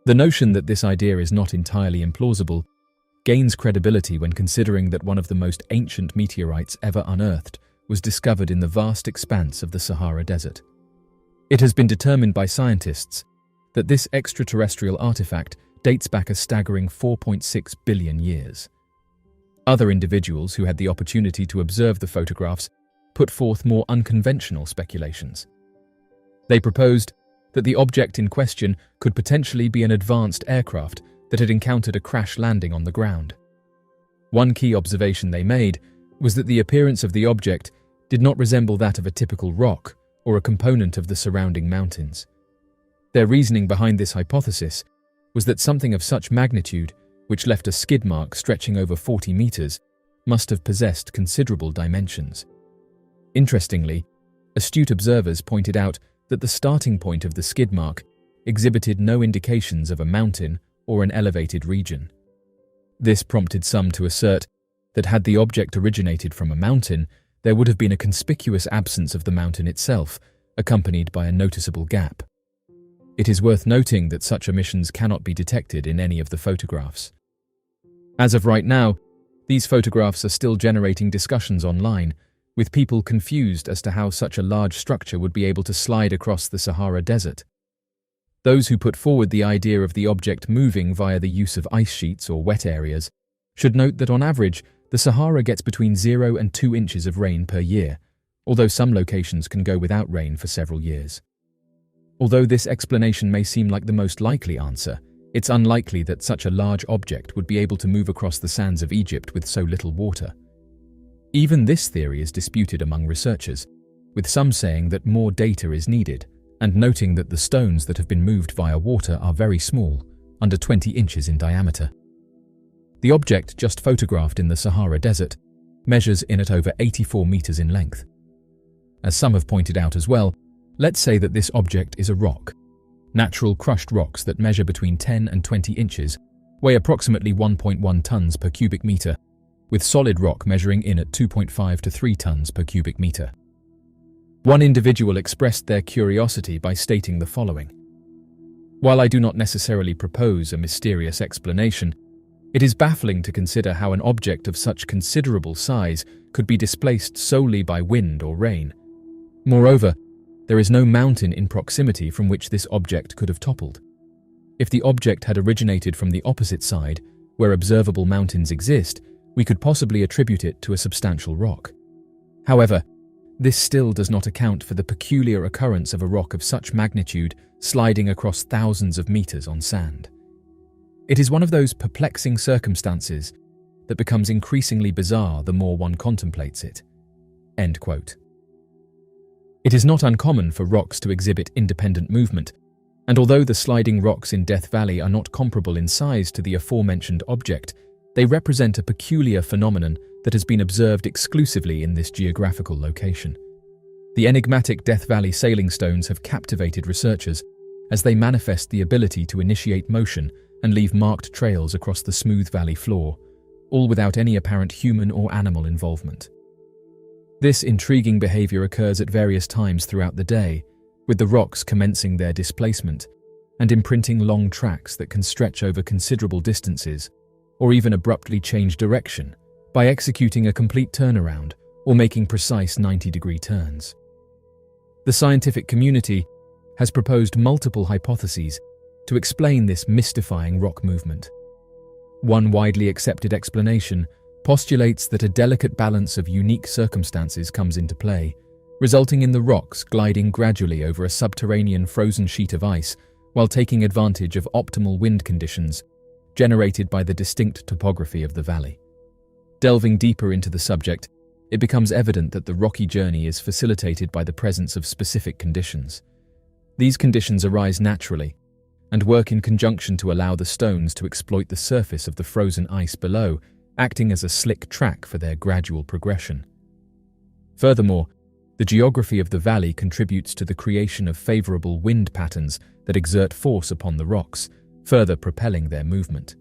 Speaker 1: The notion that this idea is not entirely implausible gains credibility when considering that one of the most ancient meteorites ever unearthed was discovered in the vast expanse of the Sahara Desert. It has been determined by scientists that this extraterrestrial artifact dates back a staggering 4.6 billion years. Other individuals who had the opportunity to observe the photographs put forth more unconventional speculations. They proposed that the object in question could potentially be an advanced aircraft that had encountered a crash landing on the ground. One key observation they made was that the appearance of the object did not resemble that of a typical rock or a component of the surrounding mountains. Their reasoning behind this hypothesis was that something of such magnitude, which left a skid mark stretching over 40 meters, must have possessed considerable dimensions. Interestingly, astute observers pointed out that the starting point of the skid mark exhibited no indications of a mountain or an elevated region. This prompted some to assert that had the object originated from a mountain, there would have been a conspicuous absence of the mountain itself, accompanied by a noticeable gap. It is worth noting that such omissions cannot be detected in any of the photographs. As of right now, these photographs are still generating discussions online, with people confused as to how such a large structure would be able to slide across the Sahara Desert. Those who put forward the idea of the object moving via the use of ice sheets or wet areas should note that on average, the Sahara gets between 0 and 2 inches of rain per year, although some locations can go without rain for several years. Although this explanation may seem like the most likely answer, it's unlikely that such a large object would be able to move across the sands of Egypt with so little water. Even this theory is disputed among researchers, with some saying that more data is needed, and noting that the stones that have been moved via water are very small, under 20 inches in diameter. The object just photographed in the Sahara Desert measures in at over 84 meters in length. As some have pointed out as well, let's say that this object is a rock. Natural crushed rocks that measure between 10 and 20 inches weigh approximately 1.1 tons per cubic meter, with solid rock measuring in at 2.5 to 3 tons per cubic meter. One individual expressed their curiosity by stating the following: "While I do not necessarily propose a mysterious explanation, it is baffling to consider how an object of such considerable size could be displaced solely by wind or rain. Moreover, there is no mountain in proximity from which this object could have toppled. If the object had originated from the opposite side, where observable mountains exist, we could possibly attribute it to a substantial rock. However, this still does not account for the peculiar occurrence of a rock of such magnitude sliding across thousands of meters on sand. It is one of those perplexing circumstances that becomes increasingly bizarre the more one contemplates it." End quote. It is not uncommon for rocks to exhibit independent movement, and although the sliding rocks in Death Valley are not comparable in size to the aforementioned object, they represent a peculiar phenomenon that has been observed exclusively in this geographical location. The enigmatic Death Valley sailing stones have captivated researchers as they manifest the ability to initiate motion and leave marked trails across the smooth valley floor, all without any apparent human or animal involvement. This intriguing behavior occurs at various times throughout the day, with the rocks commencing their displacement and imprinting long tracks that can stretch over considerable distances or even abruptly change direction by executing a complete turnaround or making precise 90-degree turns. The scientific community has proposed multiple hypotheses to explain this mystifying rock movement. One widely accepted explanation postulates that a delicate balance of unique circumstances comes into play, resulting in the rocks gliding gradually over a subterranean frozen sheet of ice while taking advantage of optimal wind conditions generated by the distinct topography of the valley. Delving deeper into the subject, it becomes evident that the rocky journey is facilitated by the presence of specific conditions. These conditions arise naturally and work in conjunction to allow the stones to exploit the surface of the frozen ice below, acting as a slick track for their gradual progression. Furthermore, the geography of the valley contributes to the creation of favorable wind patterns that exert force upon the rocks, further propelling their movement.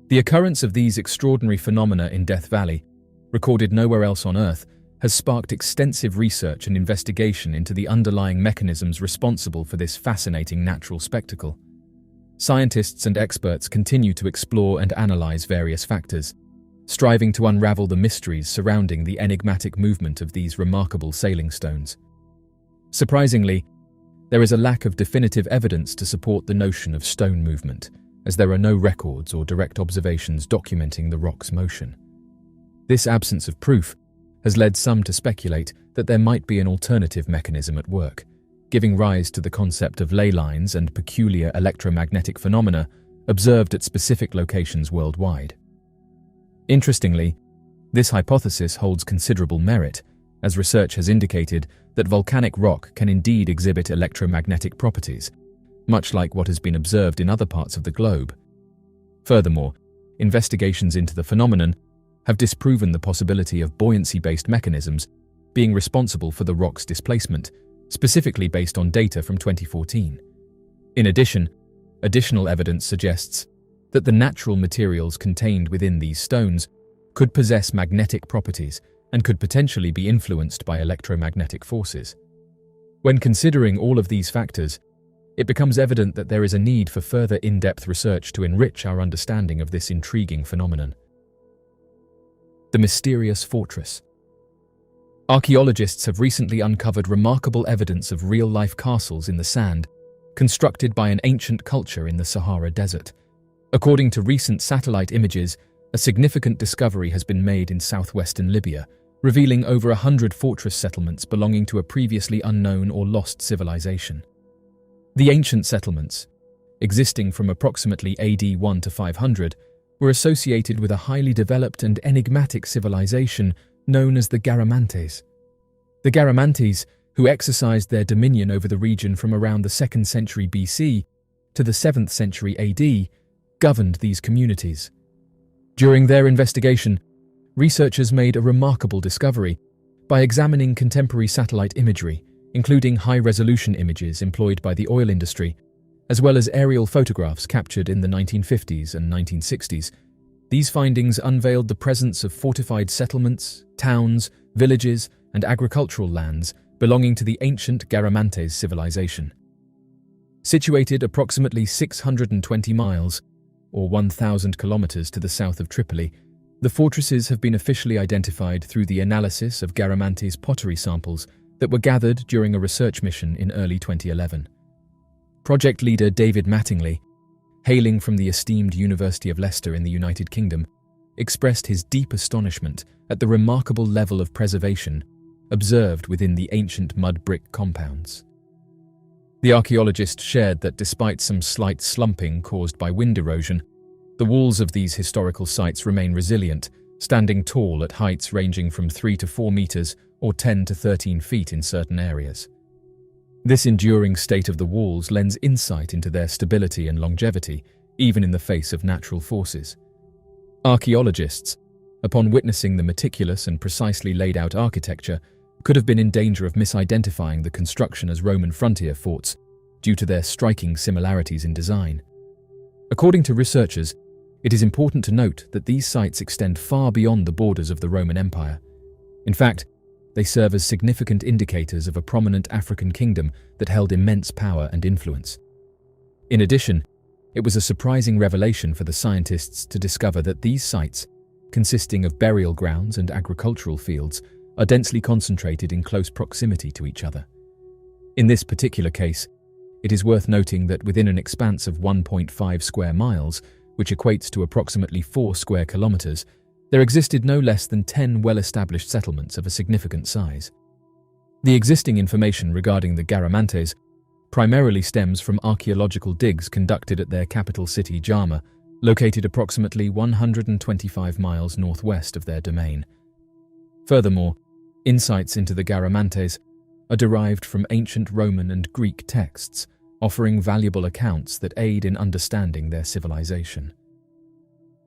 Speaker 1: The occurrence of these extraordinary phenomena in Death Valley, recorded nowhere else on Earth, has sparked extensive research and investigation into the underlying mechanisms responsible for this fascinating natural spectacle. Scientists and experts continue to explore and analyze various factors, striving to unravel the mysteries surrounding the enigmatic movement of these remarkable sailing stones. Surprisingly, there is a lack of definitive evidence to support the notion of stone movement, as there are no records or direct observations documenting the rock's motion. This absence of proof has led some to speculate that there might be an alternative mechanism at work, giving rise to the concept of ley lines and peculiar electromagnetic phenomena observed at specific locations worldwide. Interestingly, this hypothesis holds considerable merit, as research has indicated that volcanic rock can indeed exhibit electromagnetic properties, much like what has been observed in other parts of the globe. Furthermore, investigations into the phenomenon have disproven the possibility of buoyancy-based mechanisms being responsible for the rock's displacement, specifically based on data from 2014. In addition, additional evidence suggests that the natural materials contained within these stones could possess magnetic properties and could potentially be influenced by electromagnetic forces. When considering all of these factors, it becomes evident that there is a need for further in-depth research to enrich our understanding of this intriguing phenomenon. The mysterious fortress. Archaeologists have recently uncovered remarkable evidence of real-life castles in the sand, constructed by an ancient culture in the Sahara Desert. According to recent satellite images, a significant discovery has been made in southwestern Libya, revealing over 100 fortress settlements belonging to a previously unknown or lost civilization. The ancient settlements, existing from approximately AD 1 to 500, were associated with a highly developed and enigmatic civilization known as the Garamantes. The Garamantes, who exercised their dominion over the region from around the 2nd century BC to the 7th century AD, governed these communities. During their investigation, researchers made a remarkable discovery by examining contemporary satellite imagery, including high-resolution images employed by the oil industry, as well as aerial photographs captured in the 1950s and 1960s. These findings unveiled the presence of fortified settlements, towns, villages, and agricultural lands belonging to the ancient Garamantes civilization. Situated approximately 620 miles, or 1,000 kilometers to the south of Tripoli, the fortresses have been officially identified through the analysis of Garamantes pottery samples that were gathered during a research mission in early 2011. Project leader David Mattingly, hailing from the esteemed University of Leicester in the United Kingdom, expressed his deep astonishment at the remarkable level of preservation observed within the ancient mud brick compounds. The archaeologist shared that despite some slight slumping caused by wind erosion, the walls of these historical sites remain resilient, standing tall at heights ranging from 3 to 4 meters or 10 to 13 feet in certain areas. This enduring state of the walls lends insight into their stability and longevity, even in the face of natural forces. Archaeologists, upon witnessing the meticulous and precisely laid out architecture, could have been in danger of misidentifying the construction as Roman frontier forts due to their striking similarities in design. According to researchers, it is important to note that these sites extend far beyond the borders of the Roman Empire. In fact, they serve as significant indicators of a prominent African kingdom that held immense power and influence. In addition, it was a surprising revelation for the scientists to discover that these sites, consisting of burial grounds and agricultural fields, are densely concentrated in close proximity to each other. In this particular case, it is worth noting that within an expanse of 1.5 square miles, which equates to approximately 4 square kilometers, there existed no less than 10 well-established settlements of a significant size. The existing information regarding the Garamantes primarily stems from archaeological digs conducted at their capital city Jama, located approximately 125 miles northwest of their domain. Furthermore, insights into the Garamantes are derived from ancient Roman and Greek texts, offering valuable accounts that aid in understanding their civilization.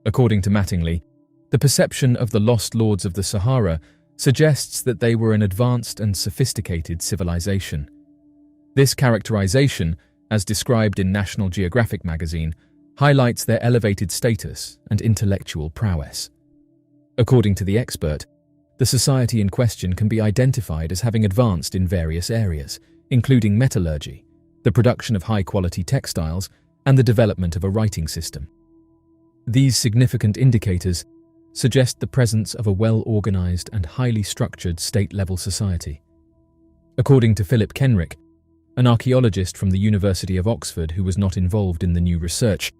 Speaker 1: According to Mattingly, the perception of the lost lords of the Sahara suggests that they were an advanced and sophisticated civilization. This characterization, as described in National Geographic magazine, highlights their elevated status and intellectual prowess. According to the expert, the society in question can be identified as having advanced in various areas, including metallurgy, the production of high-quality textiles, and the development of a writing system. These significant indicators suggest the presence of a well-organized and highly structured state-level society. According to Philip Kenrick, an archaeologist from the University of Oxford who was not involved in the new research,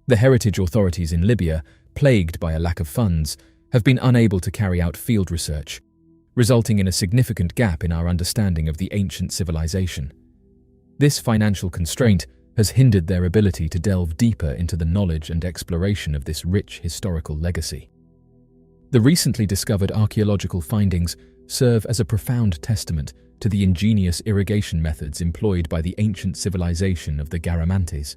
Speaker 1: the heritage authorities in Libya, plagued by a lack of funds, have been unable to carry out field research, resulting in a significant gap in our understanding of the ancient civilization. This financial constraint has hindered their ability to delve deeper into the knowledge and exploration of this rich historical legacy. The recently discovered archaeological findings serve as a profound testament to the ingenious irrigation methods employed by the ancient civilization of the Garamantes.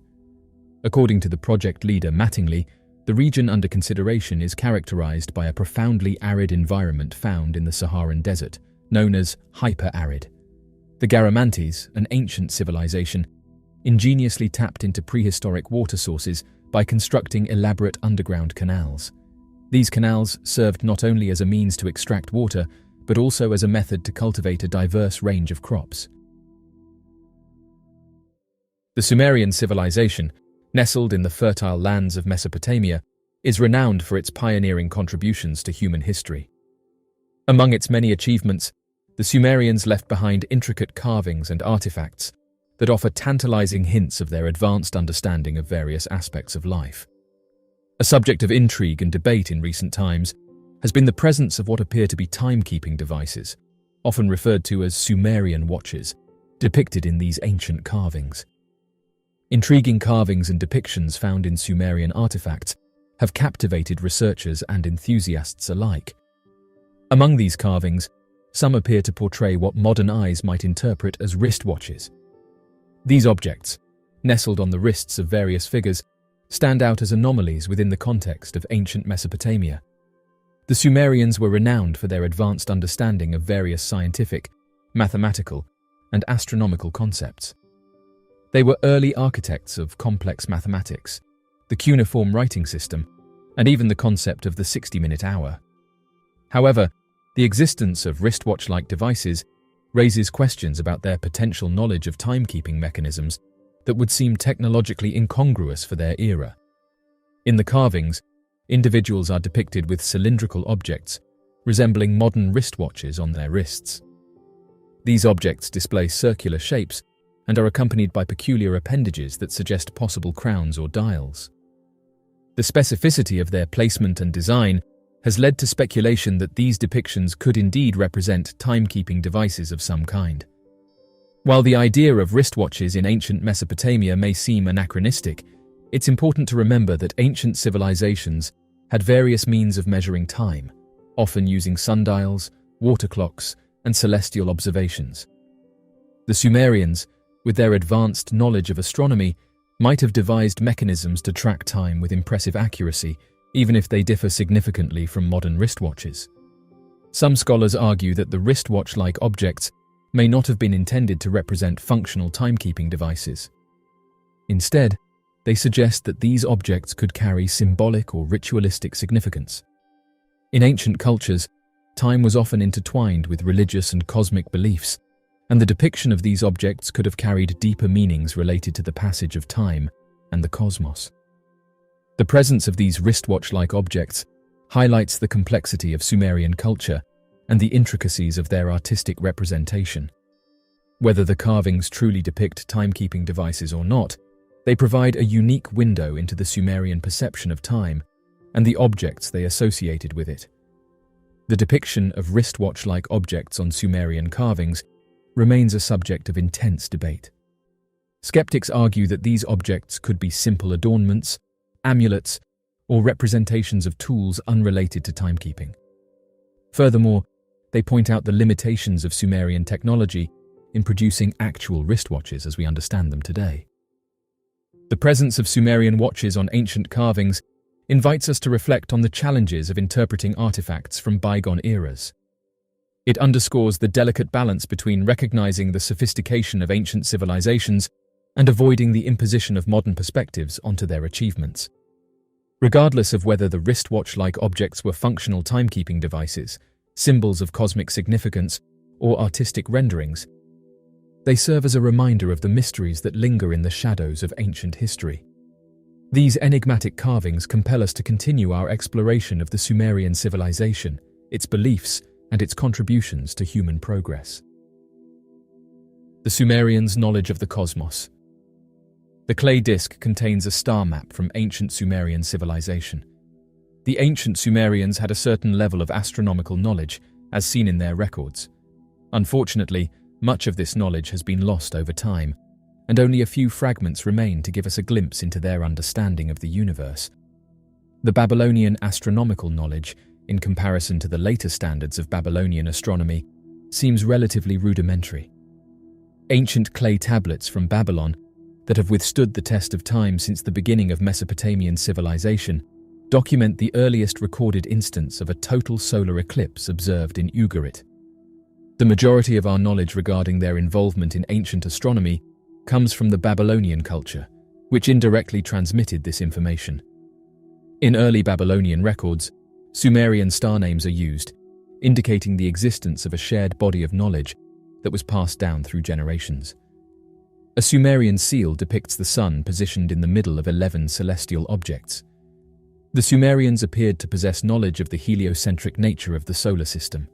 Speaker 1: According to the project leader Mattingly, the region under consideration is characterized by a profoundly arid environment found in the Saharan desert, known as hyper-arid. The Garamantes, an ancient civilization, ingeniously tapped into prehistoric water sources by constructing elaborate underground canals. These canals served not only as a means to extract water, but also as a method to cultivate a diverse range of crops. The Sumerian civilization, nestled in the fertile lands of Mesopotamia, is renowned for its pioneering contributions to human history. Among its many achievements, the Sumerians left behind intricate carvings and artifacts that offer tantalizing hints of their advanced understanding of various aspects of life. A subject of intrigue and debate in recent times has been the presence of what appear to be timekeeping devices, often referred to as Sumerian watches, depicted in these ancient carvings. Intriguing carvings and depictions found in Sumerian artifacts have captivated researchers and enthusiasts alike. Among these carvings, some appear to portray what modern eyes might interpret as wristwatches. These objects, nestled on the wrists of various figures, stand out as anomalies within the context of ancient Mesopotamia. The Sumerians were renowned for their advanced understanding of various scientific, mathematical, and astronomical concepts. They were early architects of complex mathematics, the cuneiform writing system, and even the concept of the 60-minute hour. However, the existence of wristwatch-like devices raises questions about their potential knowledge of timekeeping mechanisms that would seem technologically incongruous for their era. In the carvings, individuals are depicted with cylindrical objects resembling modern wristwatches on their wrists. These objects display circular shapes and are accompanied by peculiar appendages that suggest possible crowns or dials. The specificity of their placement and design has led to speculation that these depictions could indeed represent timekeeping devices of some kind. While the idea of wristwatches in ancient Mesopotamia may seem anachronistic, it's important to remember that ancient civilizations had various means of measuring time, often using sundials, water clocks, and celestial observations. The Sumerians, with their advanced knowledge of astronomy, might have devised mechanisms to track time with impressive accuracy, even if they differ significantly from modern wristwatches. Some scholars argue that the wristwatch-like objects may not have been intended to represent functional timekeeping devices. Instead, they suggest that these objects could carry symbolic or ritualistic significance. In ancient cultures, time was often intertwined with religious and cosmic beliefs, and the depiction of these objects could have carried deeper meanings related to the passage of time and the cosmos. The presence of these wristwatch-like objects highlights the complexity of Sumerian culture and the intricacies of their artistic representation. Whether the carvings truly depict timekeeping devices or not, they provide a unique window into the Sumerian perception of time and the objects they associated with it. The depiction of wristwatch-like objects on Sumerian carvings remains a subject of intense debate. Skeptics argue that these objects could be simple adornments, amulets, or representations of tools unrelated to timekeeping. Furthermore, they point out the limitations of Sumerian technology in producing actual wristwatches as we understand them today. The presence of Sumerian watches on ancient carvings invites us to reflect on the challenges of interpreting artifacts from bygone eras. It underscores the delicate balance between recognizing the sophistication of ancient civilizations and avoiding the imposition of modern perspectives onto their achievements. Regardless of whether the wristwatch-like objects were functional timekeeping devices, symbols of cosmic significance, or artistic renderings, they serve as a reminder of the mysteries that linger in the shadows of ancient history. These enigmatic carvings compel us to continue our exploration of the Sumerian civilization, its beliefs, and its contributions to human progress. The Sumerians' knowledge of the cosmos. The clay disc contains a star map from ancient Sumerian civilization. The ancient Sumerians had a certain level of astronomical knowledge, as seen in their records. Unfortunately, much of this knowledge has been lost over time, and only a few fragments remain to give us a glimpse into their understanding of the universe. The Babylonian astronomical knowledge, in comparison to the later standards of Babylonian astronomy, seems relatively rudimentary. Ancient clay tablets from Babylon that have withstood the test of time since the beginning of Mesopotamian civilization document the earliest recorded instance of a total solar eclipse observed in Ugarit. The majority of our knowledge regarding their involvement in ancient astronomy comes from the Babylonian culture, which indirectly transmitted this information. In early Babylonian records, Sumerian star names are used, indicating the existence of a shared body of knowledge that was passed down through generations. A Sumerian seal depicts the sun positioned in the middle of 11 celestial objects. The Sumerians appeared to possess knowledge of the heliocentric nature of the solar system.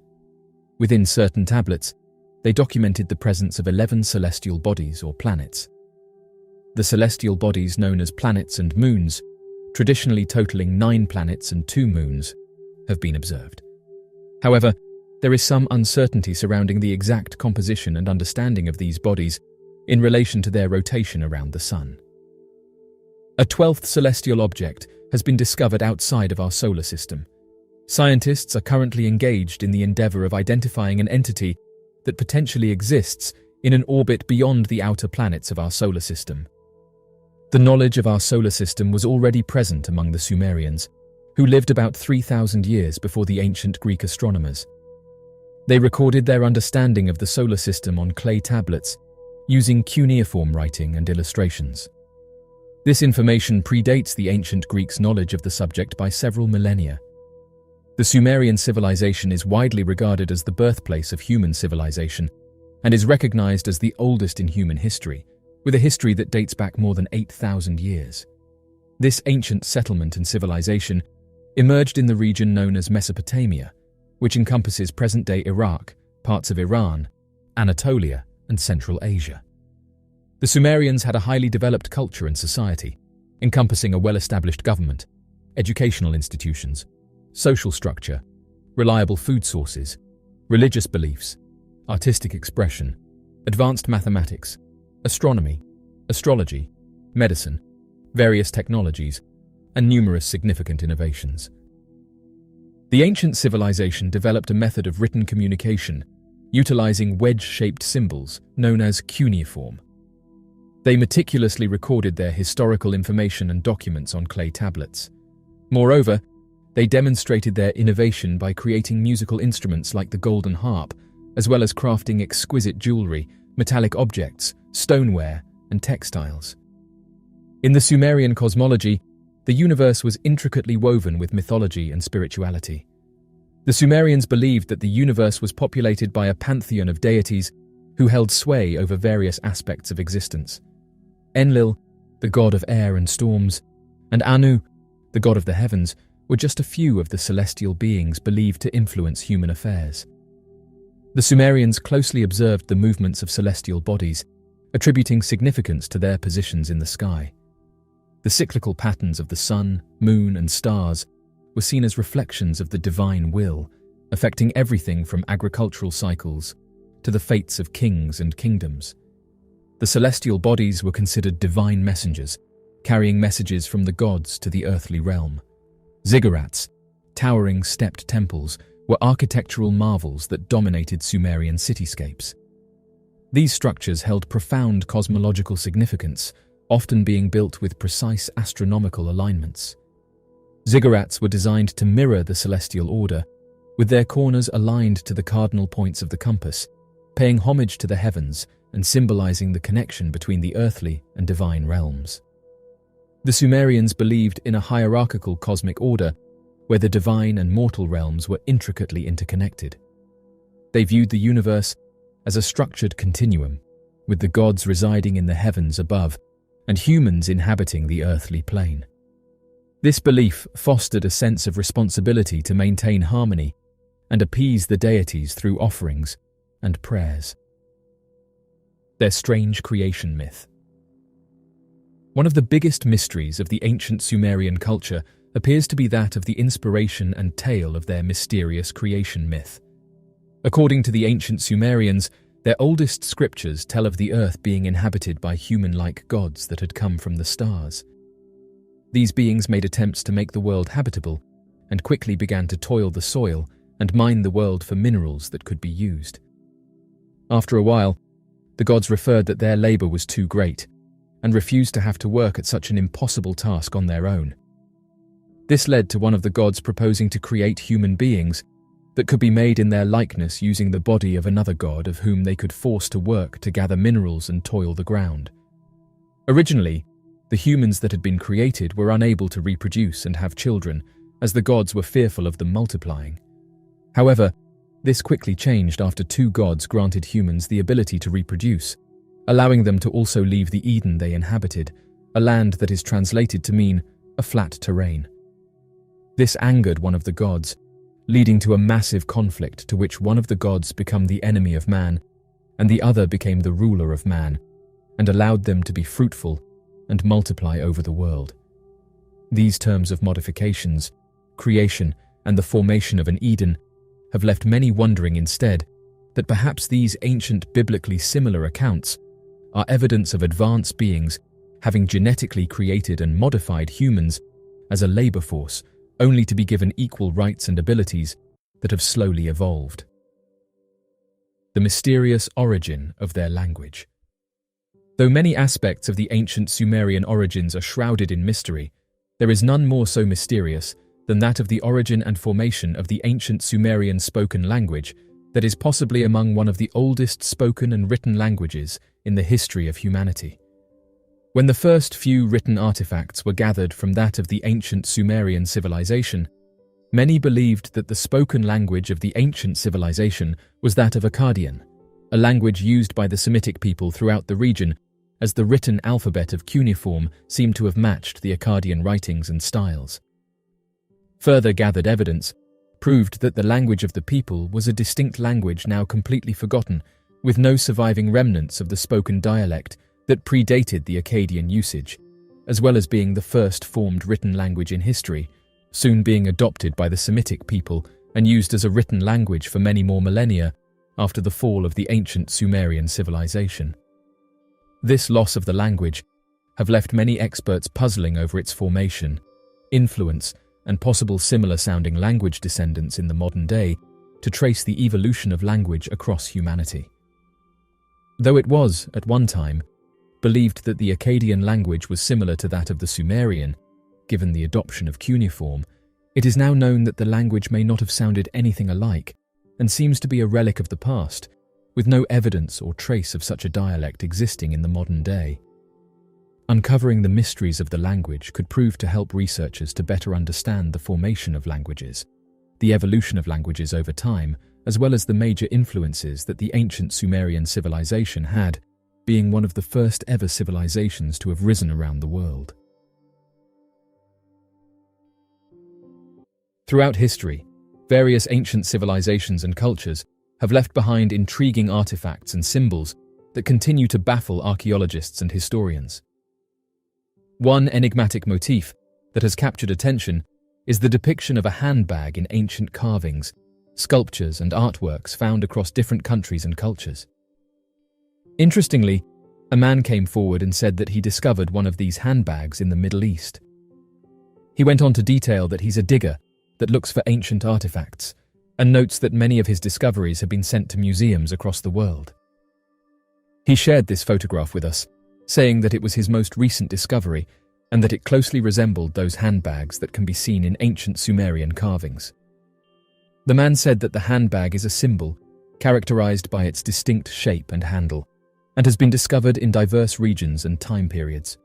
Speaker 1: Within certain tablets, they documented the presence of 11 celestial bodies or planets. The celestial bodies known as planets and moons, traditionally totaling 9 planets and 2 moons, have been observed. However, there is some uncertainty surrounding the exact composition and understanding of these bodies in relation to their rotation around the sun. A 12th celestial object has been discovered outside of our solar system. Scientists are currently engaged in the endeavor of identifying an entity that potentially exists in an orbit beyond the outer planets of our solar system. The knowledge of our solar system was already present among the Sumerians, who lived about 3,000 years before the ancient Greek astronomers. They recorded their understanding of the solar system on clay tablets, using cuneiform writing and illustrations. This information predates the ancient Greeks' knowledge of the subject by several millennia. The Sumerian civilization is widely regarded as the birthplace of human civilization and is recognized as the oldest in human history, with a history that dates back more than 8,000 years. This ancient settlement and civilization emerged in the region known as Mesopotamia, which encompasses present-day Iraq, parts of Iran, Anatolia, and Central Asia. The Sumerians had a highly developed culture and society, encompassing a well-established government, educational institutions, social structure, reliable food sources, religious beliefs, artistic expression, advanced mathematics, astronomy, astrology, medicine, various technologies, and numerous significant innovations. The ancient civilization developed a method of written communication utilizing wedge-shaped symbols known as cuneiform. They meticulously recorded their historical information and documents on clay tablets. Moreover, they demonstrated their innovation by creating musical instruments like the golden harp, as well as crafting exquisite jewelry, metallic objects, stoneware, and textiles. In the Sumerian cosmology, the universe was intricately woven with mythology and spirituality. The Sumerians believed that the universe was populated by a pantheon of deities who held sway over various aspects of existence. Enlil, the god of air and storms, and Anu, the god of the heavens, were just a few of the celestial beings believed to influence human affairs. The Sumerians closely observed the movements of celestial bodies, attributing significance to their positions in the sky. The cyclical patterns of the sun, moon, and stars were seen as reflections of the divine will, affecting everything from agricultural cycles to the fates of kings and kingdoms. The celestial bodies were considered divine messengers, carrying messages from the gods to the earthly realm. Ziggurats, towering stepped temples, were architectural marvels that dominated Sumerian cityscapes. These structures held profound cosmological significance, often being built with precise astronomical alignments. Ziggurats were designed to mirror the celestial order, with their corners aligned to the cardinal points of the compass, paying homage to the heavens and symbolizing the connection between the earthly and divine realms. The Sumerians believed in a hierarchical cosmic order where the divine and mortal realms were intricately interconnected. They viewed the universe as a structured continuum, with the gods residing in the heavens above and humans inhabiting the earthly plane. This belief fostered a sense of responsibility to maintain harmony and appease the deities through offerings and prayers. Their strange creation myth. One of the biggest mysteries of the ancient Sumerian culture appears to be that of the inspiration and tale of their mysterious creation myth. According to the ancient Sumerians, their oldest scriptures tell of the earth being inhabited by human-like gods that had come from the stars. These beings made attempts to make the world habitable and quickly began to toil the soil and mine the world for minerals that could be used. After a while, the gods referred that their labor was too great and refused to have to work at such an impossible task on their own. This led to one of the gods proposing to create human beings that could be made in their likeness using the body of another god of whom they could force to work to gather minerals and toil the ground. Originally, the humans that had been created were unable to reproduce and have children, as the gods were fearful of them multiplying. However, this quickly changed after two gods granted humans the ability to reproduce, allowing them to also leave the Eden they inhabited, a land that is translated to mean a flat terrain. This angered one of the gods, leading to a massive conflict to which one of the gods became the enemy of man, and the other became the ruler of man, and allowed them to be fruitful and multiply over the world. These terms of modifications, creation, and the formation of an Eden have left many wondering instead that perhaps these ancient biblically similar accounts are evidence of advanced beings having genetically created and modified humans as a labor force, only to be given equal rights and abilities that have slowly evolved. The mysterious origin of their language. Though many aspects of the ancient Sumerian origins are shrouded in mystery, there is none more so mysterious than that of the origin and formation of the ancient Sumerian spoken language that is possibly among one of the oldest spoken and written languages in the history of humanity. When the first few written artifacts were gathered from that of the ancient Sumerian civilization, many believed that the spoken language of the ancient civilization was that of Akkadian, a language used by the Semitic people throughout the region, as the written alphabet of cuneiform seemed to have matched the Akkadian writings and styles. Further gathered evidence proved that the language of the people was a distinct language now completely forgotten, with no surviving remnants of the spoken dialect that predated the Akkadian usage, as well as being the first formed written language in history, soon being adopted by the Semitic people and used as a written language for many more millennia after the fall of the ancient Sumerian civilization. This loss of the language have left many experts puzzling over its formation, influence, and possible similar-sounding language descendants in the modern day to trace the evolution of language across humanity. Though it was, at one time, believed that the Akkadian language was similar to that of the Sumerian, given the adoption of cuneiform, it is now known that the language may not have sounded anything alike and seems to be a relic of the past, with no evidence or trace of such a dialect existing in the modern day. Uncovering the mysteries of the language could prove to help researchers to better understand the formation of languages, the evolution of languages over time, as well as the major influences that the ancient Sumerian civilization had, being one of the first ever civilizations to have risen around the world. Throughout history, various ancient civilizations and cultures have left behind intriguing artifacts and symbols that continue to baffle archaeologists and historians. One enigmatic motif that has captured attention is the depiction of a handbag in ancient carvings, sculptures, and artworks found across different countries and cultures. Interestingly, a man came forward and said that he discovered one of these handbags in the Middle East. He went on to detail that he's a digger that looks for ancient artifacts, and notes that many of his discoveries have been sent to museums across the world. He shared this photograph with us, saying that it was his most recent discovery and that it closely resembled those handbags that can be seen in ancient Sumerian carvings. The man said that the handbag is a symbol characterized by its distinct shape and handle, and has been discovered in diverse regions and time periods.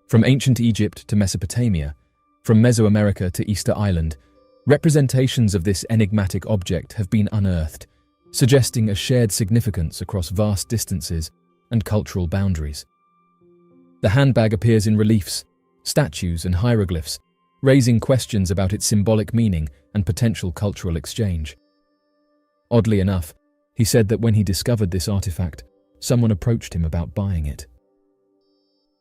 Speaker 1: From ancient Egypt to Mesopotamia, from Mesoamerica to Easter Island, representations of this enigmatic object have been unearthed, suggesting a shared significance across vast distances and cultural boundaries. The handbag appears in reliefs, statues, and hieroglyphs, raising questions about its symbolic meaning and potential cultural exchange. Oddly enough, he said that when he discovered this artifact, someone approached him about buying it.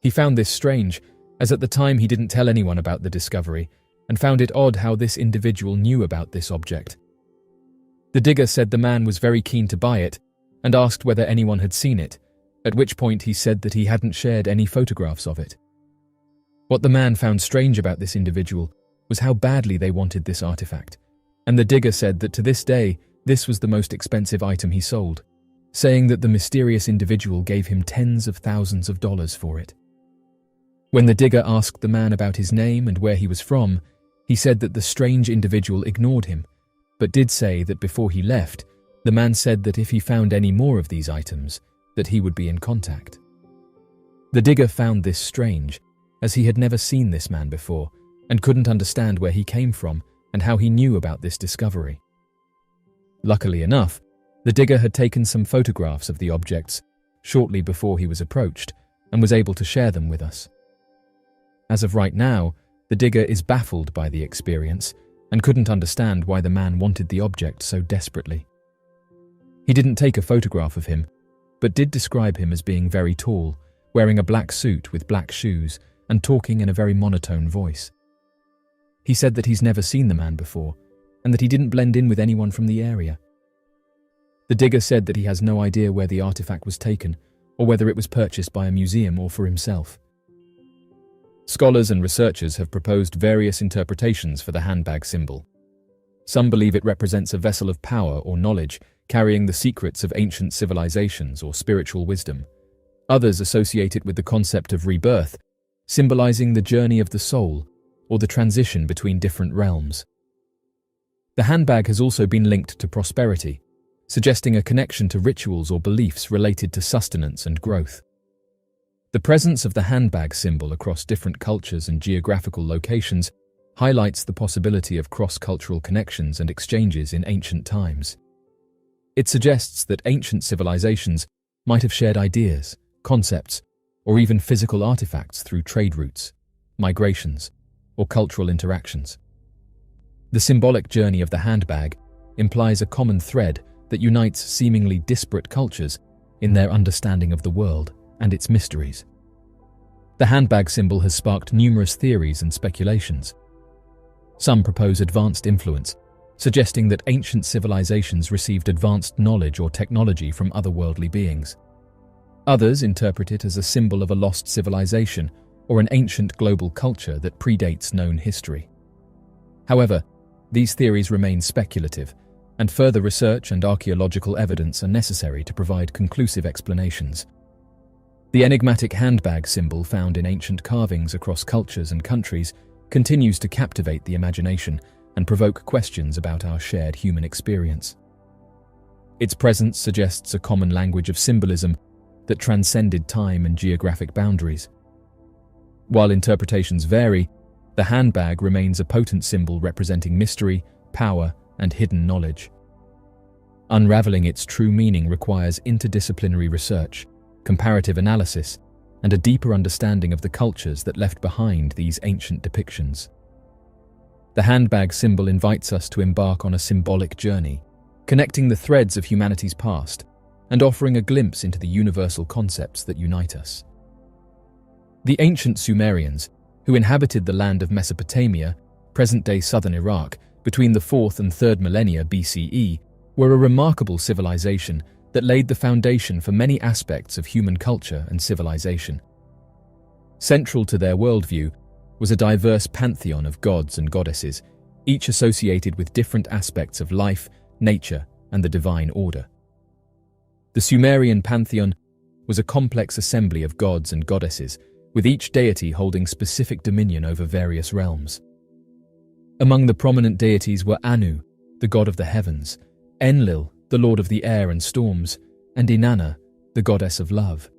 Speaker 1: He found this strange, as at the time he didn't tell anyone about the discovery, and found it odd how this individual knew about this object. The digger said the man was very keen to buy it, and asked whether anyone had seen it, at which point he said that he hadn't shared any photographs of it. What the man found strange about this individual was how badly they wanted this artifact, and the digger said that to this day, this was the most expensive item he sold, saying that the mysterious individual gave him tens of thousands of dollars for it. When the digger asked the man about his name and where he was from, he said that the strange individual ignored him, but did say that before he left, the man said that if he found any more of these items, that he would be in contact. The digger found this strange, as he had never seen this man before and couldn't understand where he came from and how he knew about this discovery. Luckily enough, the digger had taken some photographs of the objects shortly before he was approached and was able to share them with us. As of right now, the digger is baffled by the experience and couldn't understand why the man wanted the object so desperately. He didn't take a photograph of him, but did describe him as being very tall, wearing a black suit with black shoes and talking in a very monotone voice. He said that he's never seen the man before and that he didn't blend in with anyone from the area. The digger said that he has no idea where the artifact was taken or whether it was purchased by a museum or for himself. Scholars and researchers have proposed various interpretations for the handbag symbol. Some believe it represents a vessel of power or knowledge carrying the secrets of ancient civilizations or spiritual wisdom. Others associate it with the concept of rebirth, symbolizing the journey of the soul or the transition between different realms. The handbag has also been linked to prosperity, suggesting a connection to rituals or beliefs related to sustenance and growth. The presence of the handbag symbol across different cultures and geographical locations highlights the possibility of cross-cultural connections and exchanges in ancient times. It suggests that ancient civilizations might have shared ideas, concepts, or even physical artifacts through trade routes, migrations, or cultural interactions. The symbolic journey of the handbag implies a common thread that unites seemingly disparate cultures in their understanding of the world and its mysteries. The handbag symbol has sparked numerous theories and speculations. Some propose advanced influence, suggesting that ancient civilizations received advanced knowledge or technology from otherworldly beings. Others interpret it as a symbol of a lost civilization or an ancient global culture that predates known history. However, these theories remain speculative, and further research and archaeological evidence are necessary to provide conclusive explanations. The enigmatic handbag symbol found in ancient carvings across cultures and countries continues to captivate the imagination and provoke questions about our shared human experience. Its presence suggests a common language of symbolism that transcended time and geographic boundaries. While interpretations vary, the handbag remains a potent symbol representing mystery, power, and hidden knowledge. Unraveling its true meaning requires interdisciplinary research, comparative analysis, and a deeper understanding of the cultures that left behind these ancient depictions. The handbag symbol invites us to embark on a symbolic journey, connecting the threads of humanity's past and offering a glimpse into the universal concepts that unite us. The ancient Sumerians, who inhabited the land of Mesopotamia, present-day southern Iraq, between the 4th and 3rd millennia BCE, were a remarkable civilization that laid the foundation for many aspects of human culture and civilization. Central to their worldview was a diverse pantheon of gods and goddesses, each associated with different aspects of life, nature, and the divine order. The Sumerian pantheon was a complex assembly of gods and goddesses, with each deity holding specific dominion over various realms. Among the prominent deities were Anu, the god of the heavens, Enlil, the lord of the air and storms, and Inanna, the goddess of love.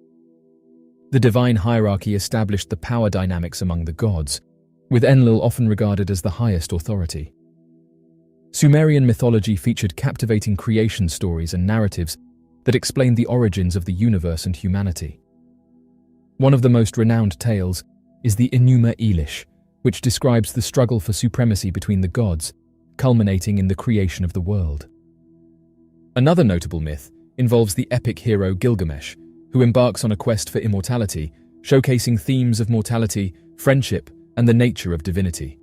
Speaker 1: The divine hierarchy established the power dynamics among the gods, with Enlil often regarded as the highest authority. Sumerian mythology featured captivating creation stories and narratives that explained the origins of the universe and humanity. One of the most renowned tales is the Enuma Elish, which describes the struggle for supremacy between the gods, culminating in the creation of the world. Another notable myth involves the epic hero Gilgamesh, who embarks on a quest for immortality, showcasing themes of mortality, friendship, and the nature of divinity.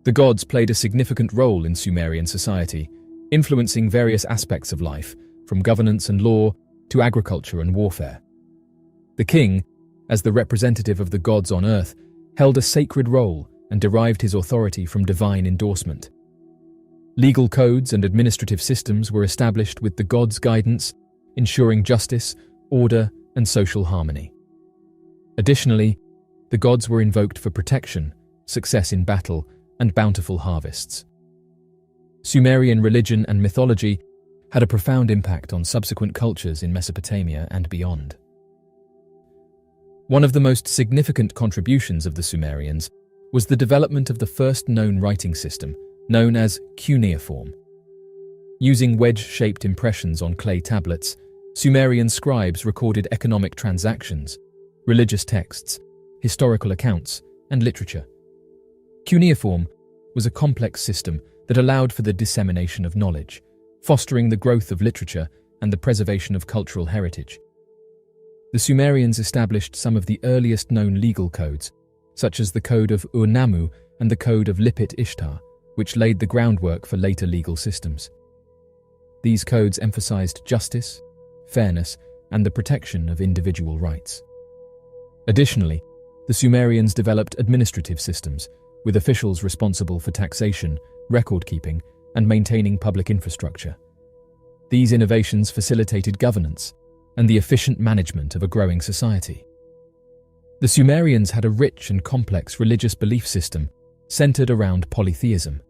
Speaker 1: The gods played a significant role in Sumerian society, influencing various aspects of life, from governance and law to agriculture and warfare. The king, as the representative of the gods on earth, held a sacred role and derived his authority from divine endorsement. Legal codes and administrative systems were established with the gods' guidance, ensuring justice, order, and social harmony. Additionally, the gods were invoked for protection, success in battle, and bountiful harvests. Sumerian religion and mythology had a profound impact on subsequent cultures in Mesopotamia and beyond. One of the most significant contributions of the Sumerians was the development of the first known writing system, known as cuneiform. Using wedge-shaped impressions on clay tablets, Sumerian scribes recorded economic transactions, religious texts, historical accounts, and literature. Cuneiform was a complex system that allowed for the dissemination of knowledge, fostering the growth of literature and the preservation of cultural heritage. The Sumerians established some of the earliest known legal codes, such as the Code of Ur-Nammu and the Code of Lipit Ishtar, which laid the groundwork for later legal systems. These codes emphasized justice, fairness, and the protection of individual rights. Additionally, the Sumerians developed administrative systems, with officials responsible for taxation, record-keeping, and maintaining public infrastructure. These innovations facilitated governance and the efficient management of a growing society. The Sumerians had a rich and complex religious belief system centered around polytheism.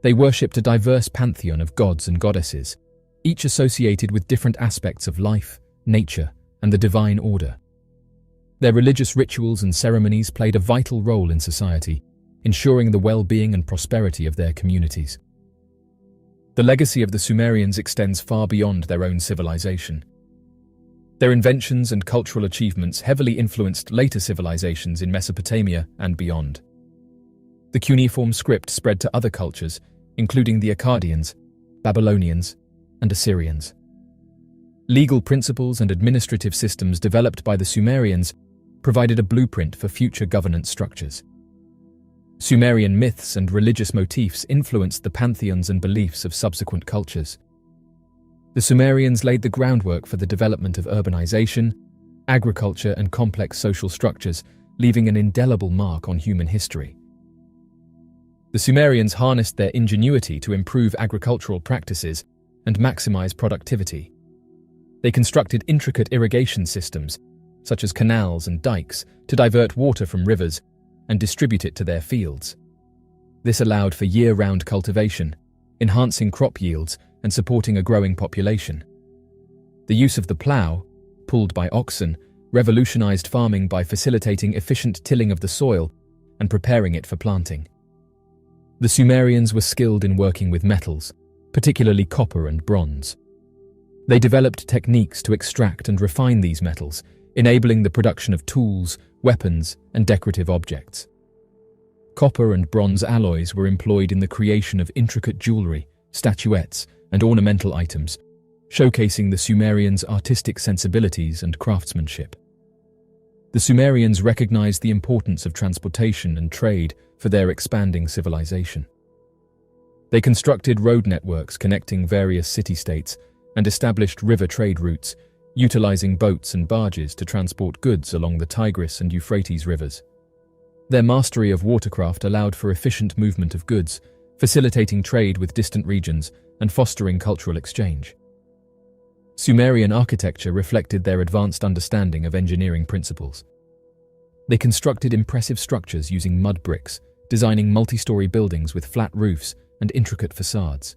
Speaker 1: They worshipped a diverse pantheon of gods and goddesses, each associated with different aspects of life, nature, and the divine order. Their religious rituals and ceremonies played a vital role in society, ensuring the well-being and prosperity of their communities. The legacy of the Sumerians extends far beyond their own civilization. Their inventions and cultural achievements heavily influenced later civilizations in Mesopotamia and beyond. The cuneiform script spread to other cultures, including the Akkadians, Babylonians, and Assyrians. Legal principles and administrative systems developed by the Sumerians provided a blueprint for future governance structures. Sumerian myths and religious motifs influenced the pantheons and beliefs of subsequent cultures. The Sumerians laid the groundwork for the development of urbanization, agriculture, and complex social structures, leaving an indelible mark on human history. The Sumerians harnessed their ingenuity to improve agricultural practices and maximize productivity. They constructed intricate irrigation systems, such as canals and dikes, to divert water from rivers and distribute it to their fields. This allowed for year-round cultivation, enhancing crop yields and supporting a growing population. The use of the plough, pulled by oxen, revolutionized farming by facilitating efficient tilling of the soil and preparing it for planting. The Sumerians were skilled in working with metals, particularly copper and bronze. They developed techniques to extract and refine these metals, enabling the production of tools, weapons, and decorative objects. Copper and bronze alloys were employed in the creation of intricate jewelry, statuettes, and ornamental items, showcasing the Sumerians' artistic sensibilities and craftsmanship. The Sumerians recognized the importance of transportation and trade for their expanding civilization. They constructed road networks connecting various city-states and established river trade routes, utilizing boats and barges to transport goods along the Tigris and Euphrates rivers. Their mastery of watercraft allowed for efficient movement of goods, facilitating trade with distant regions and fostering cultural exchange. Sumerian architecture reflected their advanced understanding of engineering principles. They constructed impressive structures using mud bricks, designing multi-story buildings with flat roofs and intricate facades.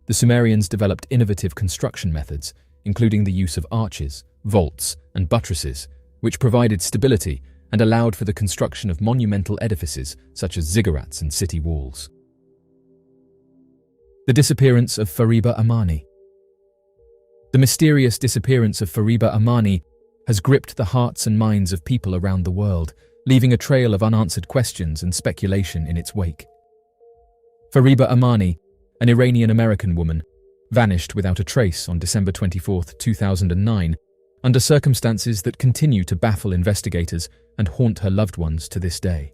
Speaker 1: The Sumerians developed innovative construction methods, including the use of arches, vaults, and buttresses, which provided stability and allowed for the construction of monumental edifices such as ziggurats and city walls. The disappearance of Fariba Ammani. The mysterious disappearance of Fariba Ammani has gripped the hearts and minds of people around the world, leaving a trail of unanswered questions and speculation in its wake. Fariba Ammani, an Iranian-American woman, vanished without a trace on December 24, 2009, under circumstances that continue to baffle investigators and haunt her loved ones to this day.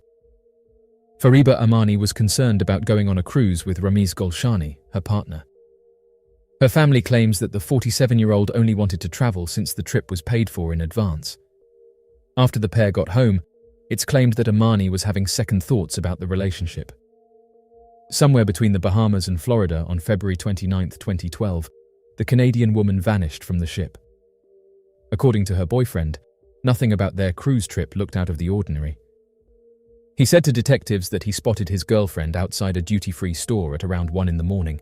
Speaker 1: Fariba Ammani was concerned about going on a cruise with Ramiz Golshani, her partner. Her family claims that the 47-year-old only wanted to travel since the trip was paid for in advance. After the pair got home, it's claimed that Ammani was having second thoughts about the relationship. Somewhere between the Bahamas and Florida on February 29, 2012, the Canadian woman vanished from the ship. According to her boyfriend, nothing about their cruise trip looked out of the ordinary. He said to detectives that he spotted his girlfriend outside a duty-free store at around 1 a.m.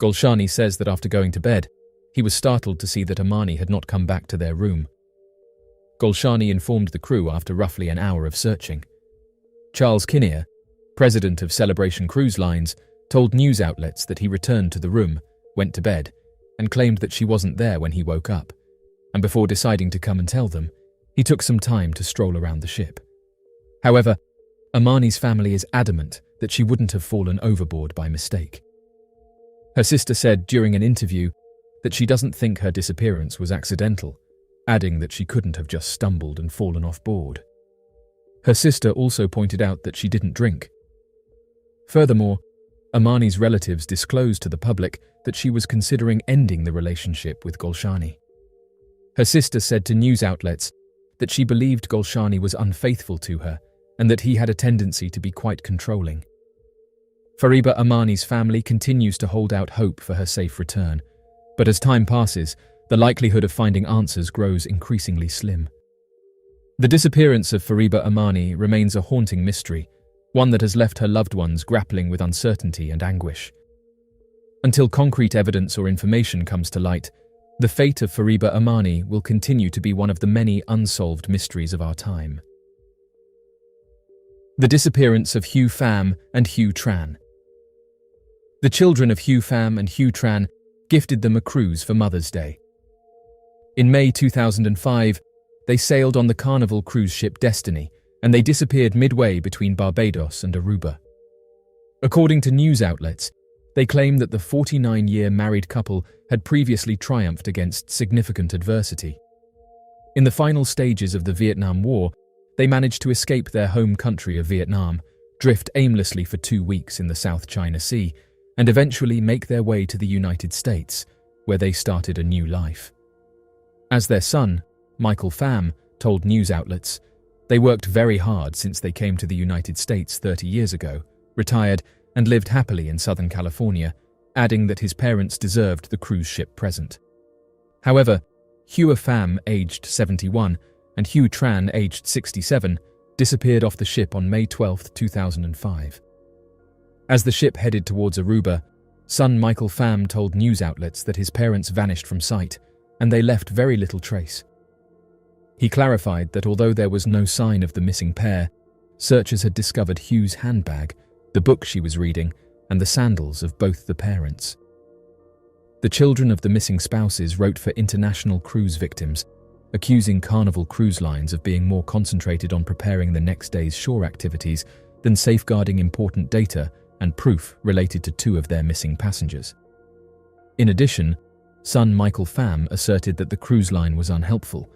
Speaker 1: Golshani says that after going to bed, he was startled to see that Ammani had not come back to their room. Golshani informed the crew after roughly an hour of searching. Charles Kinnear, president of Celebration Cruise Lines, told news outlets that he returned to the room, went to bed, and claimed that she wasn't there when he woke up, and before deciding to come and tell them, he took some time to stroll around the ship. However, Ammani's family is adamant that she wouldn't have fallen overboard by mistake. Her sister said during an interview that she doesn't think her disappearance was accidental, adding that she couldn't have just stumbled and fallen off board. Her sister also pointed out that she didn't drink. Furthermore, Ammani's relatives disclosed to the public that she was considering ending the relationship with Golshani. Her sister said to news outlets that she believed Golshani was unfaithful to her and that he had a tendency to be quite controlling. Fariba Ammani's family continues to hold out hope for her safe return, but as time passes, the likelihood of finding answers grows increasingly slim. The disappearance of Fariba Ammani remains a haunting mystery, one that has left her loved ones grappling with uncertainty and anguish. Until concrete evidence or information comes to light, the fate of Fariba Ammani will continue to be one of the many unsolved mysteries of our time. The disappearance of Hugh Pham and Hugh Tran. The children of Hugh Pham and Hugh Tran gifted them a cruise for Mother's Day. In May 2005, they sailed on the Carnival cruise ship Destiny, and they disappeared midway between Barbados and Aruba. According to news outlets, they claim that the 49-year married couple had previously triumphed against significant adversity. In the final stages of the Vietnam War, they managed to escape their home country of Vietnam, drift aimlessly for 2 weeks in the South China Sea, and eventually make their way to the United States, where they started a new life. As their son, Michael Pham, told news outlets, they worked very hard since they came to the United States 30 years ago, retired, and lived happily in Southern California, adding that his parents deserved the cruise ship present. However, Hugh Pham, aged 71, and Hugh Tran, aged 67, disappeared off the ship on May 12, 2005. As the ship headed towards Aruba, son Michael Pham told news outlets that his parents vanished from sight, and they left very little trace. He clarified that although there was no sign of the missing pair, searchers had discovered Hugh's handbag, the book she was reading, and the sandals of both the parents. The children of the missing spouses wrote for international cruise victims, accusing Carnival Cruise Lines of being more concentrated on preparing the next day's shore activities than safeguarding important data and proof related to 2 of their missing passengers. In addition, son Michael Pham asserted that the cruise line was unhelpful,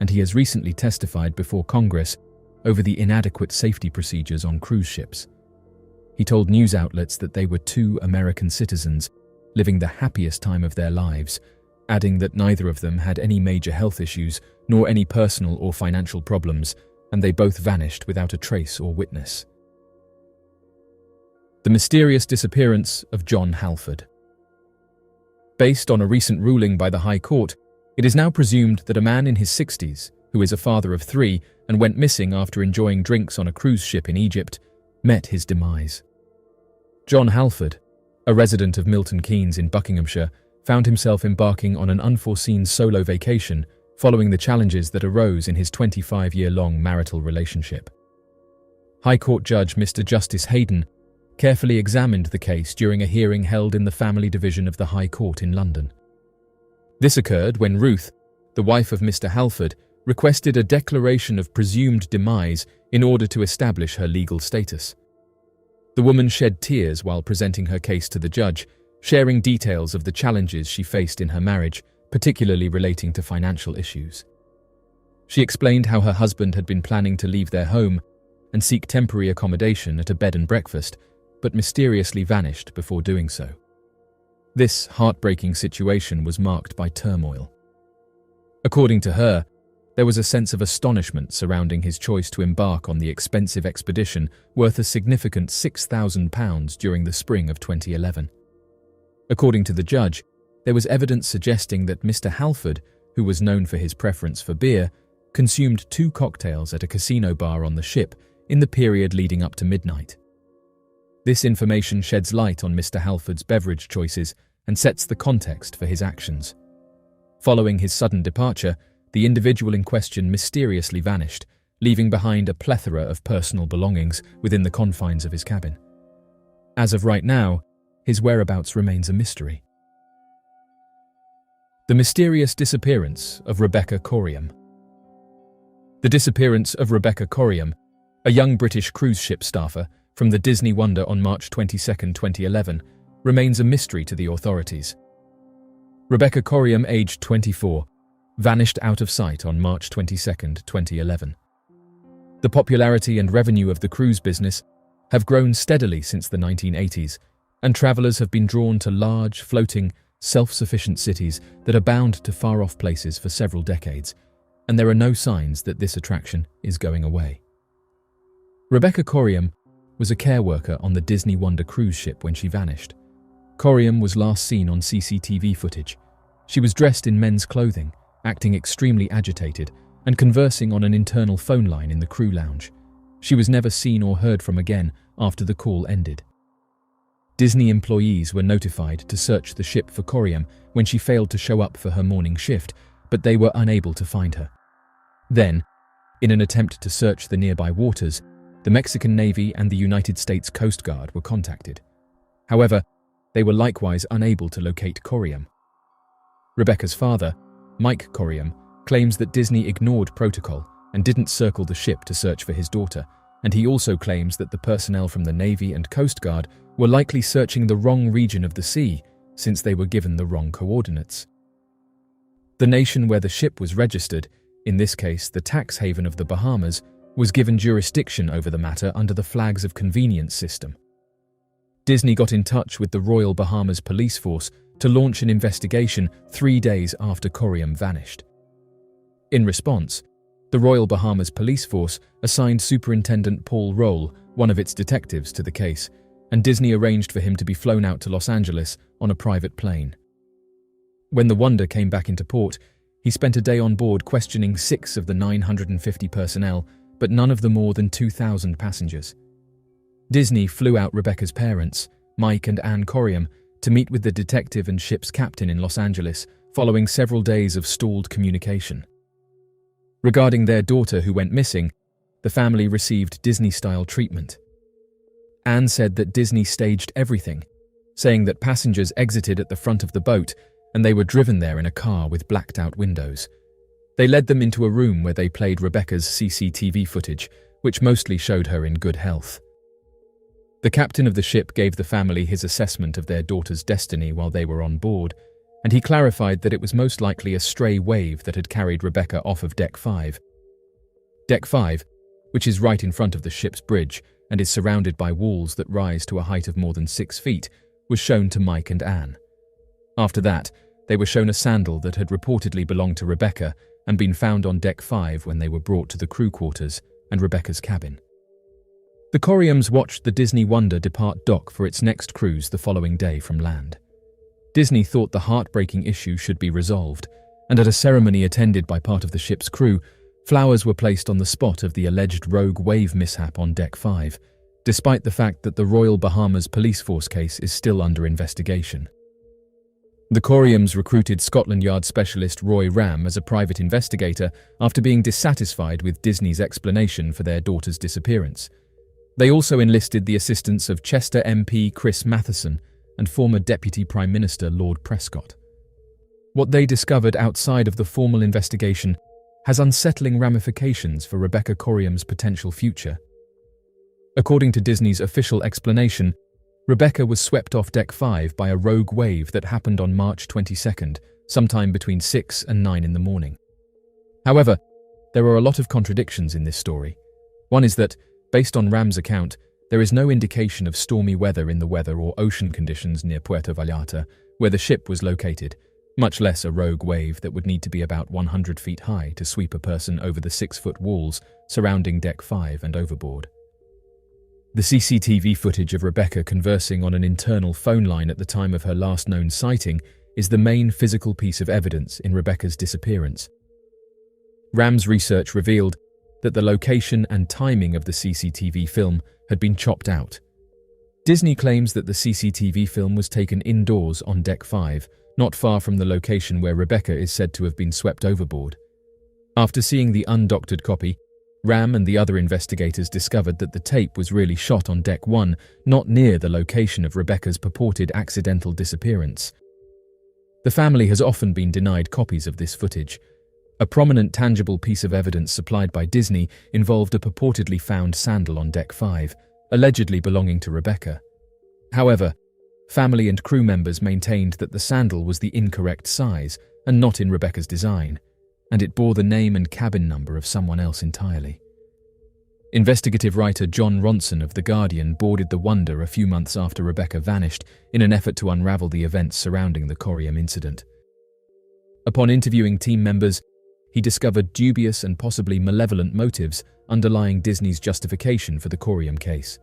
Speaker 1: and he has recently testified before Congress over the inadequate safety procedures on cruise ships. He told news outlets that they were 2 American citizens living the happiest time of their lives, adding that neither of them had any major health issues nor any personal or financial problems, and they both vanished without a trace or witness. The mysterious disappearance of John Halford. Based on a recent ruling by the High Court, it is now presumed that a man in his 60s, who is a father of 3 and went missing after enjoying drinks on a cruise ship in Egypt, met his demise. John Halford, a resident of Milton Keynes in Buckinghamshire, found himself embarking on an unforeseen solo vacation following the challenges that arose in his 25-year-long marital relationship. High Court Judge Mr. Justice Hayden carefully examined the case during a hearing held in the Family Division of the High Court in London. This occurred when Ruth, the wife of Mr. Halford, requested a declaration of presumed demise in order to establish her legal status. The woman shed tears while presenting her case to the judge, sharing details of the challenges she faced in her marriage, particularly relating to financial issues. She explained how her husband had been planning to leave their home and seek temporary accommodation at a bed and breakfast, but mysteriously vanished before doing so. This heartbreaking situation was marked by turmoil. According to her, there was a sense of astonishment surrounding his choice to embark on the expensive expedition worth a significant £6,000 during the spring of 2011. According to the judge, there was evidence suggesting that Mr. Halford, who was known for his preference for beer, consumed 2 cocktails at a casino bar on the ship in the period leading up to midnight. This information sheds light on Mr. Halford's beverage choices and sets the context for his actions. Following his sudden departure, the individual in question mysteriously vanished, leaving behind a plethora of personal belongings within the confines of his cabin. As of right now, his whereabouts remains a mystery. The mysterious disappearance of Rebecca Corriam. The disappearance of Rebecca Corriam, a young British cruise ship staffer from the Disney Wonder on March 22, 2011, remains a mystery to the authorities. Rebecca Corriam, aged 24, vanished out of sight on March 22, 2011. The popularity and revenue of the cruise business have grown steadily since the 1980s, and travelers have been drawn to large, floating, self-sufficient cities that are bound to far-off places for several decades, and there are no signs that this attraction is going away. Rebecca Corriam was a care worker on the Disney Wonder cruise ship when she vanished. Corriam was last seen on CCTV footage. She was dressed in men's clothing, acting extremely agitated, and conversing on an internal phone line in the crew lounge. She was never seen or heard from again after the call ended. Disney employees were notified to search the ship for Corriam when she failed to show up for her morning shift, but they were unable to find her. Then, in an attempt to search the nearby waters, the Mexican Navy and the United States Coast Guard were contacted. However, they were likewise unable to locate Corriam. Rebecca's father, Mike Corriam, claims that Disney ignored protocol and didn't circle the ship to search for his daughter, and he also claims that the personnel from the Navy and Coast Guard were likely searching the wrong region of the sea since they were given the wrong coordinates. The nation where the ship was registered, in this case the tax haven of the Bahamas, was given jurisdiction over the matter under the Flags of Convenience system. Disney got in touch with the Royal Bahamas Police Force to launch an investigation 3 days after Corriam vanished. In response, the Royal Bahamas Police Force assigned Superintendent Paul Roll, one of its detectives, to the case, and Disney arranged for him to be flown out to Los Angeles on a private plane. When the Wonder came back into port, he spent a day on board questioning 6 of the 950 personnel, but none of the more than 2,000 passengers. Disney flew out Rebecca's parents, Mike and Ann Corriam, to meet with the detective and ship's captain in Los Angeles following several days of stalled communication. Regarding their daughter who went missing, the family received Disney-style treatment. Ann said that Disney staged everything, saying that passengers exited at the front of the boat and they were driven there in a car with blacked-out windows. They led them into a room where they played Rebecca's CCTV footage, which mostly showed her in good health. The captain of the ship gave the family his assessment of their daughter's destiny while they were on board, and he clarified that it was most likely a stray wave that had carried Rebecca off of Deck 5. Deck 5, which is right in front of the ship's bridge and is surrounded by walls that rise to a height of more than 6 feet, was shown to Mike and Ann. After that, they were shown a sandal that had reportedly belonged to Rebecca and been found on Deck 5 when they were brought to the crew quarters and Rebecca's cabin. The Coriums watched the Disney Wonder depart dock for its next cruise the following day from land. Disney thought the heartbreaking issue should be resolved, and at a ceremony attended by part of the ship's crew, flowers were placed on the spot of the alleged rogue wave mishap on Deck 5, despite the fact that the Royal Bahamas police force case is still under investigation. The Coriums recruited Scotland Yard specialist Roy Ram as a private investigator after being dissatisfied with Disney's explanation for their daughter's disappearance. They also enlisted the assistance of Chester MP Chris Matheson and former Deputy Prime Minister Lord Prescott. What they discovered outside of the formal investigation has unsettling ramifications for Rebecca Corium's potential future. According to Disney's official explanation, Rebecca was swept off Deck 5 by a rogue wave that happened on March 22nd, sometime between 6 and 9 in the morning. However, there are a lot of contradictions in this story. One is that, based on Ram's account, there is no indication of stormy weather in the weather or ocean conditions near Puerto Vallarta, where the ship was located, much less a rogue wave that would need to be about 100 feet high to sweep a person over the 6-foot walls surrounding Deck 5 and overboard. The CCTV footage of Rebecca conversing on an internal phone line at the time of her last known sighting is the main physical piece of evidence in Rebecca's disappearance. Ram's research revealed that the location and timing of the CCTV film had been chopped out. Disney claims that the CCTV film was taken indoors on Deck 5, not far from the location where Rebecca is said to have been swept overboard. After seeing the undoctored copy, Ram and the other investigators discovered that the tape was really shot on Deck 1, not near the location of Rebecca's purported accidental disappearance. The family has often been denied copies of this footage. A prominent tangible piece of evidence supplied by Disney involved a purportedly found sandal on Deck 5, allegedly belonging to Rebecca. However, family and crew members maintained that the sandal was the incorrect size and not in Rebecca's design, and it bore the name and cabin number of someone else entirely. Investigative writer John Ronson of The Guardian boarded the Wonder a few months after Rebecca vanished in an effort to unravel the events surrounding the Corium incident. Upon interviewing team members, he discovered dubious and possibly malevolent motives underlying Disney's justification for the Corium case.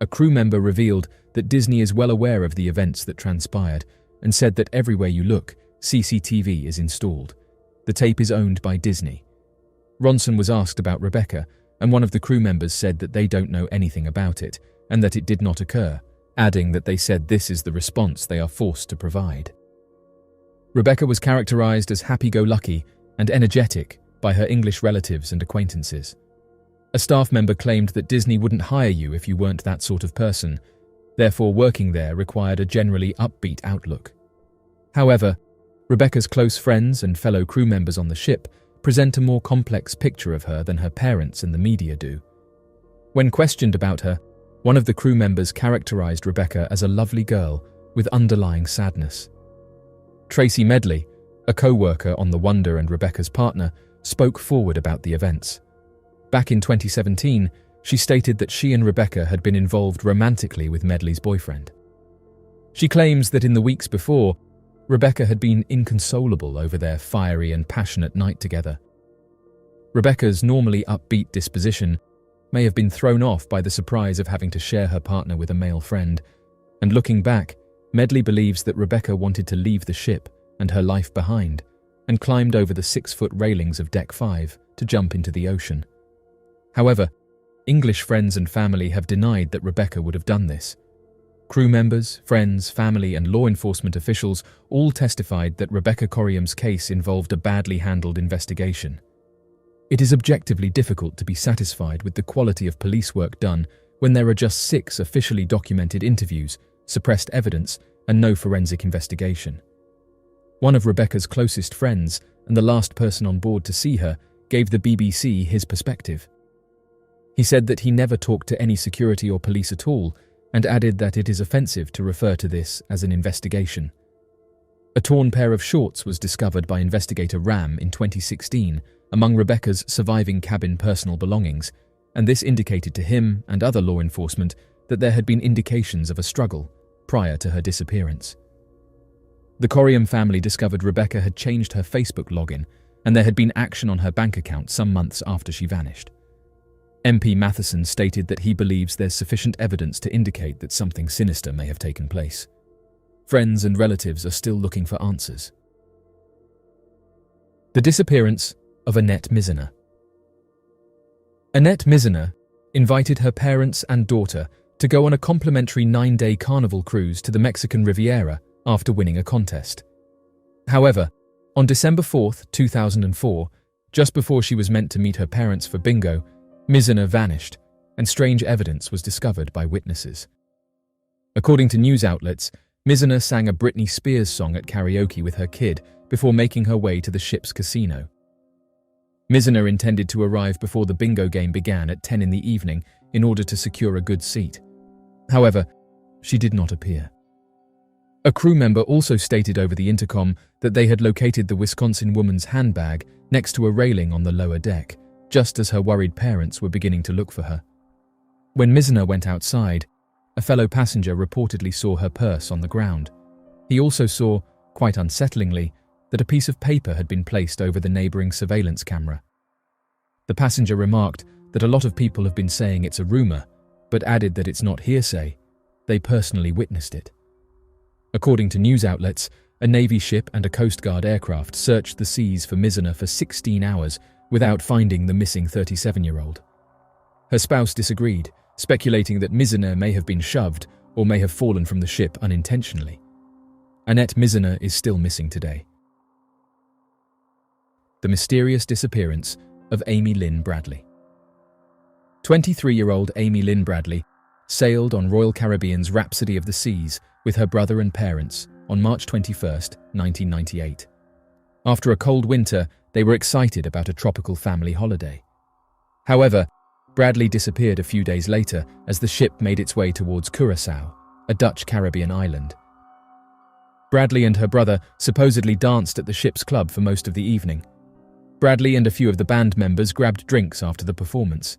Speaker 1: A crew member revealed that Disney is well aware of the events that transpired and said that everywhere you look, CCTV is installed. The tape is owned by Disney. Ronson was asked about Rebecca, and one of the crew members said that they don't know anything about it and that it did not occur, adding that they said this is the response they are forced to provide. Rebecca was characterized as happy-go-lucky and energetic by her English relatives and acquaintances. A staff member claimed that Disney wouldn't hire you if you weren't that sort of person, therefore working there required a generally upbeat outlook. However, Rebecca's close friends and fellow crew members on the ship present a more complex picture of her than her parents and the media do. When questioned about her, one of the crew members characterized Rebecca as a lovely girl with underlying sadness. Tracy Medley, a co-worker on the Wonder and Rebecca's partner, spoke forward about the events. Back in 2017, she stated that she and Rebecca had been involved romantically with Medley's boyfriend. She claims that in the weeks before, Rebecca had been inconsolable over their fiery and passionate night together. Rebecca's normally upbeat disposition may have been thrown off by the surprise of having to share her partner with a male friend, and looking back, Medley believes that Rebecca wanted to leave the ship and her life behind and climbed over the 6-foot railings of Deck 5 to jump into the ocean. However, English friends and family have denied that Rebecca would have done this. Crew members, friends, family, and law enforcement officials all testified that Rebecca Corium's case involved a badly handled investigation. It is objectively difficult to be satisfied with the quality of police work done when there are just 6 officially documented interviews, suppressed evidence, and no forensic investigation. One of Rebecca's closest friends, and the last person on board to see her, gave the BBC his perspective. He said that he never talked to any security or police at all, and added that it is offensive to refer to this as an investigation. A torn pair of shorts was discovered by investigator Ram in 2016 among Rebecca's surviving cabin personal belongings, and this indicated to him and other law enforcement that there had been indications of a struggle prior to her disappearance. The Corium family discovered Rebecca had changed her Facebook login, and there had been action on her bank account some months after she vanished. MP Matheson stated that he believes there's sufficient evidence to indicate that something sinister may have taken place. Friends and relatives are still looking for answers. The disappearance of Annette Mizener. Annette Mizener invited her parents and daughter to go on a complimentary 9-day carnival cruise to the Mexican Riviera after winning a contest. However, on December 4, 2004, just before she was meant to meet her parents for bingo, Mizener vanished, and strange evidence was discovered by witnesses. According to news outlets, Mizener sang a Britney Spears song at karaoke with her kid before making her way to the ship's casino. Mizener intended to arrive before the bingo game began at 10 in the evening in order to secure a good seat. However, she did not appear. A crew member also stated over the intercom that they had located the Wisconsin woman's handbag next to a railing on the lower deck, just as her worried parents were beginning to look for her. When Mizener went outside, a fellow passenger reportedly saw her purse on the ground. He also saw, quite unsettlingly, that a piece of paper had been placed over the neighboring surveillance camera. The passenger remarked that a lot of people have been saying it's a rumor, but added that it's not hearsay. They personally witnessed it. According to news outlets, a Navy ship and a Coast Guard aircraft searched the seas for Mizener for 16 hours without finding the missing 37-year-old. Her spouse disagreed, speculating that Mizener may have been shoved or may have fallen from the ship unintentionally. Annette Mizener is still missing today. The mysterious disappearance of Amy Lynn Bradley. 23-year-old Amy Lynn Bradley sailed on Royal Caribbean's Rhapsody of the Seas with her brother and parents on March 21, 1998. After a cold winter, they were excited about a tropical family holiday. However, Bradley disappeared a few days later as the ship made its way towards Curaçao, a Dutch Caribbean island. Bradley and her brother supposedly danced at the ship's club for most of the evening. Bradley and a few of the band members grabbed drinks after the performance.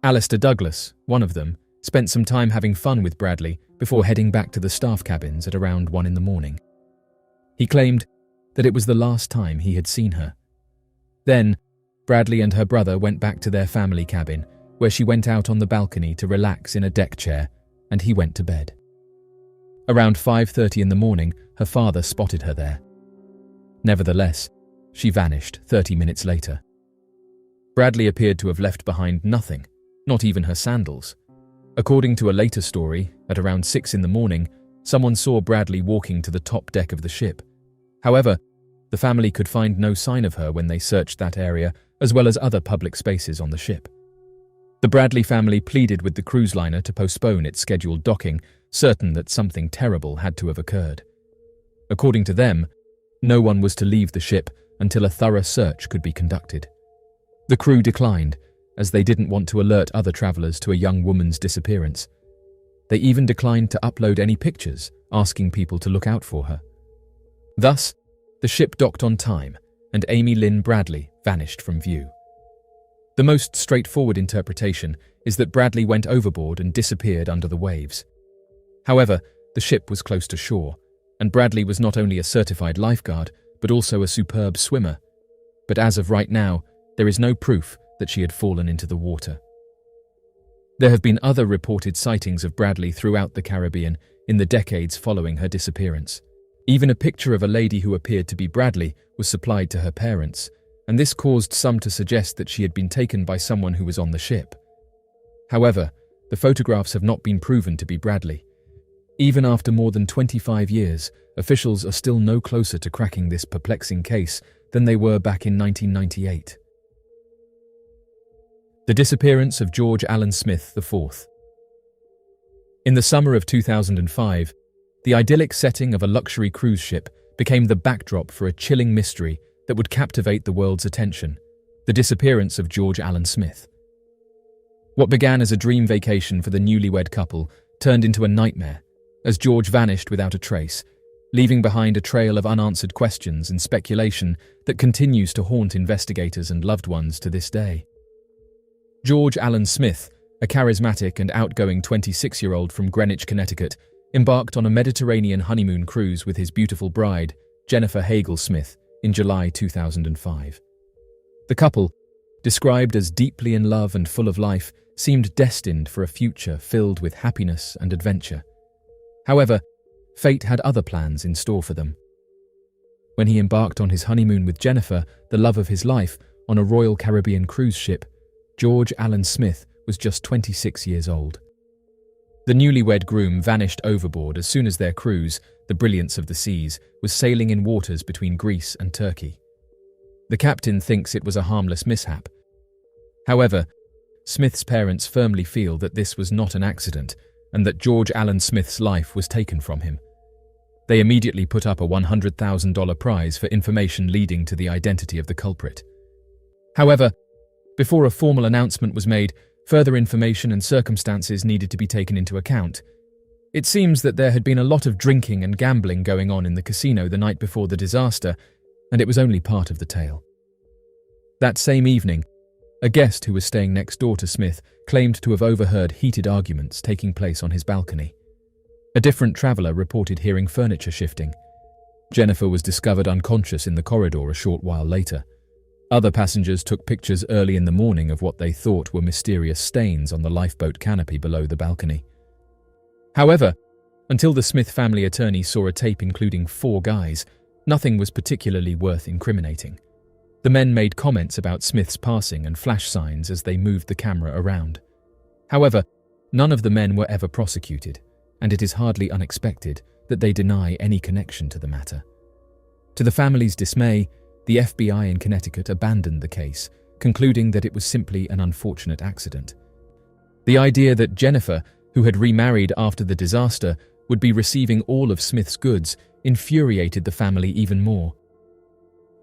Speaker 1: Alistair Douglas, one of them, spent some time having fun with Bradley before heading back to the staff cabins at around 1 a.m. He claimed that it was the last time he had seen her. Then, Bradley and her brother went back to their family cabin, where she went out on the balcony to relax in a deck chair, and he went to bed. Around 5:30 in the morning, her father spotted her there. Nevertheless, she vanished 30 minutes later. Bradley appeared to have left behind nothing, not even her sandals. According to a later story, at around 6 in the morning, someone saw Bradley walking to the top deck of the ship. However, the family could find no sign of her when they searched that area, as well as other public spaces on the ship. The Bradley family pleaded with the cruise liner to postpone its scheduled docking, certain that something terrible had to have occurred. According to them, no one was to leave the ship until a thorough search could be conducted. The crew declined, as they didn't want to alert other travelers to a young woman's disappearance. They even declined to upload any pictures, asking people to look out for her. Thus, the ship docked on time, and Amy Lynn Bradley vanished from view. The most straightforward interpretation is that Bradley went overboard and disappeared under the waves. However, the ship was close to shore, and Bradley was not only a certified lifeguard, but also a superb swimmer. But as of right now, there is no proof that she had fallen into the water. There have been other reported sightings of Bradley throughout the Caribbean in the decades following her disappearance. Even a picture of a lady who appeared to be Bradley was supplied to her parents, and this caused some to suggest that she had been taken by someone who was on the ship. However, the photographs have not been proven to be Bradley. Even after more than 25 years, officials are still no closer to cracking this perplexing case than they were back in 1998. The disappearance of George Allen Smith IV. In the summer of 2005, the idyllic setting of a luxury cruise ship became the backdrop for a chilling mystery that would captivate the world's attention: the disappearance of George Allen Smith. What began as a dream vacation for the newlywed couple turned into a nightmare, as George vanished without a trace, leaving behind a trail of unanswered questions and speculation that continues to haunt investigators and loved ones to this day. George Allen Smith, a charismatic and outgoing 26-year-old from Greenwich, Connecticut, embarked on a Mediterranean honeymoon cruise with his beautiful bride, Jennifer Hagel Smith, in July 2005. The couple, described as deeply in love and full of life, seemed destined for a future filled with happiness and adventure. However, fate had other plans in store for them. When he embarked on his honeymoon with Jennifer, the love of his life, on a Royal Caribbean cruise ship, George Allen Smith was just 26 years old. The newlywed groom vanished overboard as soon as their cruise, the Brilliance of the Seas, was sailing in waters between Greece and Turkey. The captain thinks it was a harmless mishap. However, Smith's parents firmly feel that this was not an accident and that George Allen Smith's life was taken from him. They immediately put up a $100,000 prize for information leading to the identity of the culprit. However, before a formal announcement was made, further information and circumstances needed to be taken into account. It seems that there had been a lot of drinking and gambling going on in the casino the night before the disaster, and it was only part of the tale. That same evening, a guest who was staying next door to Smith claimed to have overheard heated arguments taking place on his balcony. A different traveller reported hearing furniture shifting. Jennifer was discovered unconscious in the corridor a short while later. Other passengers took pictures early in the morning of what they thought were mysterious stains on the lifeboat canopy below the balcony. However, until the Smith family attorney saw a tape including 4 guys, nothing was particularly worth incriminating. The men made comments about Smith's passing and flash signs as they moved the camera around. However, none of the men were ever prosecuted, and it is hardly unexpected that they deny any connection to the matter. To the family's dismay, the FBI in Connecticut abandoned the case, concluding that it was simply an unfortunate accident. The idea that Jennifer, who had remarried after the disaster, would be receiving all of Smith's goods infuriated the family even more.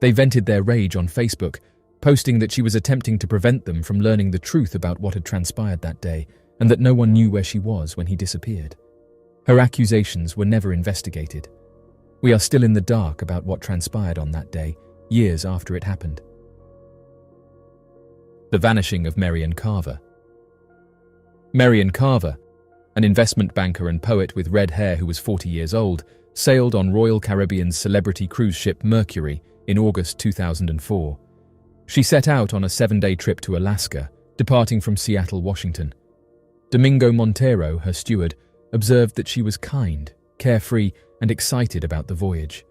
Speaker 1: They vented their rage on Facebook, posting that she was attempting to prevent them from learning the truth about what had transpired that day and that no one knew where she was when he disappeared. Her accusations were never investigated. We are still in the dark about what transpired on that day, years after it happened. The vanishing of Marian Carver. Marian Carver, an investment banker and poet with red hair who was 40 years old, sailed on Royal Caribbean's celebrity cruise ship Mercury in August 2004. She set out on a 7-day trip to Alaska, departing from Seattle, Washington. Domingo Montero, her steward, observed that she was kind, carefree, and excited about the voyage.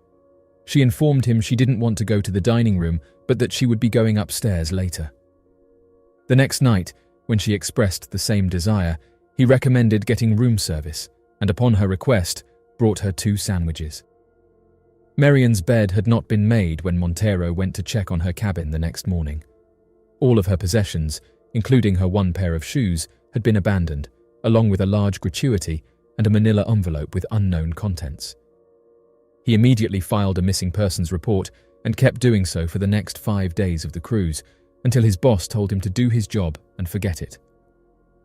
Speaker 1: She informed him she didn't want to go to the dining room, but that she would be going upstairs later. The next night, when she expressed the same desire, he recommended getting room service, and upon her request, brought her 2 sandwiches. Marian's bed had not been made when Montero went to check on her cabin the next morning. All of her possessions, including her 1 pair of shoes, had been abandoned, along with a large gratuity and a manila envelope with unknown contents. He immediately filed a missing persons report and kept doing so for the next 5 days of the cruise, until his boss told him to do his job and forget it.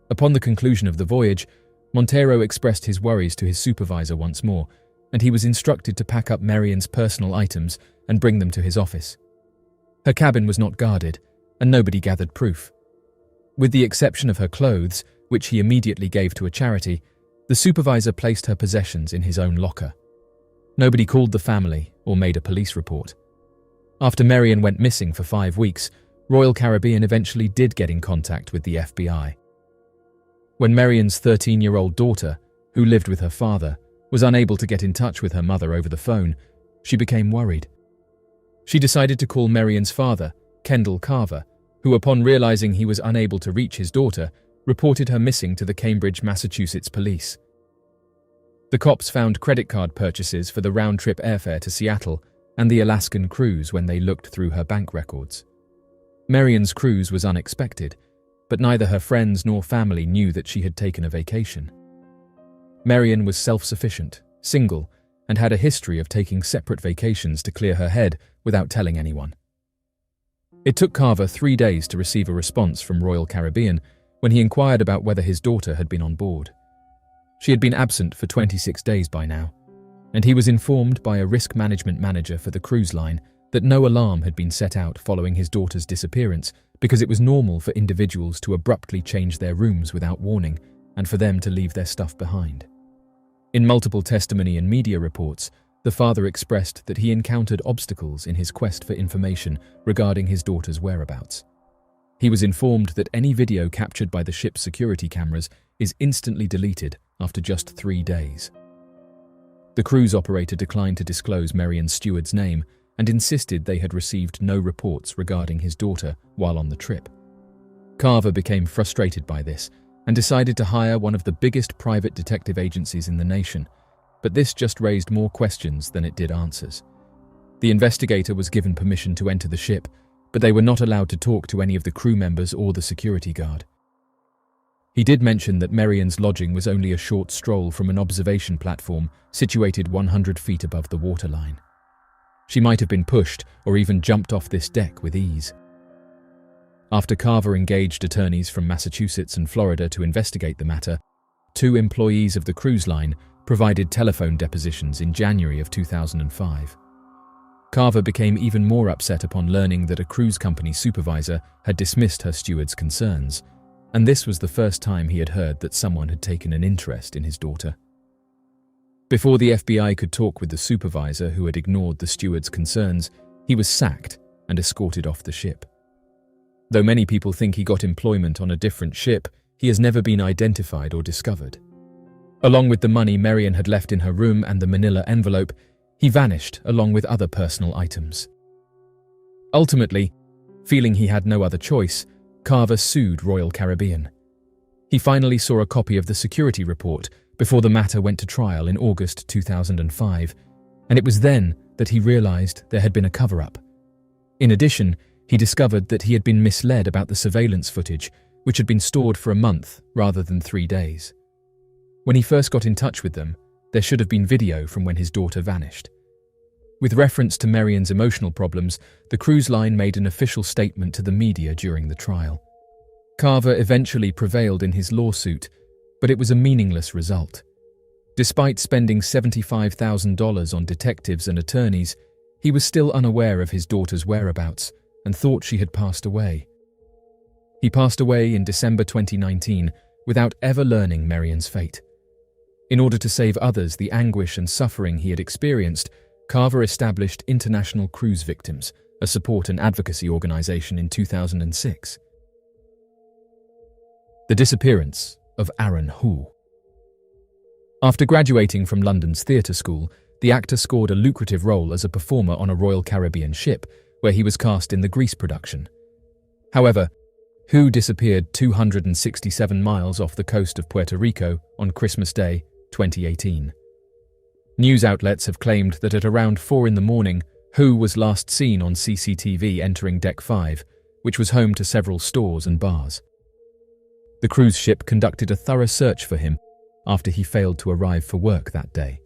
Speaker 1: Upon the conclusion of the voyage, Montero expressed his worries to his supervisor once more, and he was instructed to pack up Marian's personal items and bring them to his office. Her cabin was not guarded, and nobody gathered proof. With the exception of her clothes, which he immediately gave to a charity, the supervisor placed her possessions in his own locker. Nobody called the family or made a police report. After Marian went missing for 5 weeks, Royal Caribbean eventually did get in contact with the FBI. When Marian's 13-year-old daughter, who lived with her father, was unable to get in touch with her mother over the phone, she became worried. She decided to call Marian's father, Kendall Carver, who, upon realizing he was unable to reach his daughter, reported her missing to the Cambridge, Massachusetts police. The cops found credit card purchases for the round-trip airfare to Seattle and the Alaskan cruise when they looked through her bank records. Marian's cruise was unexpected, but neither her friends nor family knew that she had taken a vacation. Marian was self-sufficient, single, and had a history of taking separate vacations to clear her head without telling anyone. It took Carver 3 days to receive a response from Royal Caribbean when he inquired about whether his daughter had been on board. She had been absent for 26 days by now, and he was informed by a risk management manager for the cruise line that no alarm had been set out following his daughter's disappearance because it was normal for individuals to abruptly change their rooms without warning and for them to leave their stuff behind. In multiple testimony and media reports, the father expressed that he encountered obstacles in his quest for information regarding his daughter's whereabouts. He was informed that any video captured by the ship's security cameras is instantly deleted after just 3 days. The cruise operator declined to disclose Marian's steward's name and insisted they had received no reports regarding his daughter while on the trip. Carver became frustrated by this and decided to hire one of the biggest private detective agencies in the nation, but this just raised more questions than it did answers. The investigator was given permission to enter the ship, but they were not allowed to talk to any of the crew members or the security guard. He did mention that Marian's lodging was only a short stroll from an observation platform situated 100 feet above the waterline. She might have been pushed or even jumped off this deck with ease. After Carver engaged attorneys from Massachusetts and Florida to investigate the matter, 2 employees of the cruise line provided telephone depositions in January of 2005. Carver became even more upset upon learning that a cruise company supervisor had dismissed her steward's concerns, and this was the first time he had heard that someone had taken an interest in his daughter. Before the FBI could talk with the supervisor who had ignored the steward's concerns, he was sacked and escorted off the ship. Though many people think he got employment on a different ship, he has never been identified or discovered. Along with the money Marian had left in her room and the manila envelope, he vanished along with other personal items. Ultimately, feeling he had no other choice, Carver sued Royal Caribbean. He finally saw a copy of the security report before the matter went to trial in August 2005, and it was then that he realized there had been a cover-up. In addition, he discovered that he had been misled about the surveillance footage, which had been stored for a month rather than 3 days. When he first got in touch with them, there should have been video from when his daughter vanished. With reference to Marian's emotional problems, the cruise line made an official statement to the media during the trial. Carver eventually prevailed in his lawsuit, but it was a meaningless result. Despite spending $75,000 on detectives and attorneys, he was still unaware of his daughter's whereabouts and thought she had passed away. He passed away in December 2019 without ever learning Marian's fate. In order to save others the anguish and suffering he had experienced, Carver established International Cruise Victims, a support and advocacy organization, in 2006. The disappearance of Aaron Hu. After graduating from London's theatre school, the actor scored a lucrative role as a performer on a Royal Caribbean ship, where he was cast in the Grease production. However, Hu disappeared 267 miles off the coast of Puerto Rico on Christmas Day, 2018. News outlets have claimed that at around 4 a.m, Hu was last seen on CCTV entering Deck 5, which was home to several stores and bars. The cruise ship conducted a thorough search for him after he failed to arrive for work that day.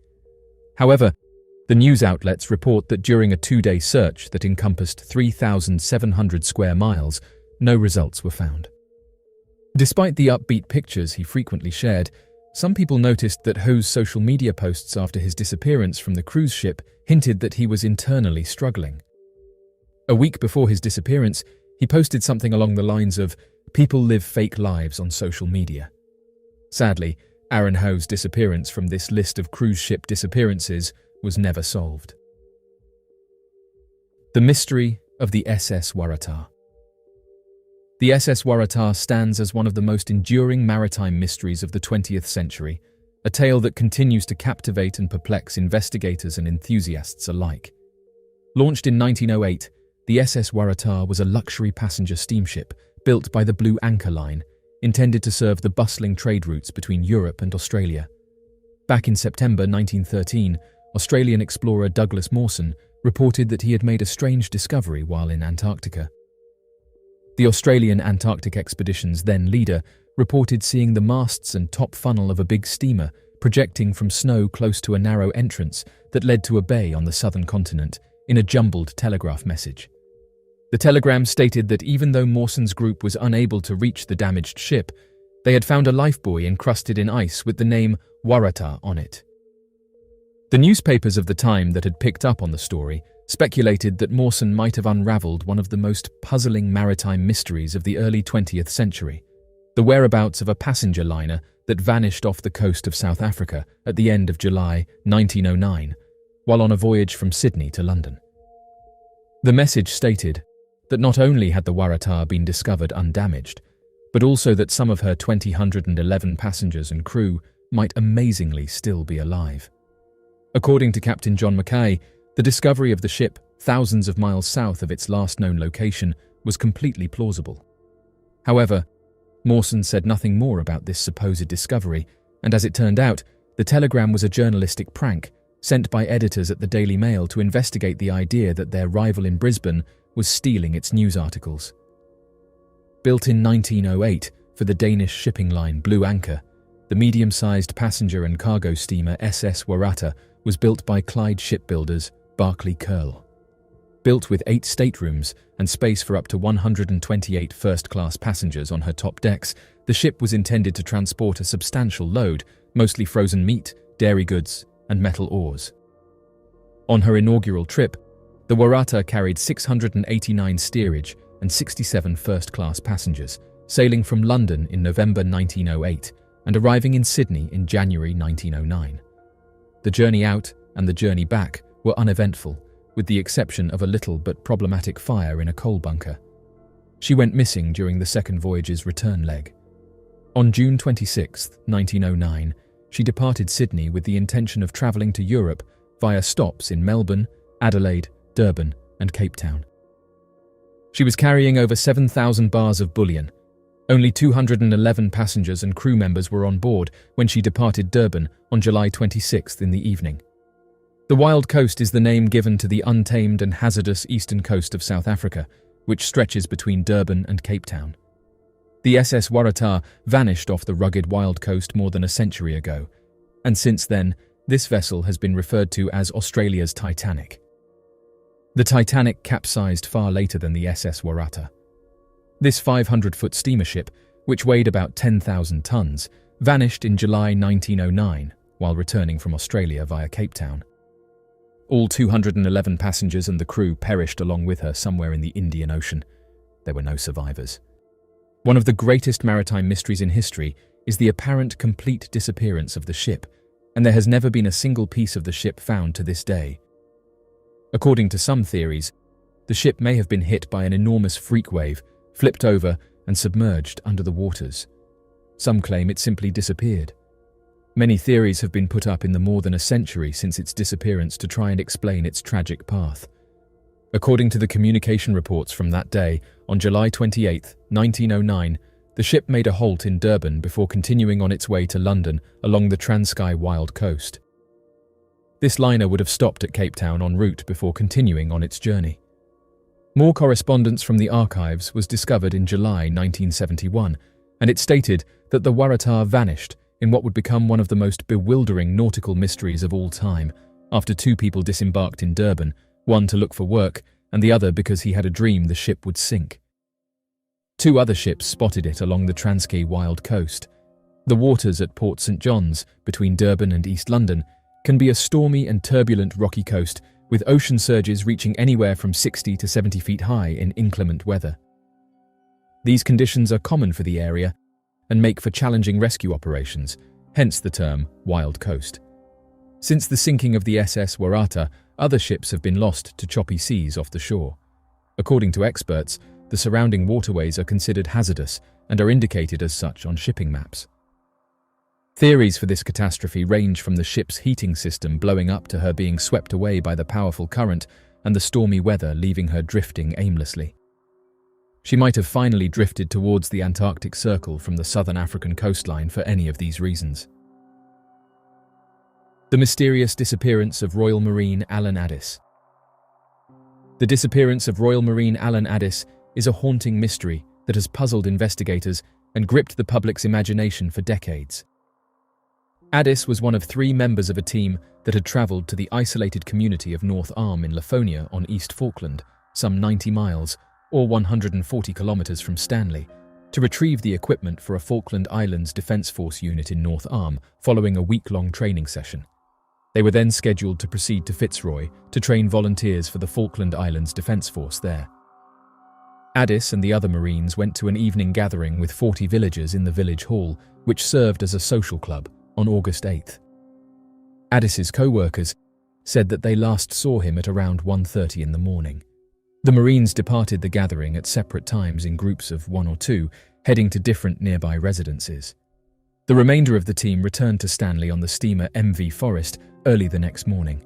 Speaker 1: However, the news outlets report that during a 2-day search that encompassed 3,700 square miles, no results were found. Despite the upbeat pictures he frequently shared, some people noticed that Hu's social media posts after his disappearance from the cruise ship hinted that he was internally struggling. A week before his disappearance, he posted something along the lines of, "People live fake lives on social media." Sadly, Aaron Hu's disappearance from this list of cruise ship disappearances was never solved. The mystery of the SS Waratah. The SS Waratah stands as one of the most enduring maritime mysteries of the 20th century, a tale that continues to captivate and perplex investigators and enthusiasts alike. Launched in 1908, the SS Waratah was a luxury passenger steamship built by the Blue Anchor Line, intended to serve the bustling trade routes between Europe and Australia. Back in September 1913, Australian explorer Douglas Mawson reported that he had made a strange discovery while in Antarctica. The Australian Antarctic Expedition's then leader reported seeing the masts and top funnel of a big steamer projecting from snow close to a narrow entrance that led to a bay on the southern continent in a jumbled telegraph message. The telegram stated that even though Mawson's group was unable to reach the damaged ship, they had found a lifebuoy encrusted in ice with the name Waratah on it. The newspapers of the time that had picked up on the story speculated that Mawson might have unraveled one of the most puzzling maritime mysteries of the early 20th century, the whereabouts of a passenger liner that vanished off the coast of South Africa at the end of July 1909, while on a voyage from Sydney to London. The message stated, that not only had the Waratah been discovered undamaged, but also that some of her 211 passengers and crew might amazingly still be alive. According to Captain John McKe, the discovery of the ship thousands of miles south of its last known location was completely plausible. However, Mawson said nothing more about this supposed discovery, and as it turned out, the telegram was a journalistic prank sent by editors at the Daily Mail to investigate the idea that their rival in Brisbane was stealing its news articles. Built in 1908 for the Danish shipping line Blue Anchor, the medium-sized passenger and cargo steamer SS Waratah was built by Clyde shipbuilders Barclay Curle. Built with 8 staterooms and space for up to 128 first-class passengers on her top decks, the ship was intended to transport a substantial load, mostly frozen meat, dairy goods, and metal ores. On her inaugural trip, the Waratah carried 689 steerage and 67 first-class passengers, sailing from London in November 1908 and arriving in Sydney in January 1909. The journey out and the journey back were uneventful, with the exception of a little but problematic fire in a coal bunker. She went missing during the second voyage's return leg. On June 26, 1909, she departed Sydney with the intention of travelling to Europe via stops in Melbourne, Adelaide, Durban, and Cape Town. She was carrying over 7,000 bars of bullion. Only 211 passengers and crew members were on board when she departed Durban on July 26 in the evening. The Wild Coast is the name given to the untamed and hazardous eastern coast of South Africa, which stretches between Durban and Cape Town. The SS Waratah vanished off the rugged Wild Coast more than a century ago, and since then, this vessel has been referred to as Australia's Titanic. The Titanic capsized far later than the SS Waratah. This 500-foot steamer ship, which weighed about 10,000 tons, vanished in July 1909 while returning from Australia via Cape Town. All 211 passengers and the crew perished along with her somewhere in the Indian Ocean. There were no survivors. One of the greatest maritime mysteries in history is the apparent complete disappearance of the ship, and there has never been a single piece of the ship found to this day. According to some theories, the ship may have been hit by an enormous freak wave, flipped over and submerged under the waters. Some claim it simply disappeared. Many theories have been put up in the more than a century since its disappearance to try and explain its tragic path. According to the communication reports from that day, on July 28, 1909, the ship made a halt in Durban before continuing on its way to London along the Transkei Wild Coast. This liner would have stopped at Cape Town en route before continuing on its journey. More correspondence from the archives was discovered in July 1971, and it stated that the Waratah vanished in what would become one of the most bewildering nautical mysteries of all time, after 2 people disembarked in Durban, one to look for work and the other because he had a dream the ship would sink. 2 other ships spotted it along the Transkei Wild Coast. The waters at Port St John's, between Durban and East London, can be a stormy and turbulent rocky coast with ocean surges reaching anywhere from 60 to 70 feet high in inclement weather. These conditions are common for the area and make for challenging rescue operations, hence the term Wild Coast. Since the sinking of the SS Waratah, other ships have been lost to choppy seas off the shore. According to experts, the surrounding waterways are considered hazardous and are indicated as such on shipping maps. Theories for this catastrophe range from the ship's heating system blowing up to her being swept away by the powerful current and the stormy weather leaving her drifting aimlessly. She might have finally drifted towards the Antarctic Circle from the southern African coastline for any of these reasons. The mysterious disappearance of Royal Marine Alan Addis. The disappearance of Royal Marine Alan Addis is a haunting mystery that has puzzled investigators and gripped the public's imagination for decades. Addis was one of 3 members of a team that had travelled to the isolated community of North Arm in Lafonia on East Falkland, some 90 miles, or 140 kilometres from Stanley, to retrieve the equipment for a Falkland Islands Defence Force unit in North Arm following a week-long training session. They were then scheduled to proceed to Fitzroy to train volunteers for the Falkland Islands Defence Force there. Addis and the other Marines went to an evening gathering with 40 villagers in the village hall, which served as a social club, on August 8th. Addis's co-workers said that they last saw him at around 1:30 in the morning. The Marines departed the gathering at separate times in groups of 1 or 2, heading to different nearby residences. The remainder of the team returned to Stanley on the steamer MV Forest early the next morning.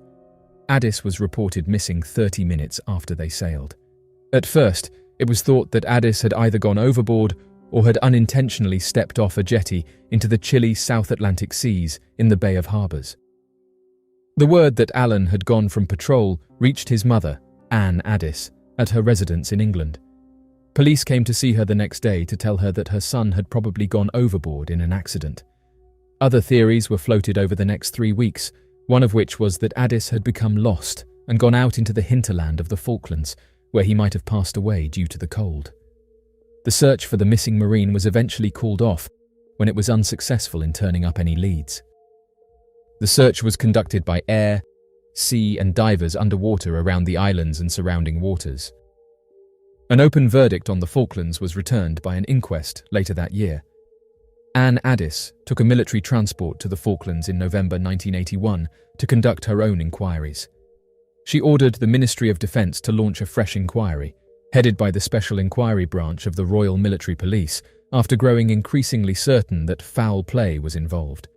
Speaker 1: Addis was reported missing 30 minutes after they sailed. At first, it was thought that Addis had either gone overboard or had unintentionally stepped off a jetty into the chilly South Atlantic seas in the Bay of Harbors. The word that Alan had gone from patrol reached his mother, Anne Addis, at her residence in England. Police came to see her the next day to tell her that her son had probably gone overboard in an accident. Other theories were floated over the next 3 weeks, one of which was that Addis had become lost and gone out into the hinterland of the Falklands, where he might have passed away due to the cold. The search for the missing Marine was eventually called off when it was unsuccessful in turning up any leads. The search was conducted by air, sea, and divers underwater around the islands and surrounding waters. An open verdict on the Falklands was returned by an inquest later that year. Anne Addis took a military transport to the Falklands in November 1981 to conduct her own inquiries. She ordered the Ministry of Defence to launch a fresh inquiry, headed by the Special Inquiry Branch of the Royal Military Police, after growing increasingly certain that foul play was involved.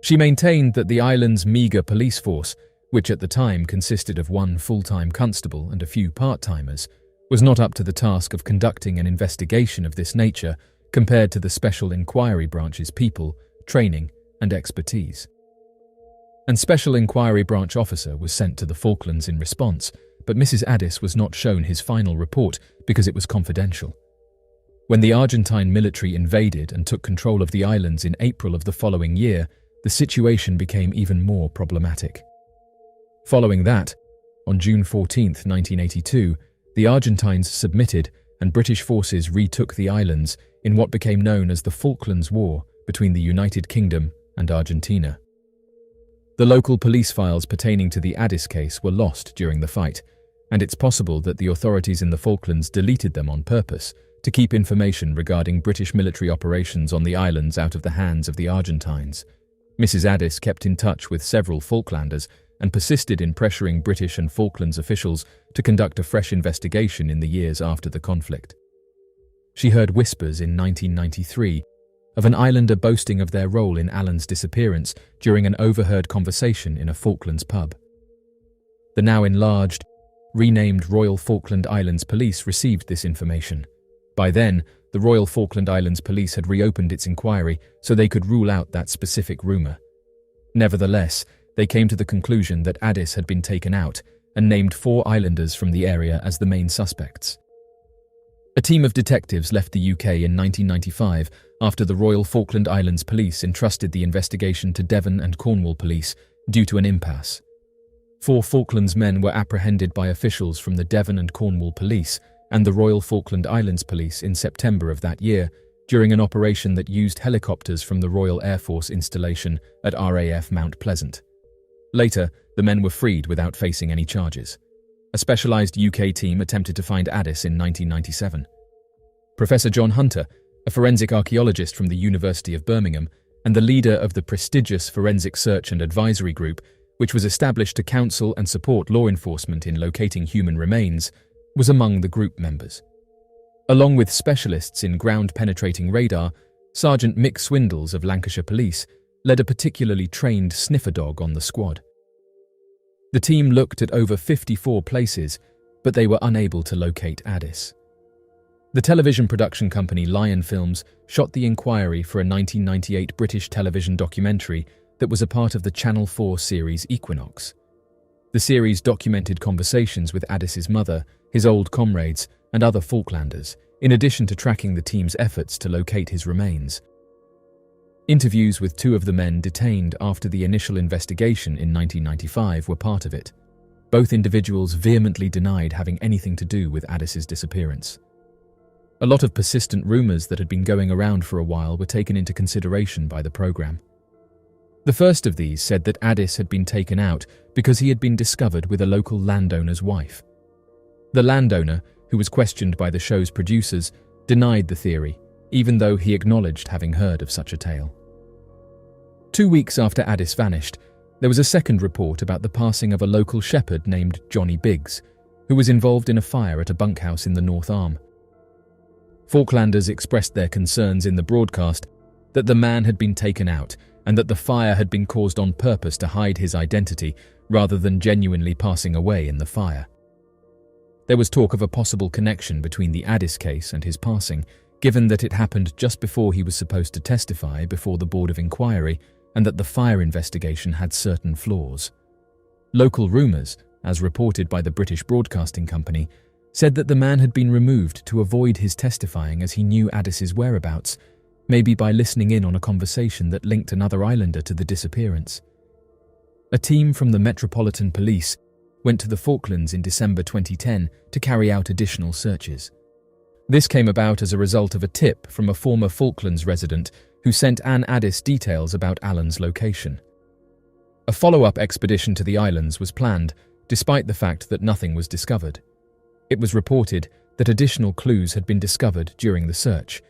Speaker 1: She maintained that the island's meagre police force, which at the time consisted of 1 full-time constable and a few part-timers, was not up to the task of conducting an investigation of this nature compared to the Special Inquiry Branch's people, training, and expertise. An Special Inquiry Branch officer was sent to the Falklands in response, but Mrs. Addis was not shown his final report because it was confidential. When the Argentine military invaded and took control of the islands in April of the following year, the situation became even more problematic. Following that, on June 14, 1982, the Argentines submitted and British forces retook the islands in what became known as the Falklands War between the United Kingdom and Argentina. The local police files pertaining to the Addis case were lost during the fight, and it's possible that the authorities in the Falklands deleted them on purpose to keep information regarding British military operations on the islands out of the hands of the Argentines. Mrs. Addis kept in touch with several Falklanders and persisted in pressuring British and Falklands officials to conduct a fresh investigation in the years after the conflict. She heard whispers in 1993 of an islander boasting of their role in Alan's disappearance during an overheard conversation in a Falklands pub. The now enlarged, renamed Royal Falkland Islands Police received this information. By then, the Royal Falkland Islands Police had reopened its inquiry so they could rule out that specific rumour. Nevertheless, they came to the conclusion that Addis had been taken out and named 4 islanders from the area as the main suspects. A team of detectives left the UK in 1995 after the Royal Falkland Islands Police entrusted the investigation to Devon and Cornwall Police due to an impasse. 4 Falklands men were apprehended by officials from the Devon and Cornwall Police and the Royal Falkland Islands Police in September of that year during an operation that used helicopters from the Royal Air Force installation at RAF Mount Pleasant. Later, the men were freed without facing any charges. A specialised UK team attempted to find Addis in 1997. Professor John Hunter, a forensic archaeologist from the University of Birmingham and the leader of the prestigious Forensic Search and Advisory Group, which was established to counsel and support law enforcement in locating human remains, was among the group members. Along with specialists in ground-penetrating radar, Sergeant Mick Swindles of Lancashire Police led a particularly trained sniffer dog on the squad. The team looked at over 54 places, but they were unable to locate Addis. The television production company Lion Films shot the inquiry for a 1998 British television documentary that was a part of the Channel 4 series Equinox. The series documented conversations with Addis's mother, his old comrades, and other Falklanders, in addition to tracking the team's efforts to locate his remains. Interviews with 2 of the men detained after the initial investigation in 1995 were part of it. Both individuals vehemently denied having anything to do with Addis's disappearance. A lot of persistent rumours that had been going around for a while were taken into consideration by the programme. The first of these said that Addis had been taken out because he had been discovered with a local landowner's wife. The landowner, who was questioned by the show's producers, denied the theory, even though he acknowledged having heard of such a tale. 2 weeks after Addis vanished, there was a second report about the passing of a local shepherd named Johnny Biggs, who was involved in a fire at a bunkhouse in the North Arm. Falklanders expressed their concerns in the broadcast that the man had been taken out and that the fire had been caused on purpose to hide his identity rather than genuinely passing away in the fire. There was talk of a possible connection between the Addis case and his passing, given that it happened just before he was supposed to testify before the Board of Inquiry and that the fire investigation had certain flaws. Local rumours, as reported by the British Broadcasting Company, said that the man had been removed to avoid his testifying as he knew Addis's whereabouts, maybe by listening in on a conversation that linked another islander to the disappearance. A team from the Metropolitan Police went to the Falklands in December 2010 to carry out additional searches. This came about as a result of a tip from a former Falklands resident who sent Anne Addis details about Alan's location. A follow-up expedition to the islands was planned, despite the fact that nothing was discovered. It was reported that additional clues had been discovered during the search,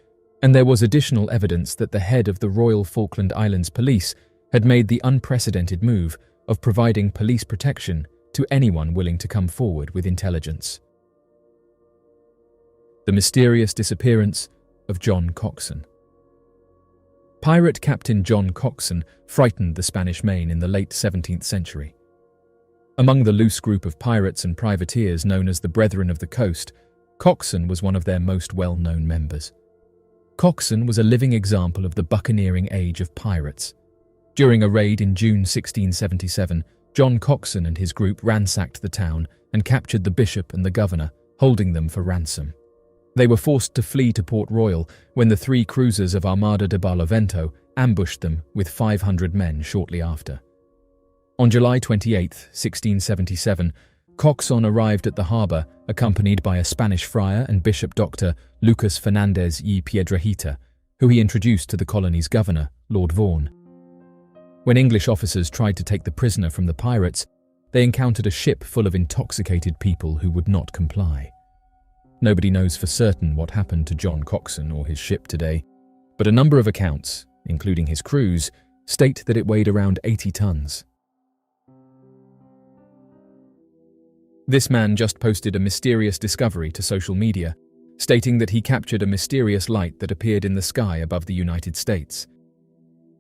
Speaker 1: and there was additional evidence that the head of the Royal Falkland Islands Police had made the unprecedented move of providing police protection to anyone willing to come forward with intelligence. The mysterious disappearance of John Coxon. Pirate Captain John Coxon frightened the Spanish Main in the late 17th century. Among the loose group of pirates and privateers known as the Brethren of the Coast, Coxon was one of their most well-known members. Coxon was a living example of the buccaneering age of pirates. During a raid in June 1677, John Coxon and his group ransacked the town and captured the bishop and the governor, holding them for ransom. They were forced to flee to Port Royal when the 3 cruisers of Armada de Barlovento ambushed them with 500 men shortly after. On July 28, 1677, Coxon arrived at the harbour accompanied by a Spanish friar and Bishop Dr. Lucas Fernandez y Piedrahita, who he introduced to the colony's governor, Lord Vaughan. When English officers tried to take the prisoner from the pirates, they encountered a ship full of intoxicated people who would not comply. Nobody knows for certain what happened to John Coxon or his ship today, but a number of accounts, including his crew's, state that it weighed around 80 tons. This man just posted a mysterious discovery to social media, stating that he captured a mysterious light that appeared in the sky above the United States.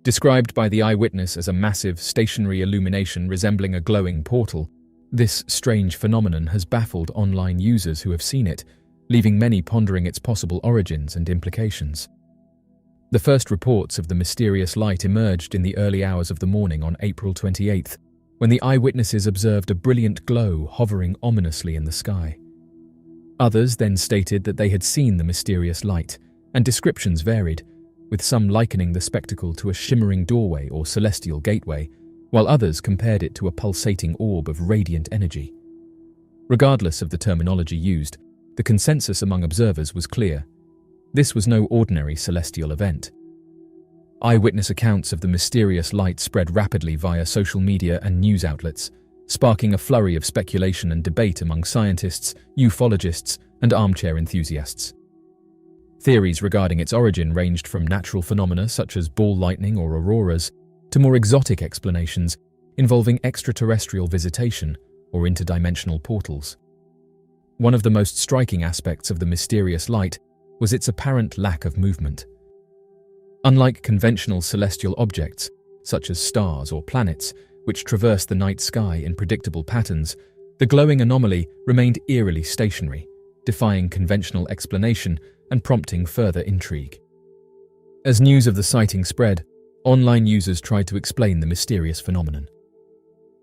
Speaker 1: Described by the eyewitness as a massive, stationary illumination resembling a glowing portal, this strange phenomenon has baffled online users who have seen it, leaving many pondering its possible origins and implications. The first reports of the mysterious light emerged in the early hours of the morning on April 28th, when the eyewitnesses observed a brilliant glow hovering ominously in the sky. Others then stated that they had seen the mysterious light, and descriptions varied, with some likening the spectacle to a shimmering doorway or celestial gateway, while others compared it to a pulsating orb of radiant energy. Regardless of the terminology used, the consensus among observers was clear. This was no ordinary celestial event. Eyewitness accounts of the mysterious light spread rapidly via social media and news outlets, sparking a flurry of speculation and debate among scientists, ufologists, and armchair enthusiasts. Theories regarding its origin ranged from natural phenomena such as ball lightning or auroras to more exotic explanations involving extraterrestrial visitation or interdimensional portals. One of the most striking aspects of the mysterious light was its apparent lack of movement. Unlike conventional celestial objects, such as stars or planets, which traverse the night sky in predictable patterns, the glowing anomaly remained eerily stationary, defying conventional explanation and prompting further intrigue. As news of the sighting spread, online users tried to explain the mysterious phenomenon.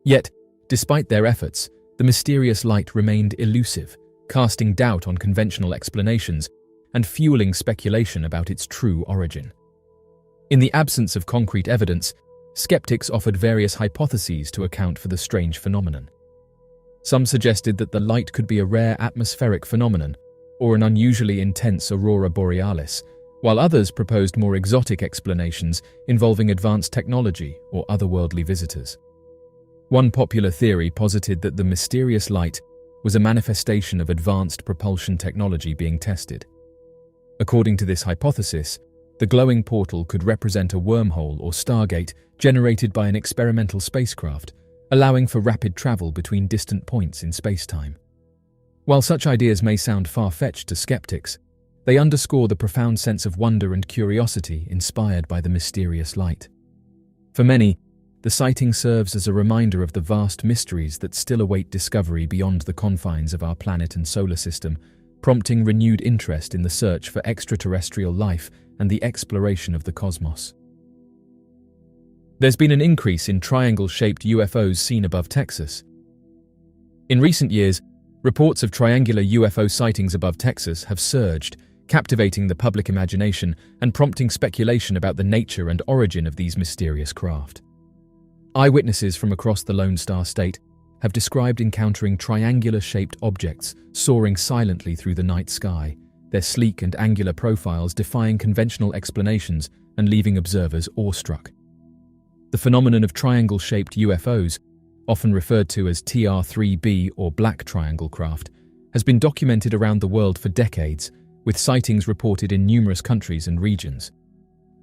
Speaker 1: Yet, despite their efforts, the mysterious light remained elusive, casting doubt on conventional explanations and fueling speculation about its true origin. In the absence of concrete evidence, skeptics offered various hypotheses to account for the strange phenomenon. Some suggested that the light could be a rare atmospheric phenomenon or an unusually intense aurora borealis, while others proposed more exotic explanations involving advanced technology or otherworldly visitors. One popular theory posited that the mysterious light was a manifestation of advanced propulsion technology being tested. According to this hypothesis, the glowing portal could represent a wormhole or Stargate generated by an experimental spacecraft, allowing for rapid travel between distant points in space-time. While such ideas may sound far-fetched to skeptics, they underscore the profound sense of wonder and curiosity inspired by the mysterious light. For many, the sighting serves as a reminder of the vast mysteries that still await discovery beyond the confines of our planet and solar system, prompting renewed interest in the search for extraterrestrial life and the exploration of the cosmos. There's been an increase in triangle-shaped UFOs seen above Texas. In recent years, reports of triangular UFO sightings above Texas have surged, captivating the public imagination and prompting speculation about the nature and origin of these mysterious craft. Eyewitnesses from across the Lone Star State have described encountering triangular-shaped objects soaring silently through the night sky, their sleek and angular profiles defying conventional explanations and leaving observers awestruck. The phenomenon of triangle-shaped UFOs, often referred to as TR-3B or black triangle craft, has been documented around the world for decades, with sightings reported in numerous countries and regions.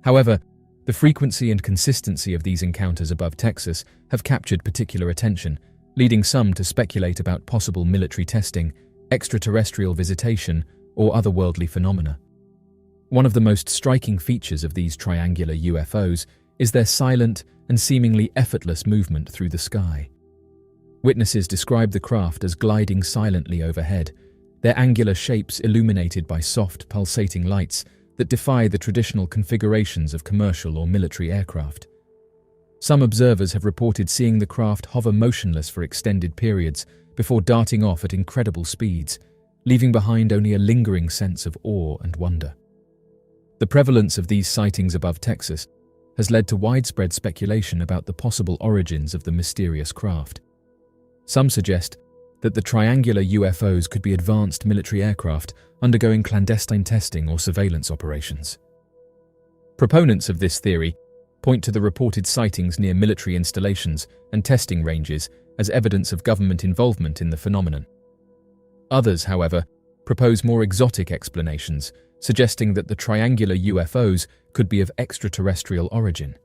Speaker 1: However, the frequency and consistency of these encounters above Texas have captured particular attention, leading some to speculate about possible military testing, extraterrestrial visitation, or otherworldly phenomena. One of the most striking features of these triangular UFOs is their silent and seemingly effortless movement through the sky. Witnesses describe the craft as gliding silently overhead, their angular shapes illuminated by soft, pulsating lights that defy the traditional configurations of commercial or military aircraft. Some observers have reported seeing the craft hover motionless for extended periods before darting off at incredible speeds, leaving behind only a lingering sense of awe and wonder. The prevalence of these sightings above Texas has led to widespread speculation about the possible origins of the mysterious craft. Some suggest that the triangular UFOs could be advanced military aircraft undergoing clandestine testing or surveillance operations. Proponents of this theory point to the reported sightings near military installations and testing ranges as evidence of government involvement in the phenomenon. Others, however, propose more exotic explanations, suggesting that the triangular UFOs could be of extraterrestrial origin.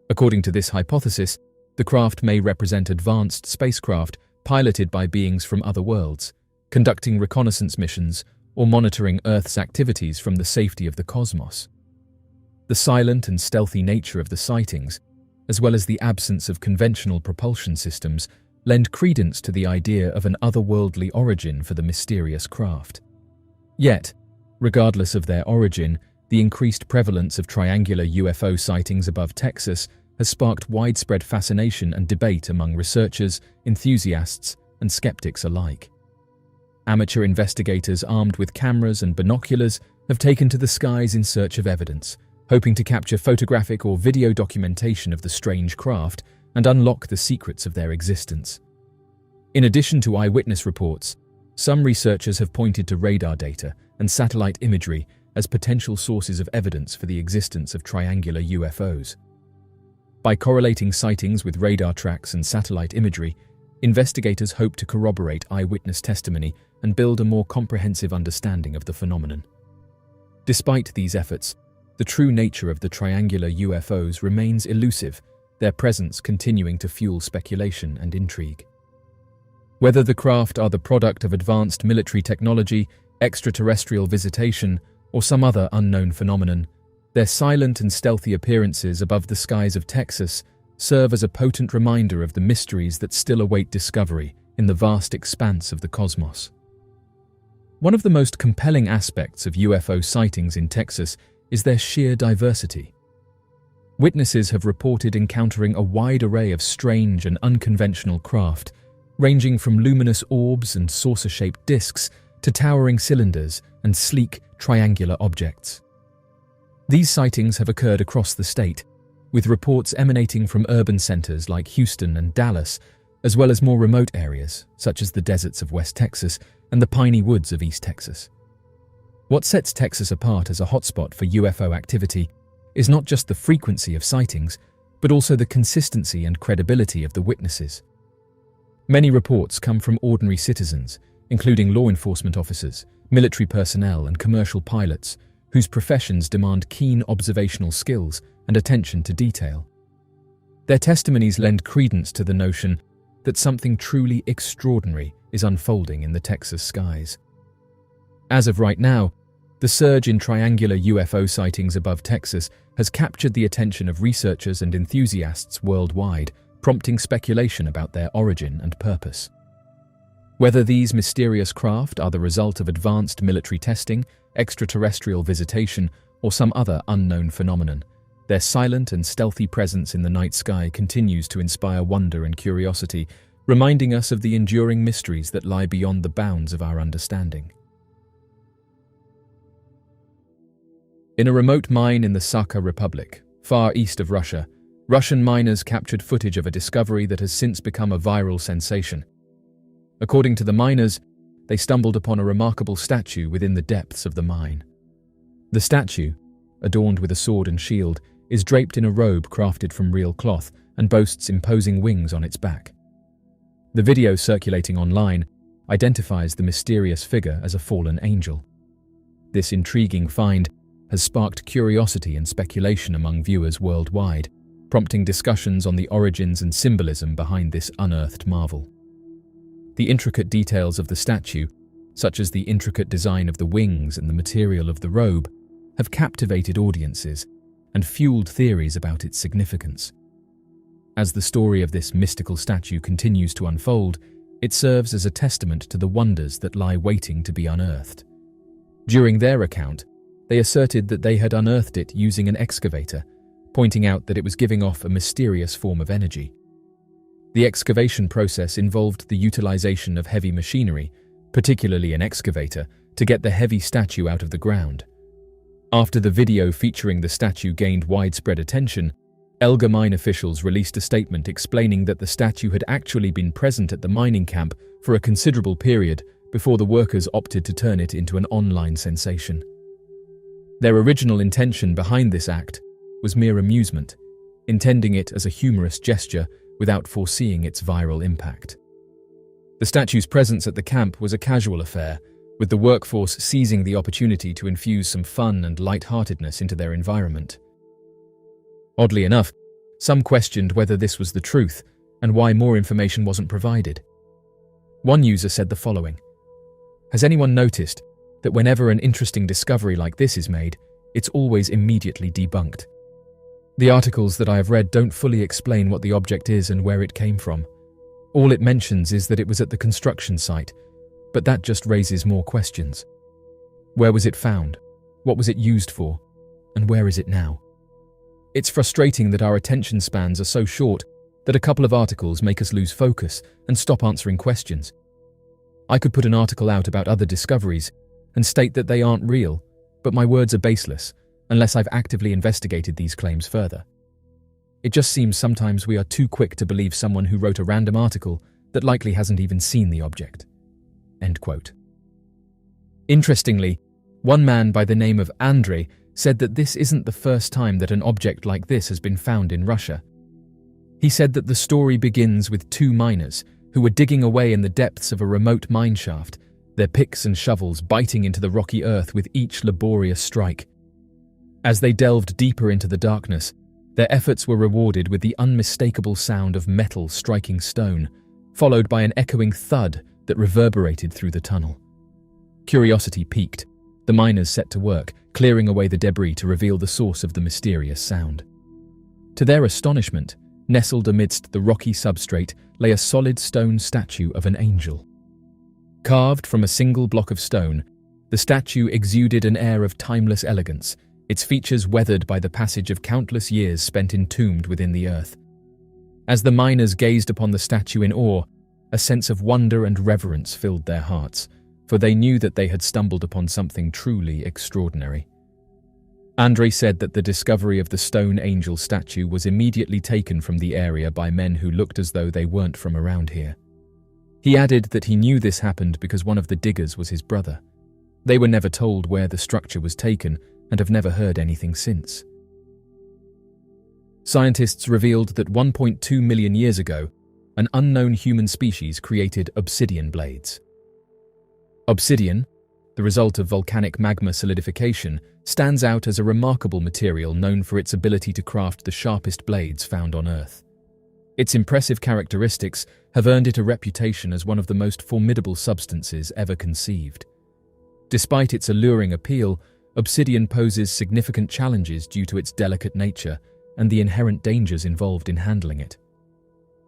Speaker 1: According to this hypothesis, the craft may represent advanced spacecraft piloted by beings from other worlds, conducting reconnaissance missions or monitoring Earth's activities from the safety of the cosmos. The silent and stealthy nature of the sightings, as well as the absence of conventional propulsion systems, lend credence to the idea of an otherworldly origin for the mysterious craft. Yet, regardless of their origin, the increased prevalence of triangular UFO sightings above Texas has sparked widespread fascination and debate among researchers, enthusiasts, and skeptics alike. Amateur investigators armed with cameras and binoculars have taken to the skies in search of evidence, hoping to capture photographic or video documentation of the strange craft and unlock the secrets of their existence. In addition to eyewitness reports, some researchers have pointed to radar data and satellite imagery as potential sources of evidence for the existence of triangular UFOs. By correlating sightings with radar tracks and satellite imagery, investigators hope to corroborate eyewitness testimony and build a more comprehensive understanding of the phenomenon. Despite these efforts, the true nature of the triangular UFOs remains elusive, their presence continuing to fuel speculation and intrigue. Whether the craft are the product of advanced military technology, extraterrestrial visitation, or some other unknown phenomenon, their silent and stealthy appearances above the skies of Texas serve as a potent reminder of the mysteries that still await discovery in the vast expanse of the cosmos. One of the most compelling aspects of UFO sightings in Texas is their sheer diversity. Witnesses have reported encountering a wide array of strange and unconventional craft, ranging from luminous orbs and saucer-shaped discs to towering cylinders and sleek, triangular objects. These sightings have occurred across the state, with reports emanating from urban centers like Houston and Dallas, as well as more remote areas, such as the deserts of West Texas and the piney woods of East Texas. What sets Texas apart as a hotspot for UFO activity is not just the frequency of sightings, but also the consistency and credibility of the witnesses. Many reports come from ordinary citizens, including law enforcement officers, military personnel, and commercial pilots, whose professions demand keen observational skills and attention to detail. Their testimonies lend credence to the notion that something truly extraordinary is unfolding in the Texas skies. As of right now, the surge in triangular UFO sightings above Texas has captured the attention of researchers and enthusiasts worldwide, prompting speculation about their origin and purpose. Whether these mysterious craft are the result of advanced military testing, extraterrestrial visitation, or some other unknown phenomenon, their silent and stealthy presence in the night sky continues to inspire wonder and curiosity, reminding us of the enduring mysteries that lie beyond the bounds of our understanding. In a remote mine in the Sakha Republic, far east of Russia, Russian miners captured footage of a discovery that has since become a viral sensation. According to the miners, they stumbled upon a remarkable statue within the depths of the mine. The statue, adorned with a sword and shield, is draped in a robe crafted from real cloth and boasts imposing wings on its back. The video circulating online identifies the mysterious figure as a fallen angel. This intriguing find has sparked curiosity and speculation among viewers worldwide, prompting discussions on the origins and symbolism behind this unearthed marvel. The intricate details of the statue, such as the intricate design of the wings and the material of the robe, have captivated audiences and fueled theories about its significance. As the story of this mystical statue continues to unfold, it serves as a testament to the wonders that lie waiting to be unearthed. During their account, they asserted that they had unearthed it using an excavator, pointing out that it was giving off a mysterious form of energy. The excavation process involved the utilization of heavy machinery, particularly an excavator, to get the heavy statue out of the ground. After the video featuring the statue gained widespread attention, Elga mine officials released a statement explaining that the statue had actually been present at the mining camp for a considerable period before the workers opted to turn it into an online sensation. Their original intention behind this act was mere amusement, intending it as a humorous gesture without foreseeing its viral impact. The statue's presence at the camp was a casual affair, with the workforce seizing the opportunity to infuse some fun and light-heartedness into their environment. Oddly enough, some questioned whether this was the truth and why more information wasn't provided. One user said the following: "Has anyone noticed that whenever an interesting discovery like this is made, it's always immediately debunked? The articles that I have read don't fully explain what the object is and where it came from. All it mentions is that it was at the construction site, but that just raises more questions. Where was it found? What was it used for? And where is it now?" It's frustrating that our attention spans are so short that a couple of articles make us lose focus and stop answering questions. I could put an article out about other discoveries and state that they aren't real, but my words are baseless unless I've actively investigated these claims further. It just seems sometimes we are too quick to believe someone who wrote a random article that likely hasn't even seen the object." End quote. Interestingly, one man by the name of Andrei said that this isn't the first time that an object like this has been found in Russia. He said that the story begins with two miners who were digging away in the depths of a remote mine shaft, their picks and shovels biting into the rocky earth with each laborious strike. As they delved deeper into the darkness, their efforts were rewarded with the unmistakable sound of metal striking stone, followed by an echoing thud that reverberated through the tunnel. Curiosity piqued. The miners set to work, clearing away the debris to reveal the source of the mysterious sound. To their astonishment, nestled amidst the rocky substrate lay a solid stone statue of an angel. Carved from a single block of stone, the statue exuded an air of timeless elegance, its features weathered by the passage of countless years spent entombed within the earth. As the miners gazed upon the statue in awe, a sense of wonder and reverence filled their hearts, for they knew that they had stumbled upon something truly extraordinary. Andrei said that the discovery of the stone angel statue was immediately taken from the area by men who looked as though they weren't from around here. He added that he knew this happened because one of the diggers was his brother. They were never told where the structure was taken and have never heard anything since. Scientists revealed that 1.2 million years ago, an unknown human species created obsidian blades. Obsidian, the result of volcanic magma solidification, stands out as a remarkable material known for its ability to craft the sharpest blades found on Earth. Its impressive characteristics have earned it a reputation as one of the most formidable substances ever conceived. Despite its alluring appeal, obsidian poses significant challenges due to its delicate nature and the inherent dangers involved in handling it.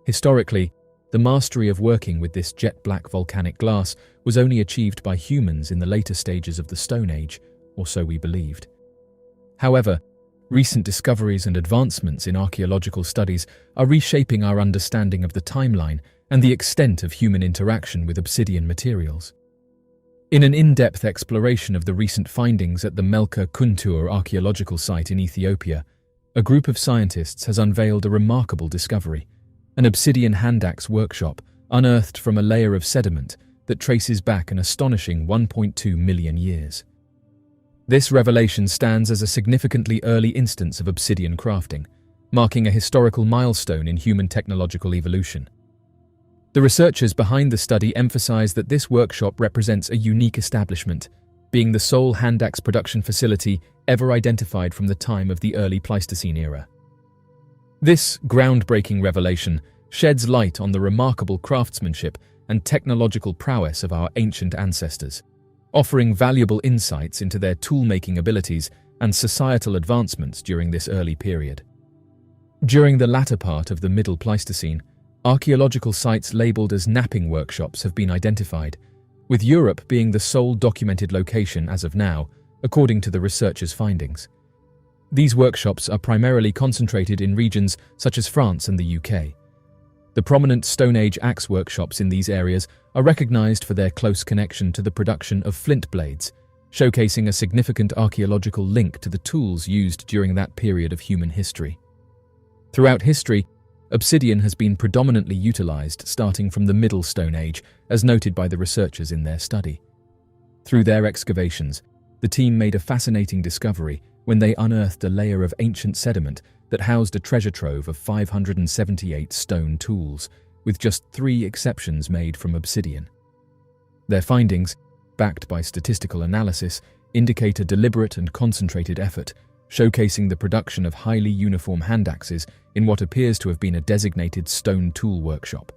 Speaker 1: Historically, the mastery of working with this jet-black volcanic glass was only achieved by humans in the later stages of the Stone Age, or so we believed. However, recent discoveries and advancements in archaeological studies are reshaping our understanding of the timeline and the extent of human interaction with obsidian materials. In an in-depth exploration of the recent findings at the Melka Kuntur archaeological site in Ethiopia, a group of scientists has unveiled a remarkable discovery: an obsidian hand-axe workshop unearthed from a layer of sediment that traces back an astonishing 1.2 million years. This revelation stands as a significantly early instance of obsidian crafting, marking a historical milestone in human technological evolution. The researchers behind the study emphasize that this workshop represents a unique establishment, being the sole hand-axe production facility ever identified from the time of the early Pleistocene era. This groundbreaking revelation sheds light on the remarkable craftsmanship and technological prowess of our ancient ancestors, offering valuable insights into their tool-making abilities and societal advancements during this early period. During the latter part of the Middle Pleistocene, archaeological sites labeled as knapping workshops have been identified, with Europe being the sole documented location as of now, according to the researchers' findings. These workshops are primarily concentrated in regions such as France and the UK. The prominent Stone Age axe workshops in these areas are recognized for their close connection to the production of flint blades, showcasing a significant archaeological link to the tools used during that period of human history. Throughout history, obsidian has been predominantly utilized starting from the Middle Stone Age, as noted by the researchers in their study. Through their excavations, the team made a fascinating discovery when they unearthed a layer of ancient sediment that housed a treasure trove of 578 stone tools, with just 3 exceptions made from obsidian. Their findings, backed by statistical analysis, indicate a deliberate and concentrated effort, showcasing the production of highly uniform hand-axes in what appears to have been a designated stone tool workshop.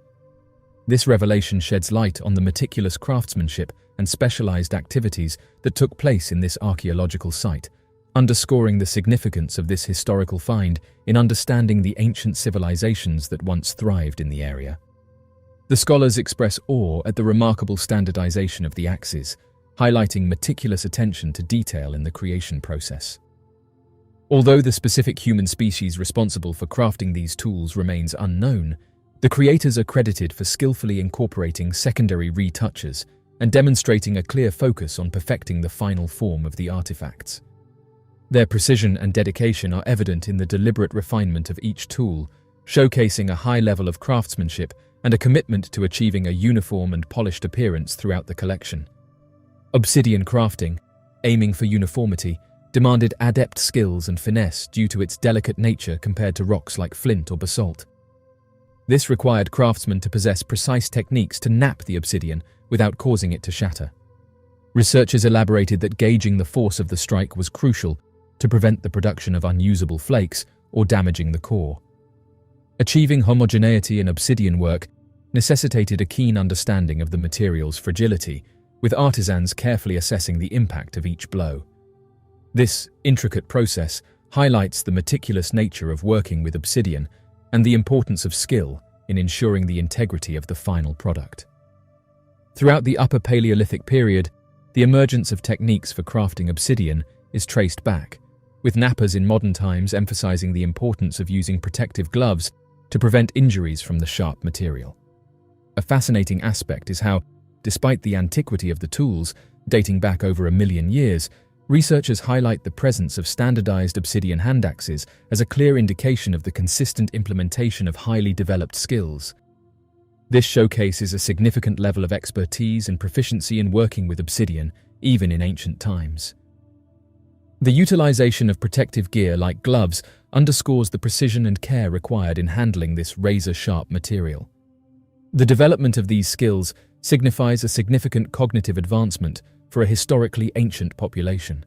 Speaker 1: This revelation sheds light on the meticulous craftsmanship and specialized activities that took place in this archaeological site, underscoring the significance of this historical find in understanding the ancient civilizations that once thrived in the area. The scholars express awe at the remarkable standardization of the axes, highlighting meticulous attention to detail in the creation process. Although the specific human species responsible for crafting these tools remains unknown, the creators are credited for skillfully incorporating secondary retouches and demonstrating a clear focus on perfecting the final form of the artifacts. Their precision and dedication are evident in the deliberate refinement of each tool, showcasing a high level of craftsmanship and a commitment to achieving a uniform and polished appearance throughout the collection. Obsidian crafting, aiming for uniformity, demanded adept skills and finesse due to its delicate nature compared to rocks like flint or basalt. This required craftsmen to possess precise techniques to knap the obsidian without causing it to shatter. Researchers elaborated that gauging the force of the strike was crucial to prevent the production of unusable flakes or damaging the core. Achieving homogeneity in obsidian work necessitated a keen understanding of the material's fragility, with artisans carefully assessing the impact of each blow. This intricate process highlights the meticulous nature of working with obsidian and the importance of skill in ensuring the integrity of the final product. Throughout the Upper Paleolithic period, the emergence of techniques for crafting obsidian is traced back, with knappers in modern times emphasizing the importance of using protective gloves to prevent injuries from the sharp material. A fascinating aspect is how, despite the antiquity of the tools, dating back over 1 million years, researchers highlight the presence of standardized obsidian hand-axes as a clear indication of the consistent implementation of highly developed skills. This showcases a significant level of expertise and proficiency in working with obsidian, even in ancient times. The utilization of protective gear like gloves underscores the precision and care required in handling this razor-sharp material. The development of these skills signifies a significant cognitive advancement for a historically ancient population.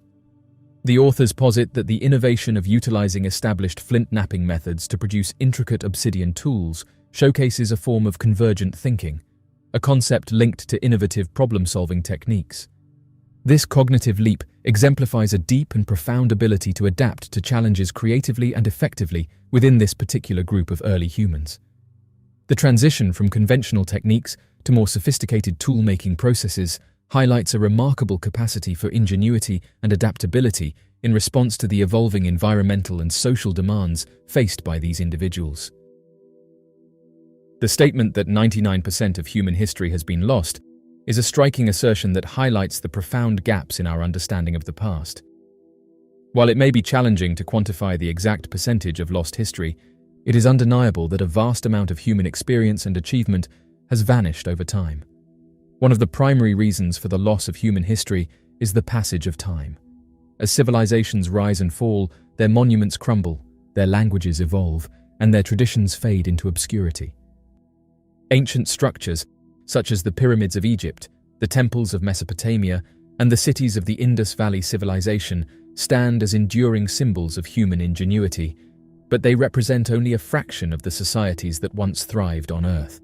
Speaker 1: The authors posit that the innovation of utilizing established flint knapping methods to produce intricate obsidian tools showcases a form of convergent thinking, a concept linked to innovative problem-solving techniques. This cognitive leap exemplifies a deep and profound ability to adapt to challenges creatively and effectively within this particular group of early humans. The transition from conventional techniques to more sophisticated tool-making processes highlights a remarkable capacity for ingenuity and adaptability in response to the evolving environmental and social demands faced by these individuals. The statement that 99% of human history has been lost is a striking assertion that highlights the profound gaps in our understanding of the past. While it may be challenging to quantify the exact percentage of lost history, it is undeniable that a vast amount of human experience and achievement has vanished over time. One of the primary reasons for the loss of human history is the passage of time. As civilizations rise and fall, their monuments crumble, their languages evolve, and their traditions fade into obscurity. Ancient structures, such as the pyramids of Egypt, the temples of Mesopotamia, and the cities of the Indus Valley civilization, stand as enduring symbols of human ingenuity, but they represent only a fraction of the societies that once thrived on Earth.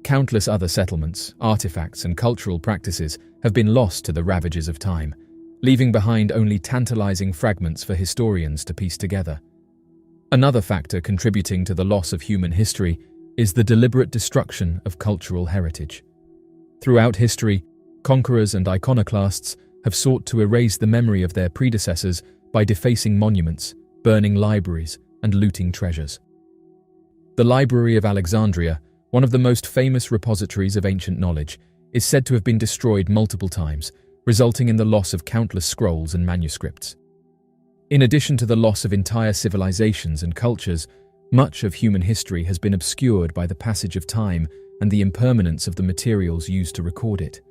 Speaker 1: Countless other settlements, artifacts, and cultural practices have been lost to the ravages of time, leaving behind only tantalizing fragments for historians to piece together. Another factor contributing to the loss of human history is the deliberate destruction of cultural heritage. Throughout history, conquerors and iconoclasts have sought to erase the memory of their predecessors by defacing monuments, burning libraries, and looting treasures. The Library of Alexandria, one of the most famous repositories of ancient knowledge, is said to have been destroyed multiple times, resulting in the loss of countless scrolls and manuscripts. In addition to the loss of entire civilizations and cultures, much of human history has been obscured by the passage of time and the impermanence of the materials used to record it.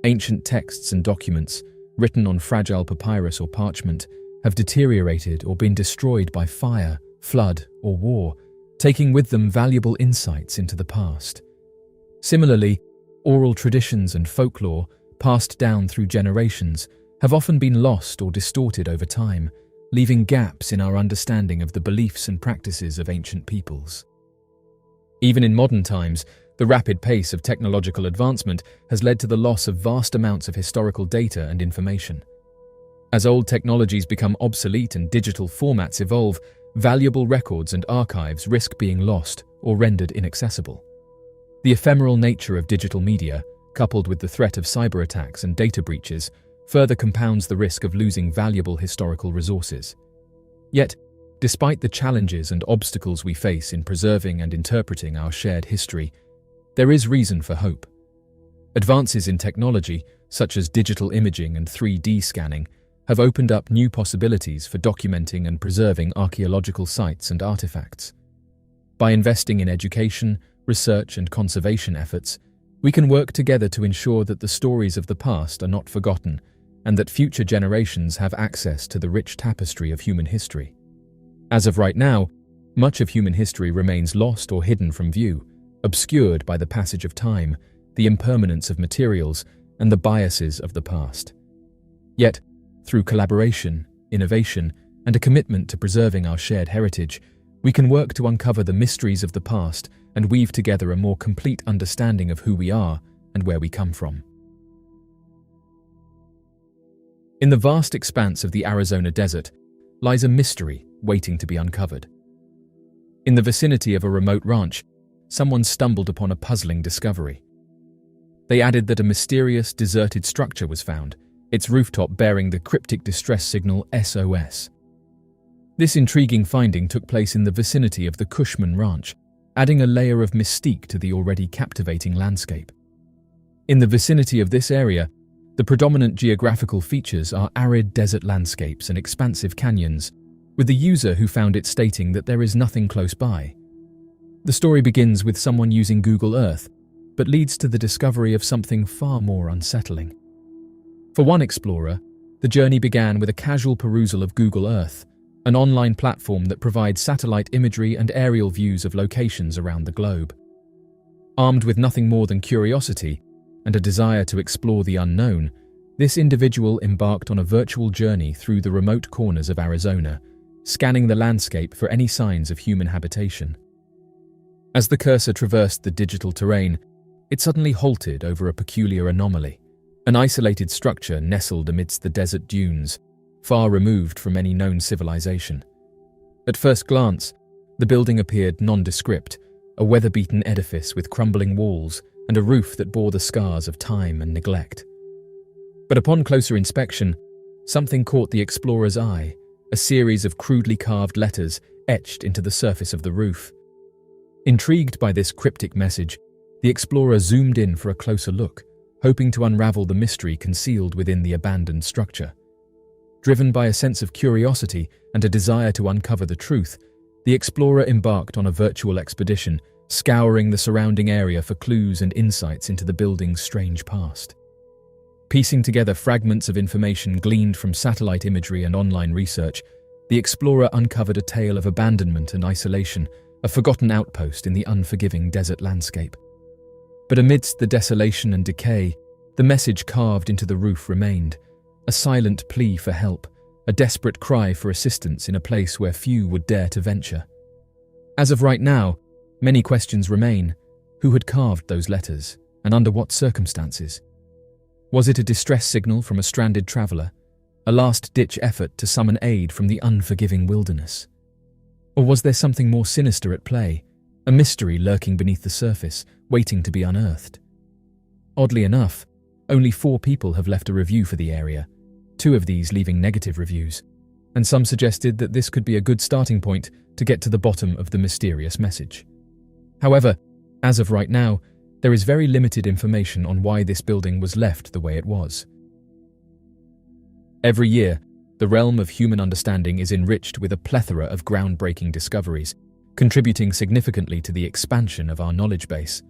Speaker 1: Ancient texts and documents, written on fragile papyrus or parchment, have deteriorated or been destroyed by fire, flood, or war, taking with them valuable insights into the past. Similarly, oral traditions and folklore, passed down through generations, have often been lost or distorted over time, leaving gaps in our understanding of the beliefs and practices of ancient peoples. Even in modern times, the rapid pace of technological advancement has led to the loss of vast amounts of historical data and information. As old technologies become obsolete and digital formats evolve, valuable records and archives risk being lost or rendered inaccessible. The ephemeral nature of digital media, coupled with the threat of cyber attacks and data breaches, further compounds the risk of losing valuable historical resources. Yet, despite the challenges and obstacles we face in preserving and interpreting our shared history, there is reason for hope. Advances in technology, such as digital imaging and 3D scanning, have opened up new possibilities for documenting and preserving archaeological sites and artifacts. By investing in education, research, and conservation efforts, we can work together to ensure that the stories of the past are not forgotten and that future generations have access to the rich tapestry of human history. As of right now, much of human history remains lost or hidden from view, obscured by the passage of time, the impermanence of materials, and the biases of the past. Yet, through collaboration, innovation, and a commitment to preserving our shared heritage, we can work to uncover the mysteries of the past and weave together a more complete understanding of who we are and where we come from. In the vast expanse of the Arizona desert lies a mystery waiting to be uncovered. In the vicinity of a remote ranch, someone stumbled upon a puzzling discovery. They added that a mysterious, deserted structure was found, its rooftop bearing the cryptic distress signal SOS. This intriguing finding took place in the vicinity of the Cushman Ranch, adding a layer of mystique to the already captivating landscape. In the vicinity of this area, the predominant geographical features are arid desert landscapes and expansive canyons, with the user who found it stating that there is nothing close by. The story begins with someone using Google Earth, but leads to the discovery of something far more unsettling. For one explorer, the journey began with a casual perusal of Google Earth, an online platform that provides satellite imagery and aerial views of locations around the globe. Armed with nothing more than curiosity and a desire to explore the unknown, this individual embarked on a virtual journey through the remote corners of Arizona, scanning the landscape for any signs of human habitation. As the cursor traversed the digital terrain, it suddenly halted over a peculiar anomaly, an isolated structure nestled amidst the desert dunes, far removed from any known civilization. At first glance, the building appeared nondescript, a weather-beaten edifice with crumbling walls and a roof that bore the scars of time and neglect. But upon closer inspection, something caught the explorer's eye, a series of crudely carved letters etched into the surface of the roof. Intrigued by this cryptic message, the explorer zoomed in for a closer look, hoping to unravel the mystery concealed within the abandoned structure. Driven by a sense of curiosity and a desire to uncover the truth, the explorer embarked on a virtual expedition, scouring the surrounding area for clues and insights into the building's strange past. Piecing together fragments of information gleaned from satellite imagery and online research, the explorer uncovered a tale of abandonment and isolation, a forgotten outpost in the unforgiving desert landscape. But amidst the desolation and decay, the message carved into the roof remained, a silent plea for help, a desperate cry for assistance in a place where few would dare to venture. As of right now, many questions remain. Who had carved those letters, and under what circumstances? Was it a distress signal from a stranded traveller, a last-ditch effort to summon aid from the unforgiving wilderness? Or was there something more sinister at play, a mystery lurking beneath the surface, waiting to be unearthed? Oddly enough, only 4 people have left a review for the area, 2 of these leaving negative reviews, and some suggested that this could be a good starting point to get to the bottom of the mysterious message. However, as of right now, there is very limited information on why this building was left the way it was. Every year, the realm of human understanding is enriched with a plethora of groundbreaking discoveries, contributing significantly to the expansion of our knowledge base.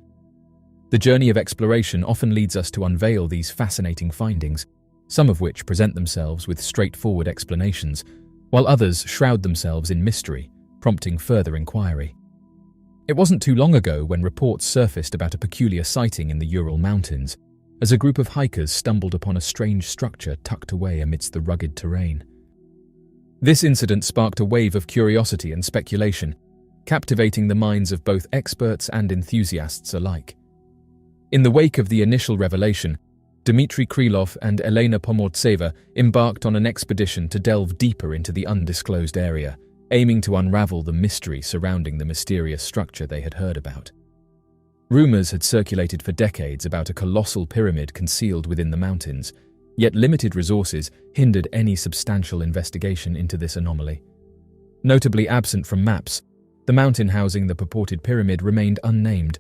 Speaker 1: The journey of exploration often leads us to unveil these fascinating findings, some of which present themselves with straightforward explanations, while others shroud themselves in mystery, prompting further inquiry. It wasn't too long ago when reports surfaced about a peculiar sighting in the Ural Mountains, as a group of hikers stumbled upon a strange structure tucked away amidst the rugged terrain. This incident sparked a wave of curiosity and speculation, captivating the minds of both experts and enthusiasts alike. In the wake of the initial revelation, Dmitry Krylov and Elena Pomortseva embarked on an expedition to delve deeper into the undisclosed area, aiming to unravel the mystery surrounding the mysterious structure they had heard about. Rumors had circulated for decades about a colossal pyramid concealed within the mountains, yet limited resources hindered any substantial investigation into this anomaly. Notably absent from maps, the mountain housing the purported pyramid remained unnamed,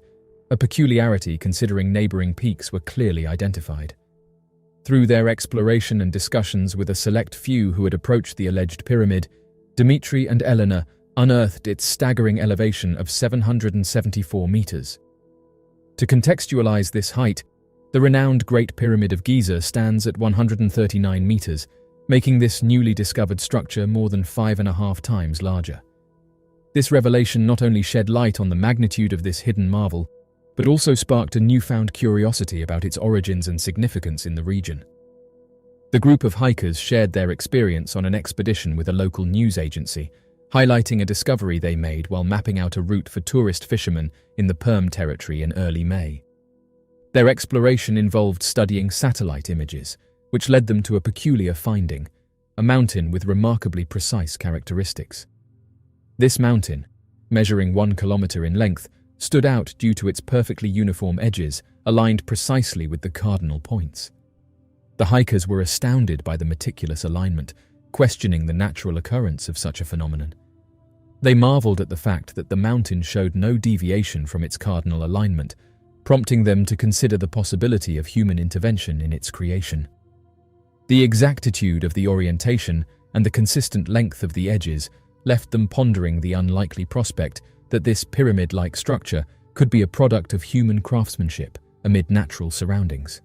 Speaker 1: a peculiarity considering neighboring peaks were clearly identified. Through their exploration and discussions with a select few who had approached the alleged pyramid, Dmitry and Elena unearthed its staggering elevation of 774 meters. To contextualize this height, the renowned Great Pyramid of Giza stands at 139 meters, making this newly discovered structure more than 5.5 times larger. This revelation not only shed light on the magnitude of this hidden marvel, but also sparked a newfound curiosity about its origins and significance in the region. The group of hikers shared their experience on an expedition with a local news agency, highlighting a discovery they made while mapping out a route for tourist fishermen in the Perm territory in early May. Their exploration involved studying satellite images, which led them to a peculiar finding, a mountain with remarkably precise characteristics. This mountain, measuring 1 kilometer in length, stood out due to its perfectly uniform edges, aligned precisely with the cardinal points. The hikers were astounded by the meticulous alignment, questioning the natural occurrence of such a phenomenon. They marveled at the fact that the mountain showed no deviation from its cardinal alignment, prompting them to consider the possibility of human intervention in its creation. The exactitude of the orientation and the consistent length of the edges left them pondering the unlikely prospect that this pyramid-like structure could be a product of human craftsmanship amid natural surroundings.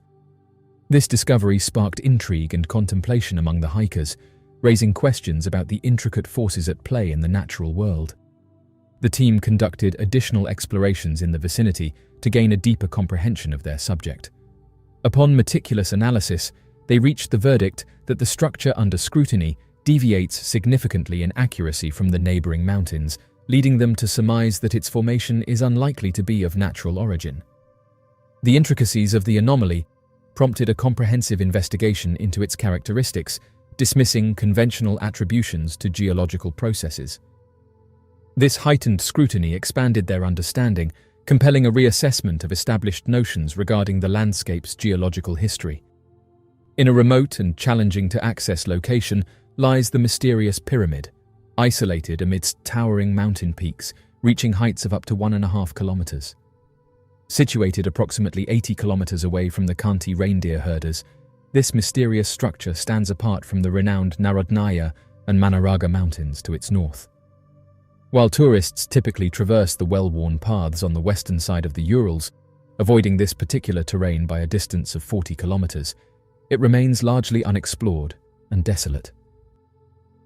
Speaker 1: This discovery sparked intrigue and contemplation among the hikers, raising questions about the intricate forces at play in the natural world. The team conducted additional explorations in the vicinity to gain a deeper comprehension of their subject. Upon meticulous analysis, they reached the verdict that the structure under scrutiny deviates significantly in accuracy from the neighboring mountains, leading them to surmise that its formation is unlikely to be of natural origin. The intricacies of the anomaly prompted a comprehensive investigation into its characteristics, dismissing conventional attributions to geological processes. This heightened scrutiny expanded their understanding, compelling a reassessment of established notions regarding the landscape's geological history. In a remote and challenging-to-access location lies the mysterious pyramid, isolated amidst towering mountain peaks, reaching heights of up to 1.5 kilometers. Situated approximately 80 kilometers away from the Khanty reindeer herders, this mysterious structure stands apart from the renowned Narodnaya and Manaraga mountains to its north. While tourists typically traverse the well-worn paths on the western side of the Urals, avoiding this particular terrain by a distance of 40 kilometers, it remains largely unexplored and desolate.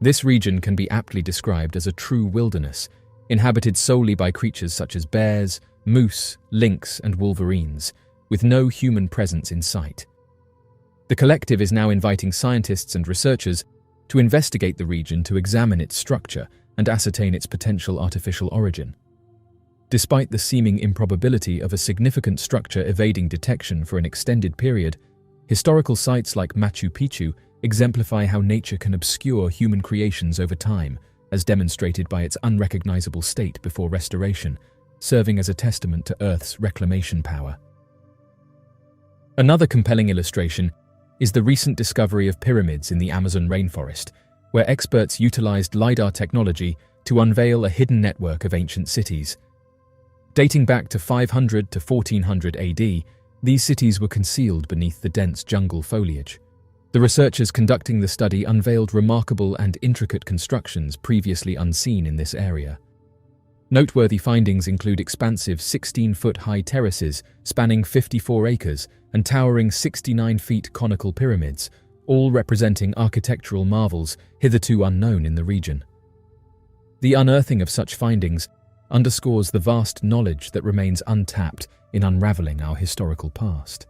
Speaker 1: This region can be aptly described as a true wilderness, inhabited solely by creatures such as bears, moose, lynx, and wolverines, with no human presence in sight. The collective is now inviting scientists and researchers to investigate the region to examine its structure and ascertain its potential artificial origin. Despite the seeming improbability of a significant structure evading detection for an extended period, historical sites like Machu Picchu exemplify how nature can obscure human creations over time, as demonstrated by its unrecognizable state before restoration, serving as a testament to Earth's reclamation power. Another compelling illustration is the recent discovery of pyramids in the Amazon rainforest, where experts utilized LiDAR technology to unveil a hidden network of ancient cities. Dating back to 500 to 1400 AD, these cities were concealed beneath the dense jungle foliage. The researchers conducting the study unveiled remarkable and intricate constructions previously unseen in this area. Noteworthy findings include expansive 16-foot-high terraces spanning 54 acres and towering 69-feet conical pyramids, all representing architectural marvels hitherto unknown in the region. The unearthing of such findings underscores the vast knowledge that remains untapped in unraveling our historical past.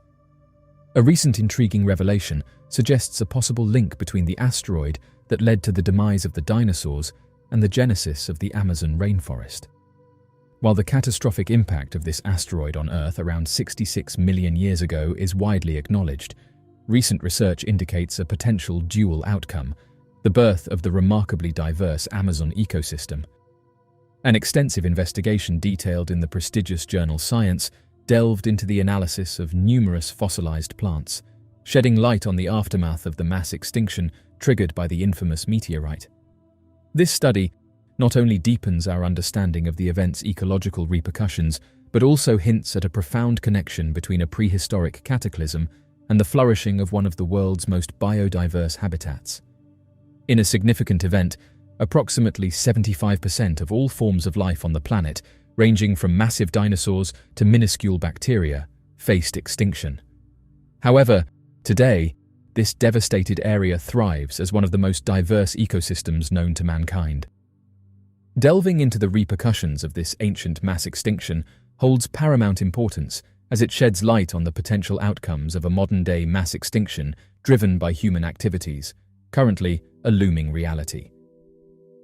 Speaker 1: A recent intriguing revelation suggests a possible link between the asteroid that led to the demise of the dinosaurs and the genesis of the Amazon rainforest. While the catastrophic impact of this asteroid on Earth around 66 million years ago is widely acknowledged, recent research indicates a potential dual outcome: the birth of the remarkably diverse Amazon ecosystem. An extensive investigation detailed in the prestigious journal Science delved into the analysis of numerous fossilized plants, shedding light on the aftermath of the mass extinction triggered by the infamous meteorite. This study not only deepens our understanding of the event's ecological repercussions, but also hints at a profound connection between a prehistoric cataclysm and the flourishing of one of the world's most biodiverse habitats. In a significant event, approximately 75% of all forms of life on the planet, ranging from massive dinosaurs to minuscule bacteria, faced extinction. However, today, this devastated area thrives as one of the most diverse ecosystems known to mankind. Delving into the repercussions of this ancient mass extinction holds paramount importance as it sheds light on the potential outcomes of a modern-day mass extinction driven by human activities, currently a looming reality.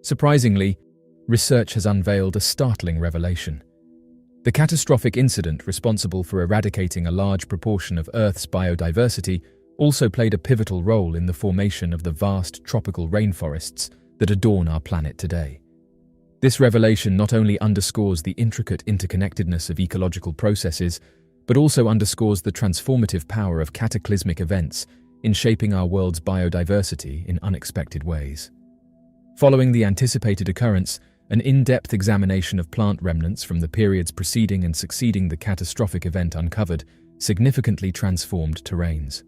Speaker 1: Surprisingly, research has unveiled a startling revelation. The catastrophic incident responsible for eradicating a large proportion of Earth's biodiversity also played a pivotal role in the formation of the vast tropical rainforests that adorn our planet today. This revelation not only underscores the intricate interconnectedness of ecological processes, but also underscores the transformative power of cataclysmic events in shaping our world's biodiversity in unexpected ways. Following the anticipated occurrence, an in-depth examination of plant remnants from the periods preceding and succeeding the catastrophic event uncovered significantly transformed terrains.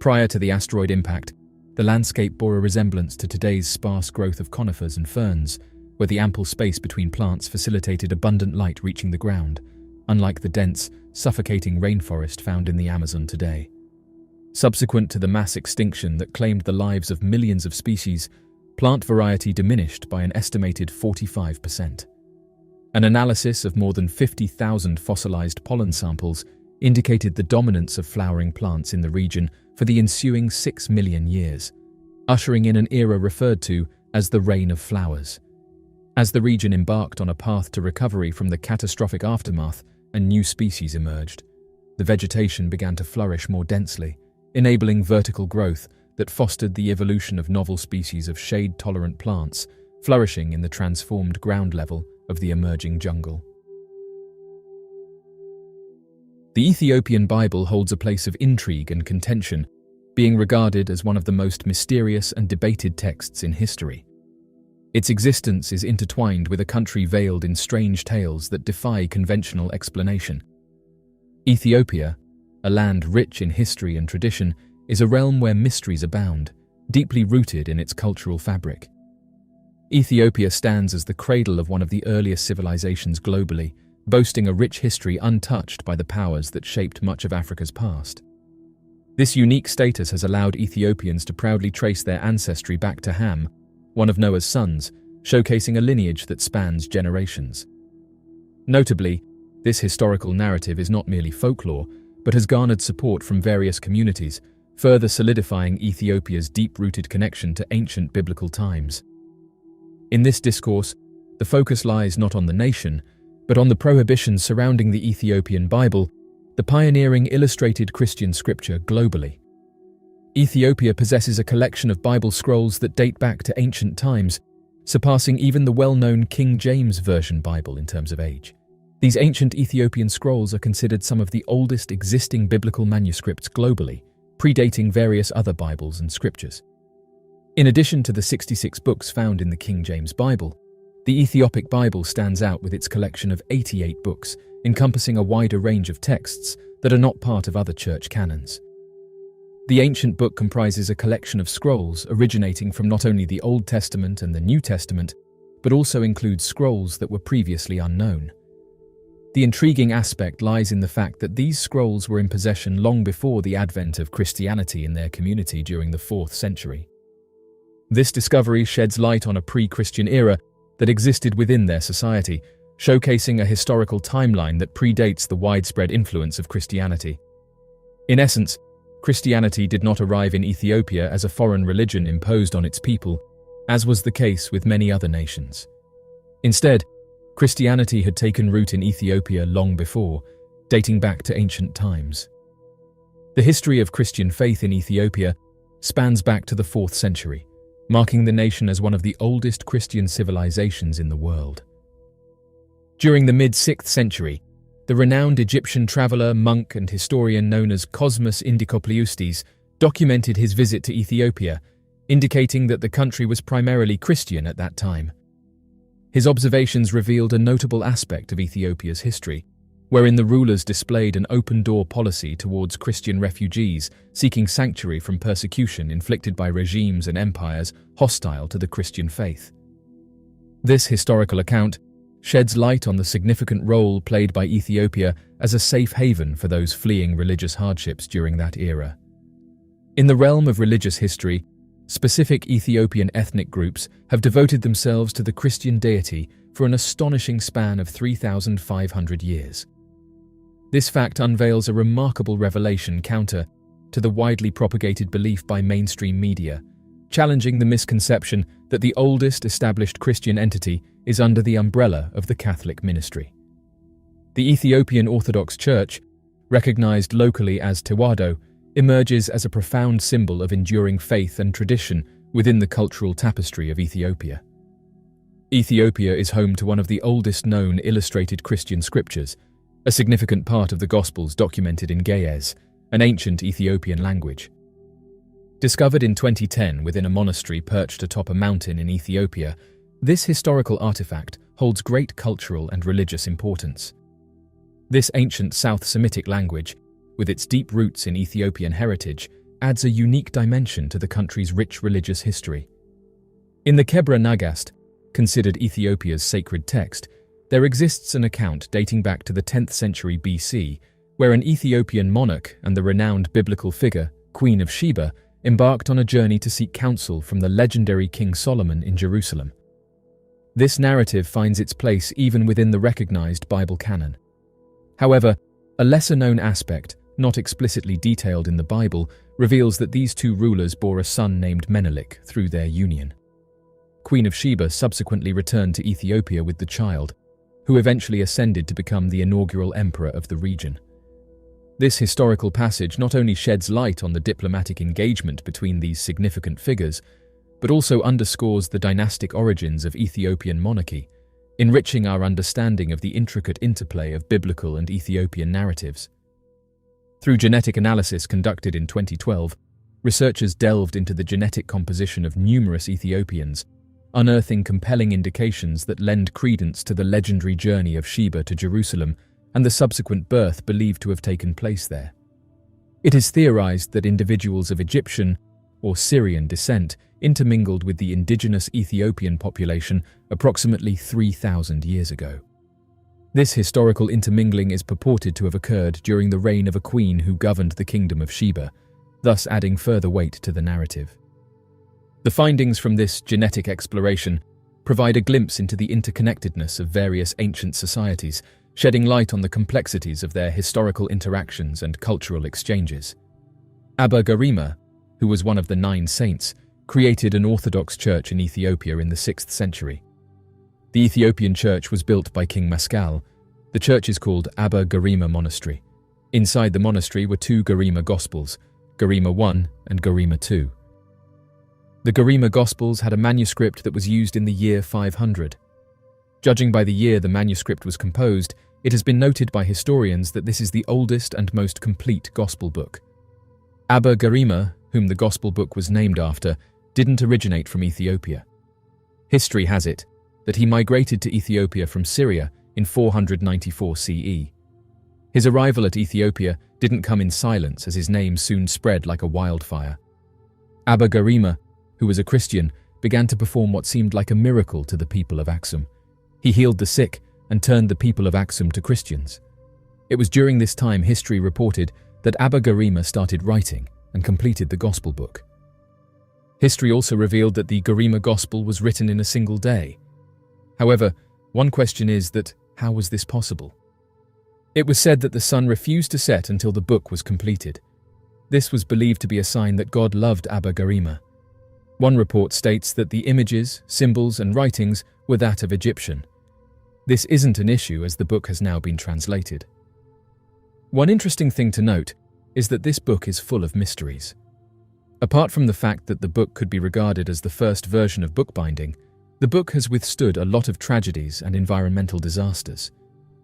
Speaker 1: Prior to the asteroid impact, the landscape bore a resemblance to today's sparse growth of conifers and ferns, where the ample space between plants facilitated abundant light reaching the ground, unlike the dense, suffocating rainforest found in the Amazon today. Subsequent to the mass extinction that claimed the lives of millions of species, plant variety diminished by an estimated 45%. An analysis of more than 50,000 fossilized pollen samples indicated the dominance of flowering plants in the region for the ensuing 6 million years, ushering in an era referred to as the Reign of Flowers. As the region embarked on a path to recovery from the catastrophic aftermath, a new species emerged. The vegetation began to flourish more densely, enabling vertical growth that fostered the evolution of novel species of shade-tolerant plants, flourishing in the transformed ground level of the emerging jungle. The Ethiopian Bible holds a place of intrigue and contention, being regarded as one of the most mysterious and debated texts in history. Its existence is intertwined with a country veiled in strange tales that defy conventional explanation. Ethiopia, a land rich in history and tradition, is a realm where mysteries abound, deeply rooted in its cultural fabric. Ethiopia stands as the cradle of one of the earliest civilizations globally, boasting a rich history untouched by the powers that shaped much of Africa's past. This unique status has allowed Ethiopians to proudly trace their ancestry back to Ham, one of Noah's sons, showcasing a lineage that spans generations. Notably, this historical narrative is not merely folklore, but has garnered support from various communities, further solidifying Ethiopia's deep-rooted connection to ancient biblical times. In this discourse, the focus lies not on the nation, but on the prohibitions surrounding the Ethiopian Bible, the pioneering illustrated Christian scripture globally. Ethiopia possesses a collection of Bible scrolls that date back to ancient times, surpassing even the well-known King James Version Bible in terms of age. These ancient Ethiopian scrolls are considered some of the oldest existing biblical manuscripts globally, predating various other Bibles and scriptures. In addition to the 66 books found in the King James Bible, the Ethiopic Bible stands out with its collection of 88 books, encompassing a wider range of texts that are not part of other church canons. The ancient book comprises a collection of scrolls originating from not only the Old Testament and the New Testament, but also includes scrolls that were previously unknown. The intriguing aspect lies in the fact that these scrolls were in possession long before the advent of Christianity in their community during the 4th century. This discovery sheds light on a pre-Christian era that existed within their society, showcasing a historical timeline that predates the widespread influence of Christianity. In essence, Christianity did not arrive in Ethiopia as a foreign religion imposed on its people, as was the case with many other nations. Instead, Christianity had taken root in Ethiopia long before, dating back to ancient times. The history of Christian faith in Ethiopia spans back to the 4th century, marking the nation as one of the oldest Christian civilizations in the world. During the mid-6th century, the renowned Egyptian traveler, monk, and historian known as Cosmas Indicopleustes documented his visit to Ethiopia, indicating that the country was primarily Christian at that time. His observations revealed a notable aspect of Ethiopia's history, wherein the rulers displayed an open-door policy towards Christian refugees seeking sanctuary from persecution inflicted by regimes and empires hostile to the Christian faith. This historical account sheds light on the significant role played by Ethiopia as a safe haven for those fleeing religious hardships during that era. In the realm of religious history, specific Ethiopian ethnic groups have devoted themselves to the Christian deity for an astonishing span of 3,500 years. This fact unveils a remarkable revelation counter to the widely propagated belief by mainstream media, challenging the misconception that the oldest established Christian entity is under the umbrella of the Catholic ministry. The Ethiopian Orthodox Church, recognized locally as Tewado, emerges as a profound symbol of enduring faith and tradition within the cultural tapestry of Ethiopia. Ethiopia is home to one of the oldest known illustrated Christian scriptures, a significant part of the Gospels documented in Ge'ez, an ancient Ethiopian language. Discovered in 2010 within a monastery perched atop a mountain in Ethiopia, this historical artifact holds great cultural and religious importance. This ancient South Semitic language, with its deep roots in Ethiopian heritage, adds a unique dimension to the country's rich religious history. In the Kebra Nagast, considered Ethiopia's sacred text, there exists an account dating back to the 10th century BC, where an Ethiopian monarch and the renowned biblical figure, Queen of Sheba, embarked on a journey to seek counsel from the legendary King Solomon in Jerusalem. This narrative finds its place even within the recognized Bible canon. However, a lesser-known aspect, not explicitly detailed in the Bible, reveals that these two rulers bore a son named Menelik through their union. Queen of Sheba, subsequently returned to Ethiopia with the child, who eventually ascended to become the inaugural emperor of the region. This historical passage not only sheds light on the diplomatic engagement between these significant figures, but also underscores the dynastic origins of Ethiopian monarchy, enriching our understanding of the intricate interplay of biblical and Ethiopian narratives. Through genetic analysis conducted in 2012, researchers delved into the genetic composition of numerous Ethiopians, unearthing compelling indications that lend credence to the legendary journey of Sheba to Jerusalem and the subsequent birth believed to have taken place there. It is theorized that individuals of Egyptian or Syrian descent intermingled with the indigenous Ethiopian population approximately 3,000 years ago. This historical intermingling is purported to have occurred during the reign of a queen who governed the kingdom of Sheba, thus adding further weight to the narrative. The findings from this genetic exploration provide a glimpse into the interconnectedness of various ancient societies, shedding light on the complexities of their historical interactions and cultural exchanges. Abba Garima, who was one of the 9 saints, created an Orthodox church in Ethiopia in the 6th century. The Ethiopian church was built by King Mascal. The church is called Abba Garima Monastery. Inside the monastery were 2 Garima Gospels, Garima I and Garima II. The Garima Gospels had a manuscript that was used in the year 500. Judging by the year the manuscript was composed, it has been noted by historians that this is the oldest and most complete gospel book. Abba Garima, whom the gospel book was named after, didn't originate from Ethiopia. History has it that he migrated to Ethiopia from Syria in 494 CE. His arrival at Ethiopia didn't come in silence, as his name soon spread like a wildfire. Abba Garima, who was a Christian, began to perform what seemed like a miracle to the people of Aksum. He healed the sick and turned the people of Aksum to Christians. It was during this time history reported that Abba Garima started writing and completed the Gospel book. History also revealed that the Garima Gospel was written in a single day. However, one question is that how was this possible? It was said that the sun refused to set until the book was completed. This was believed to be a sign that God loved Abba Garima. One report states that the images, symbols, and writings were that of Egyptian. This isn't an issue as the book has now been translated. One interesting thing to note is that this book is full of mysteries. Apart from the fact that the book could be regarded as the first version of bookbinding, the book has withstood a lot of tragedies and environmental disasters.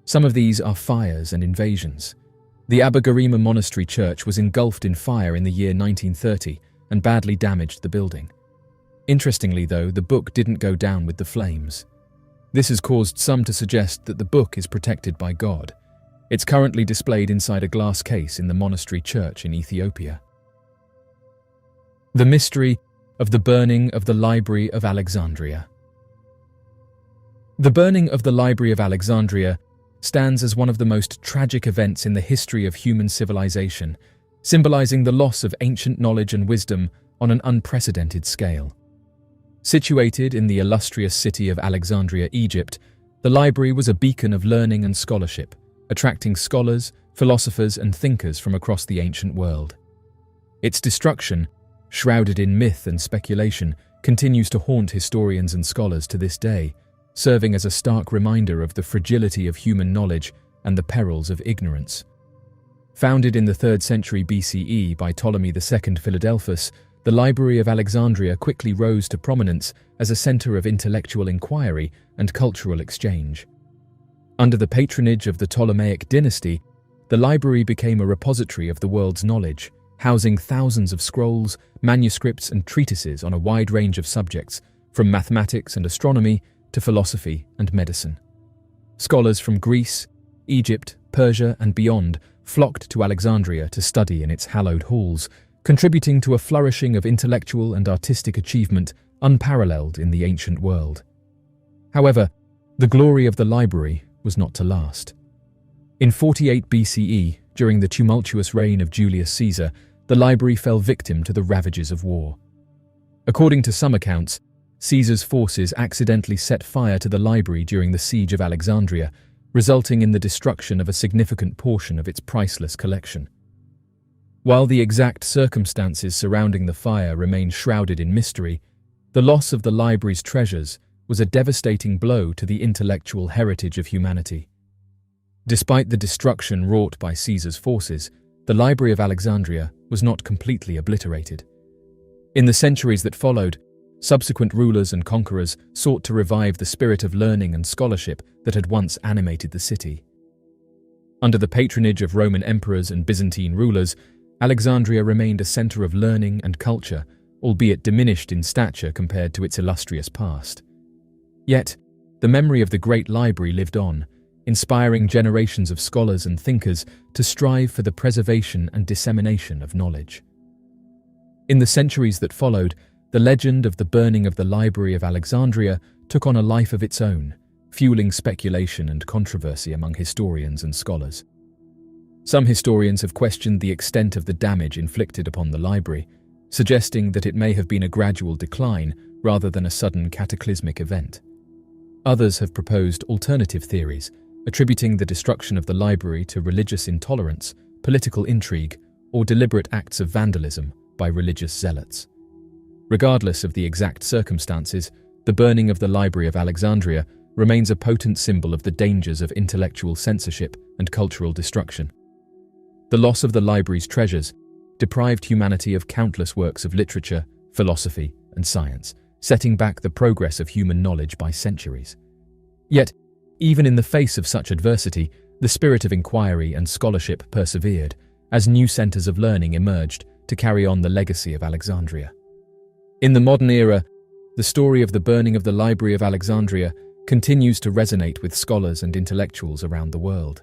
Speaker 1: Some of these are fires and invasions. The Abba Garima Monastery Church was engulfed in fire in the year 1930 and badly damaged the building. Interestingly though, the book didn't go down with the flames. This has caused some to suggest that the book is protected by God. It's currently displayed inside a glass case in the monastery church in Ethiopia. The mystery of the burning of the Library of Alexandria. The burning of the Library of Alexandria stands as one of the most tragic events in the history of human civilization, symbolizing the loss of ancient knowledge and wisdom on an unprecedented scale. Situated in the illustrious city of Alexandria, Egypt, the library was a beacon of learning and scholarship, attracting scholars, philosophers, and thinkers from across the ancient world. Its destruction, shrouded in myth and speculation, continues to haunt historians and scholars to this day, serving as a stark reminder of the fragility of human knowledge and the perils of ignorance. Founded in the 3rd century BCE by Ptolemy II Philadelphus, the Library of Alexandria quickly rose to prominence as a center of intellectual inquiry and cultural exchange. Under the patronage of the Ptolemaic dynasty, the library became a repository of the world's knowledge, housing thousands of scrolls, manuscripts, and treatises on a wide range of subjects, from mathematics and astronomy to philosophy and medicine. Scholars from Greece, Egypt, Persia, and beyond flocked to Alexandria to study in its hallowed halls, contributing to a flourishing of intellectual and artistic achievement unparalleled in the ancient world. However, the glory of the library was not to last. In 48 BCE, during the tumultuous reign of Julius Caesar, the library fell victim to the ravages of war. According to some accounts, Caesar's forces accidentally set fire to the library during the siege of Alexandria, resulting in the destruction of a significant portion of its priceless collection. While the exact circumstances surrounding the fire remain shrouded in mystery, The loss of the library's treasures was a devastating blow to the intellectual heritage of humanity. Despite the destruction wrought by Caesar's forces, the Library of Alexandria was not completely obliterated. In the centuries that followed, subsequent rulers and conquerors sought to revive the spirit of learning and scholarship that had once animated the city. Under the patronage of Roman emperors and Byzantine rulers, Alexandria remained a center of learning and culture, albeit diminished in stature compared to its illustrious past. Yet, the memory of the great library lived on, inspiring generations of scholars and thinkers to strive for the preservation and dissemination of knowledge. In the centuries that followed, the legend of the burning of the Library of Alexandria took on a life of its own, fueling speculation and controversy among historians and scholars. Some historians have questioned the extent of the damage inflicted upon the library, suggesting that it may have been a gradual decline rather than a sudden cataclysmic event. Others have proposed alternative theories, attributing the destruction of the library to religious intolerance, political intrigue, or deliberate acts of vandalism by religious zealots. Regardless of the exact circumstances, the burning of the Library of Alexandria remains a potent symbol of the dangers of intellectual censorship and cultural destruction. The loss of the library's treasures deprived humanity of countless works of literature, philosophy, and science, setting back the progress of human knowledge by centuries. Yet, even in the face of such adversity, the spirit of inquiry and scholarship persevered, as new centers of learning emerged to carry on the legacy of Alexandria. In the modern era, the story of the burning of the Library of Alexandria continues to resonate with scholars and intellectuals around the world.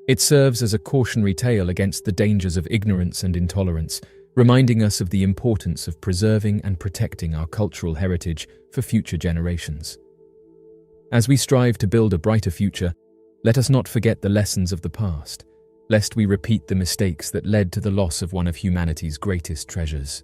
Speaker 1: It serves as a cautionary tale against the dangers of ignorance and intolerance, reminding us of the importance of preserving and protecting our cultural heritage for future generations. As we strive to build a brighter future, let us not forget the lessons of the past, lest we repeat the mistakes that led to the loss of one of humanity's greatest treasures.